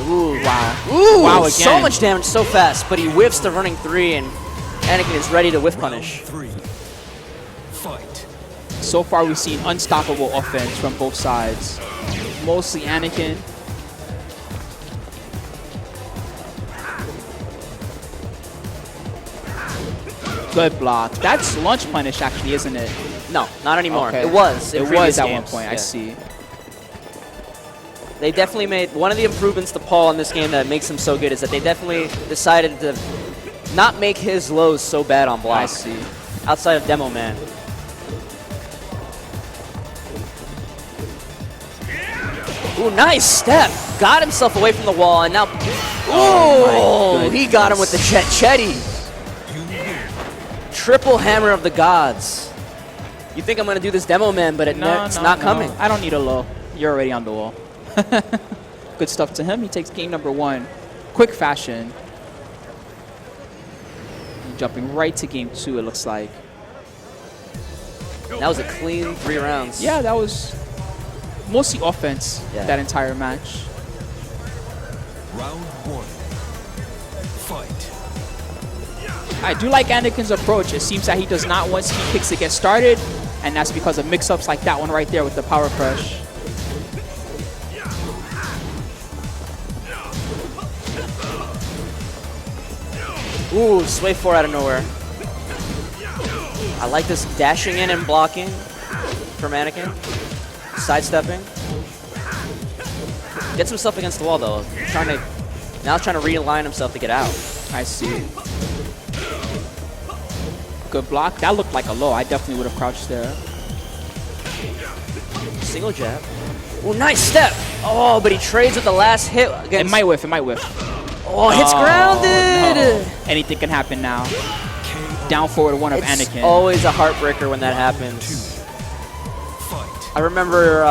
Ooh, wow. Ooh, Wow, again. so much damage so fast, but he whiffs the running 3, and Anakin is ready to whiff punish. Round 3. Fight. So far, we've seen unstoppable offense from both sides. Mostly Anakin. Good block. That's launch punish, actually, isn't it? No, not anymore. Okay. It was. It was at one point. I see. They definitely made one of the improvements to Paul in this game that makes him so good is that they definitely decided to not make his lows so bad on block. I see. Outside of Demo Man. Ooh, nice step. Got himself away from the wall, and now... Oh, Ooh, he got him with the Chetty. Triple hammer of the gods. You think I'm going to do this Demo Man, but it's not coming. I don't need a low. You're already on the wall. Good stuff to him. He takes game number 1. Quick fashion. And jumping right to game 2, it looks like. That was a clean 3 rounds. Yeah, that was mostly offense, Yeah. that entire match. Round 1. Fight. I do like Anakin's approach. It seems that he does not want speed kicks to get started, and that's because of mix-ups like that one right there with the power crush. Ooh, sway 4 out of nowhere. I like this dashing in and blocking from Anakin. Sidestepping. Gets himself against the wall though. Now he's trying to realign himself to get out. I see. Good block. That looked like a low. I definitely would have crouched there. Single jab. Ooh, nice step. Oh, but he trades with the last hit against... It might whiff. It might whiff. Oh, hits grounded. No. Anything can happen now. Down forward 1 of It's Anakin. always a heartbreaker when that happens. Fight. I remember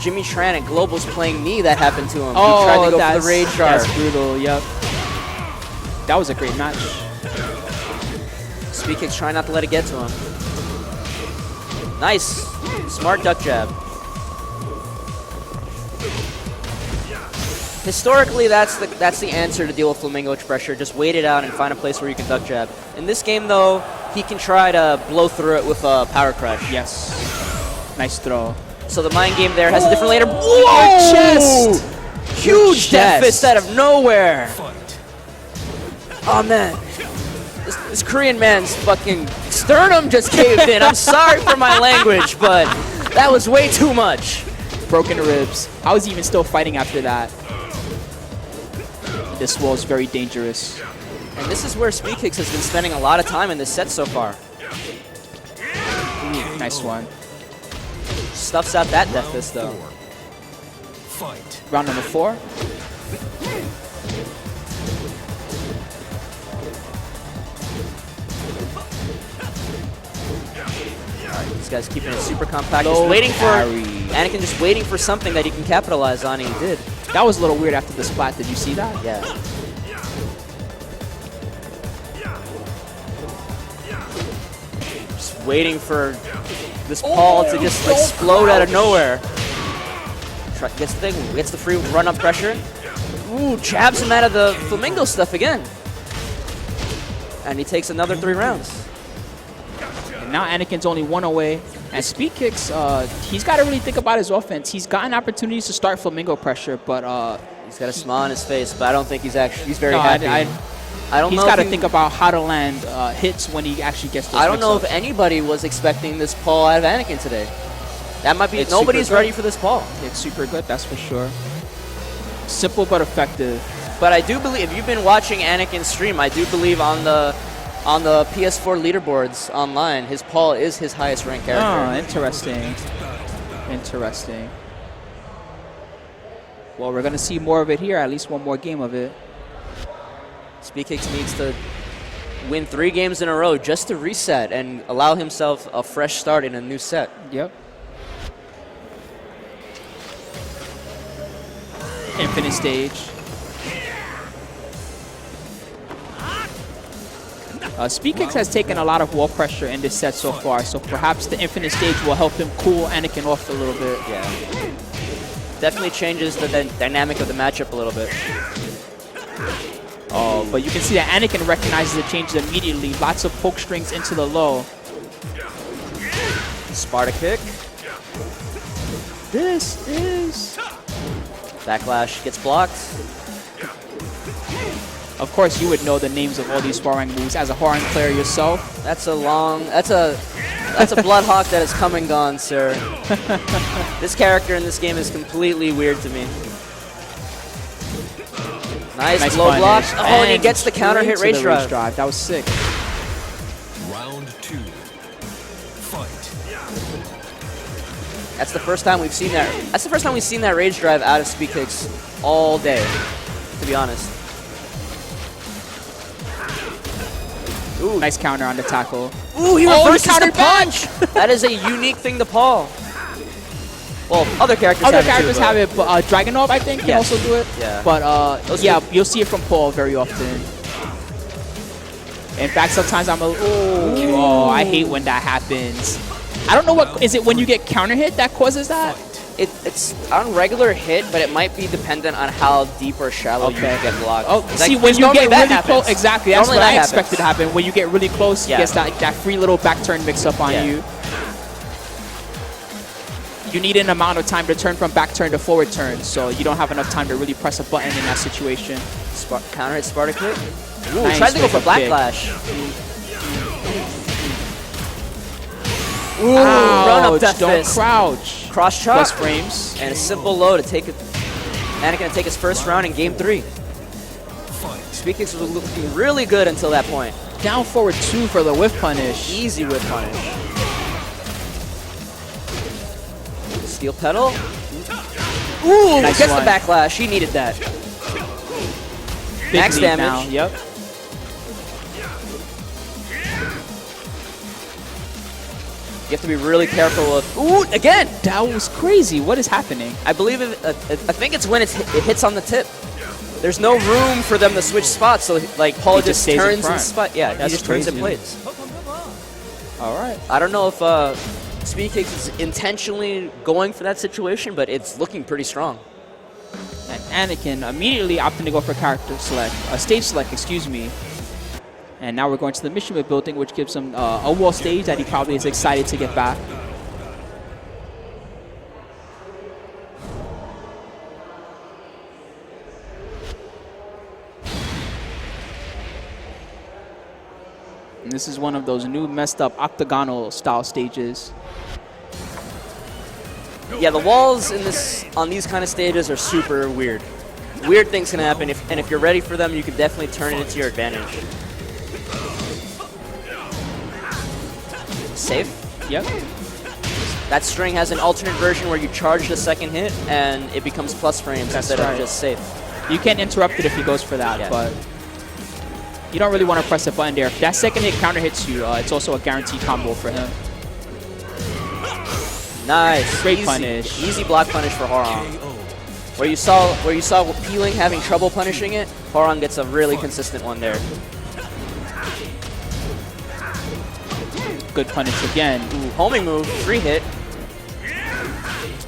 Jimmy Tran at Global's playing knee that happened to him. He tried to go for the Rage Guard. That's brutal, yep. That was a great match. Speekicks trying not to let it get to him. Nice. Smart duck jab. Historically, that's the answer to deal with Flamingo pressure. Just wait it out and find a place where you can duck jab. In this game, though, he can try to blow through it with a power crush. Yes. Nice throw. So the mind game there has a different later. Whoa! Chest! Huge death chest. fist out of nowhere. Fight. Oh, man. This Korean man's fucking sternum just caved in. I'm sorry for my language, but that was way too much. Broken ribs. How is he even still fighting after that? This wall is very dangerous. And this is where Speekicks has been spending a lot of time in this set so far. Ooh, nice one. Stuffs out that death fist though. Fight. Round number 4. This guy's keeping it super compact. Low Just waiting carry. for Anakin, just waiting for something that he can capitalize on, and he did. That was a little weird after the splat. Did you see that? Yeah. Just waiting for this Paul to just explode out of nowhere. Gets the thing, gets the free run-up pressure. Ooh, jabs him out of the flamingo stuff again. And he takes another 3 rounds. And now Anakin's only 1 away. And Speedkicks, he's got to really think about his offense. He's gotten opportunities to start flamingo pressure, but He's got a smile on his face, but I don't think he's very no, happy. I don't know. He's got to think about how to land hits when he actually gets those I don't know if mix-ups. anybody was expecting this Paul out of Anakin today. That might be It's nobody's super good. ready for this Paul. It's super good, that's for sure. Simple but effective. But I do believe, if you've been watching Anakin stream, I do believe on the PS4 leaderboards online, his Paul is his highest ranked Oh, character. interesting. Interesting. Well, we're going to see more of it here, at least one more game of it. Speekicks needs to win 3 games in a row just to reset and allow himself a fresh start in a new set. Yep. Infinite stage. Speedkicks has taken a lot of wall pressure in this set so far, so perhaps the infinite stage will help him cool Anakin off a little bit. Yeah. Definitely changes the dynamic of the matchup a little bit. Oh, but you can see that Anakin recognizes the changes immediately. Lots of poke strings into the low. Sparta kick. This is... Backlash gets blocked. Of course, you would know the names of all these Hwoarang moves as a Hwoarang player yourself. That's a Bloodhawk that has come and gone, sir. This character in this game is completely weird to me. Nice low block. punish. Oh, and he gets the counter hit straight rage to the drive. That was sick. Round 2. Fight. That's the first time we've seen that. That's the first time we've seen that rage drive out of Speekicks all day, to be honest. Ooh, nice counter on the tackle. Ooh, he Oh, he reverses the countered back! punch! That is a unique thing to Paul. Well, other characters Other have characters it too, have it, but Dragunov, I think, can Yes. also do it. Yeah. But Those yeah, two- you'll see it from Paul very often. In fact, sometimes I'm a oh, I hate when that happens. I don't know what is it when you get counter hit that causes that. It's on regular hit, but it might be dependent on how deep or shallow you Okay. get blocked. Oh, Like, see, when you normally get that really close, happens. exactly, that's Normally what that I happens. expected to happen. When you get really close, Yeah. he gets that free little back turn mix-up on Yeah. you. You need an amount of time to turn from back turn to forward turn, so you don't have enough time to really press a button in that situation. Counter hit Sparta kick. Ooh, Nice tries to go for wake-up kick. backlash. Ooh, run up death don't fist. crouch. Cross chop. Plus frames. And a simple low to take it. Anakin to take his first round in game 3. Speekicks was looking really good until that point. Down forward 2 for the whiff punish. Easy whip punish. Steel pedal. Ooh, Nice gets one. the backlash. He needed that. Big Max lead damage. now. Yep. You have to be really careful of. Ooh, again! That was crazy. What is happening? I believe I think it's when it hits on the tip. There's no room for them to switch spots, so like Paul He just just stays in turns front. and spot. Yeah, That's he just turns and crazy. plays. All right. I don't know if Speekicks is intentionally going for that situation, but it's looking pretty strong. And Anakin immediately opting to go for character select, stage select, excuse me. And now we're going to the mission building, which gives him a wall stage that he probably is excited to get back. And this is one of those new messed up octagonal style stages. Yeah, the walls on these kind of stages are super weird. Weird things can happen, and if you're ready for them, you can definitely turn it into your advantage. Safe. Yep. That string has an alternate version where you charge the second hit and it becomes plus frames instead of just safe. You can interrupt it if he goes for that, but you don't really want to press a button there. If that second hit counter hits you, it's also a guaranteed combo for him. Nice. Great punish. Easy block punish for Hwoarang. Where you saw P.Ling having trouble punishing it, Hwoarang gets a really consistent one there. Good punish again. Ooh, homing move, free hit.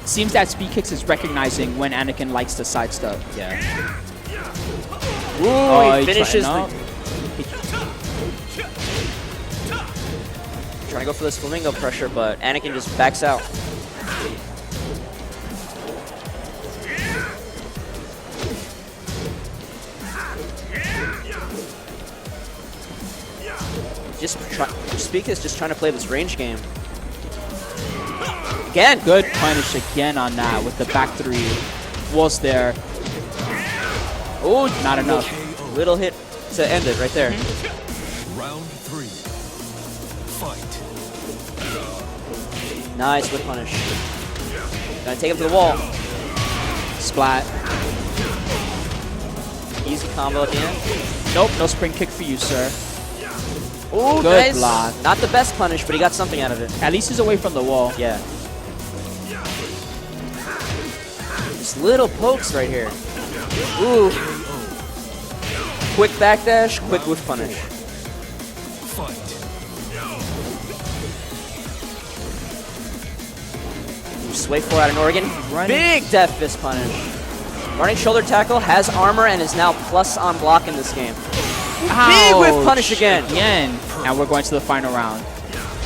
Seems that Speedkicks is recognizing when Anakin likes to sidestep. Yeah. Ooh, he finishes trying to go for this flamingo pressure, but Anakin just backs out. Speekicks just trying to play this range game. Again. Good punish again on that with the back three. Was there. Oh, not enough. Little hit to end it right there. Round 3. Fight. Nice whip punish. Gonna take him to the wall. Splat. Easy combo at the end. Nope, no spring kick for you, sir. Ooh, Good nice. block. Not the best punish, but he got something out of it. At least he's away from the wall. Yeah. Just little pokes right here. Ooh. Quick backdash, quick whiff punish. Fight. Just wait for it out in Oregon. Big death fist punish. Running shoulder tackle, has armor, and is now plus on block in this game. Big whiff punish again. And we're going to the final round.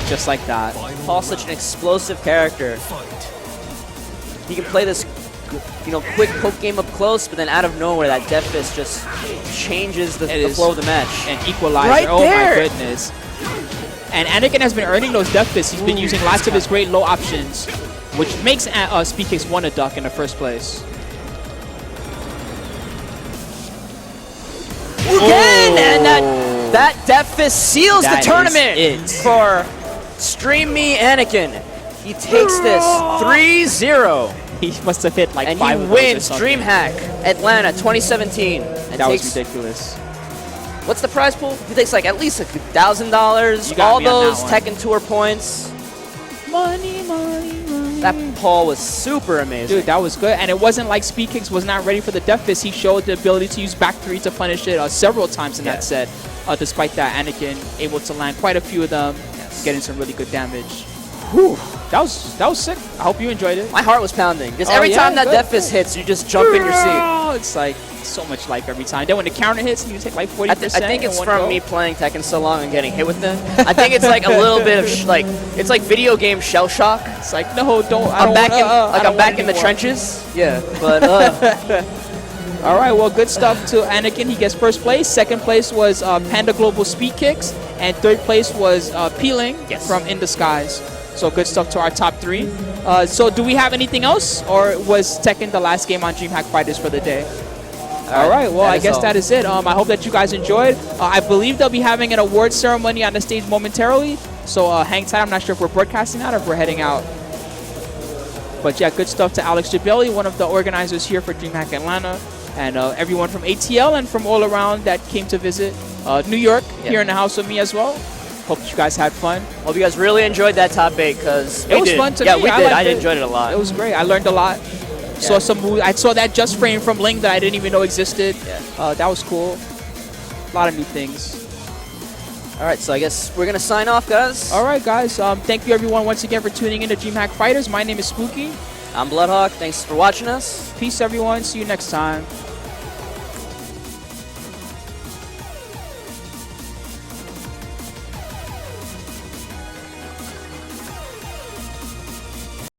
Just like that. Paul's such an explosive character. He can play this, quick poke game up close, but then out of nowhere, that death fist just changes the flow of the match. An equalizer. Right Oh there. my goodness. And Anakin has been earning those death fists. He's been using lots of his great low options, which makes Speekicks want a duck in the first place. Again, and that death fist seals the That tournament is it. for Stream Me Anakin. He takes this 3-0. He must have hit like And 5 he of those or wins something. Dreamhack Atlanta 2017. And That was takes, ridiculous. what's the prize pool? He takes like at least $1,000. You got All me on those that one. Tekken Tour points. Money, money, money. That Paul was super amazing. Dude, that was good. And it wasn't like Speedkicks was not ready for the death fist. He showed the ability to use back three to punish it several times in that set. Despite that, Anakin able to land quite a few of them, getting some really good damage. Whew. That was sick. I hope you enjoyed it. My heart was pounding. Because every yeah? time that Good. death fist hits, you just jump in your seat. Oh, it's like so much life every time. Then when the counter hits, you take like 40%. I think it's in one from go. me playing Tekken so long and getting hit with them. I think it's like a little bit of it's like video game shell shock. It's like no, don't. I'm back in the anymore. trenches. Yeah, but All right, well, good stuff to Anakin. He gets first place. Second place was Panda Global Speedkicks, and third place was P.Ling from In the Skies. So good stuff to our top 3. So do we have anything else, or was Tekken the last game on Dreamhacksfighters for the day? All right, well, I guess that is it. I hope that you guys enjoyed. I believe they'll be having an award ceremony on the stage momentarily, so hang tight. I'm not sure if we're broadcasting that or if we're heading out. But yeah, good stuff to Alex Jabelli, one of the organizers here for Dreamhack Atlanta, and everyone from ATL and from all around that came to visit New York here in the house with me as well. Hope you guys had fun. Hope you guys really enjoyed that top 8 because it was fun to me. Yeah, we did. I liked enjoyed it a lot. It was great. I learned a lot. Saw some moves. I saw that just frame from Ling that I didn't even know existed. Yeah. That was cool. A lot of new things. All right, so I guess we're gonna sign off, guys. All right, guys. Thank you everyone once again for tuning in to Dreamhack Fighters. My name is Spooky. I'm Bloodhawk. Thanks for watching us. Peace, everyone. See you next time.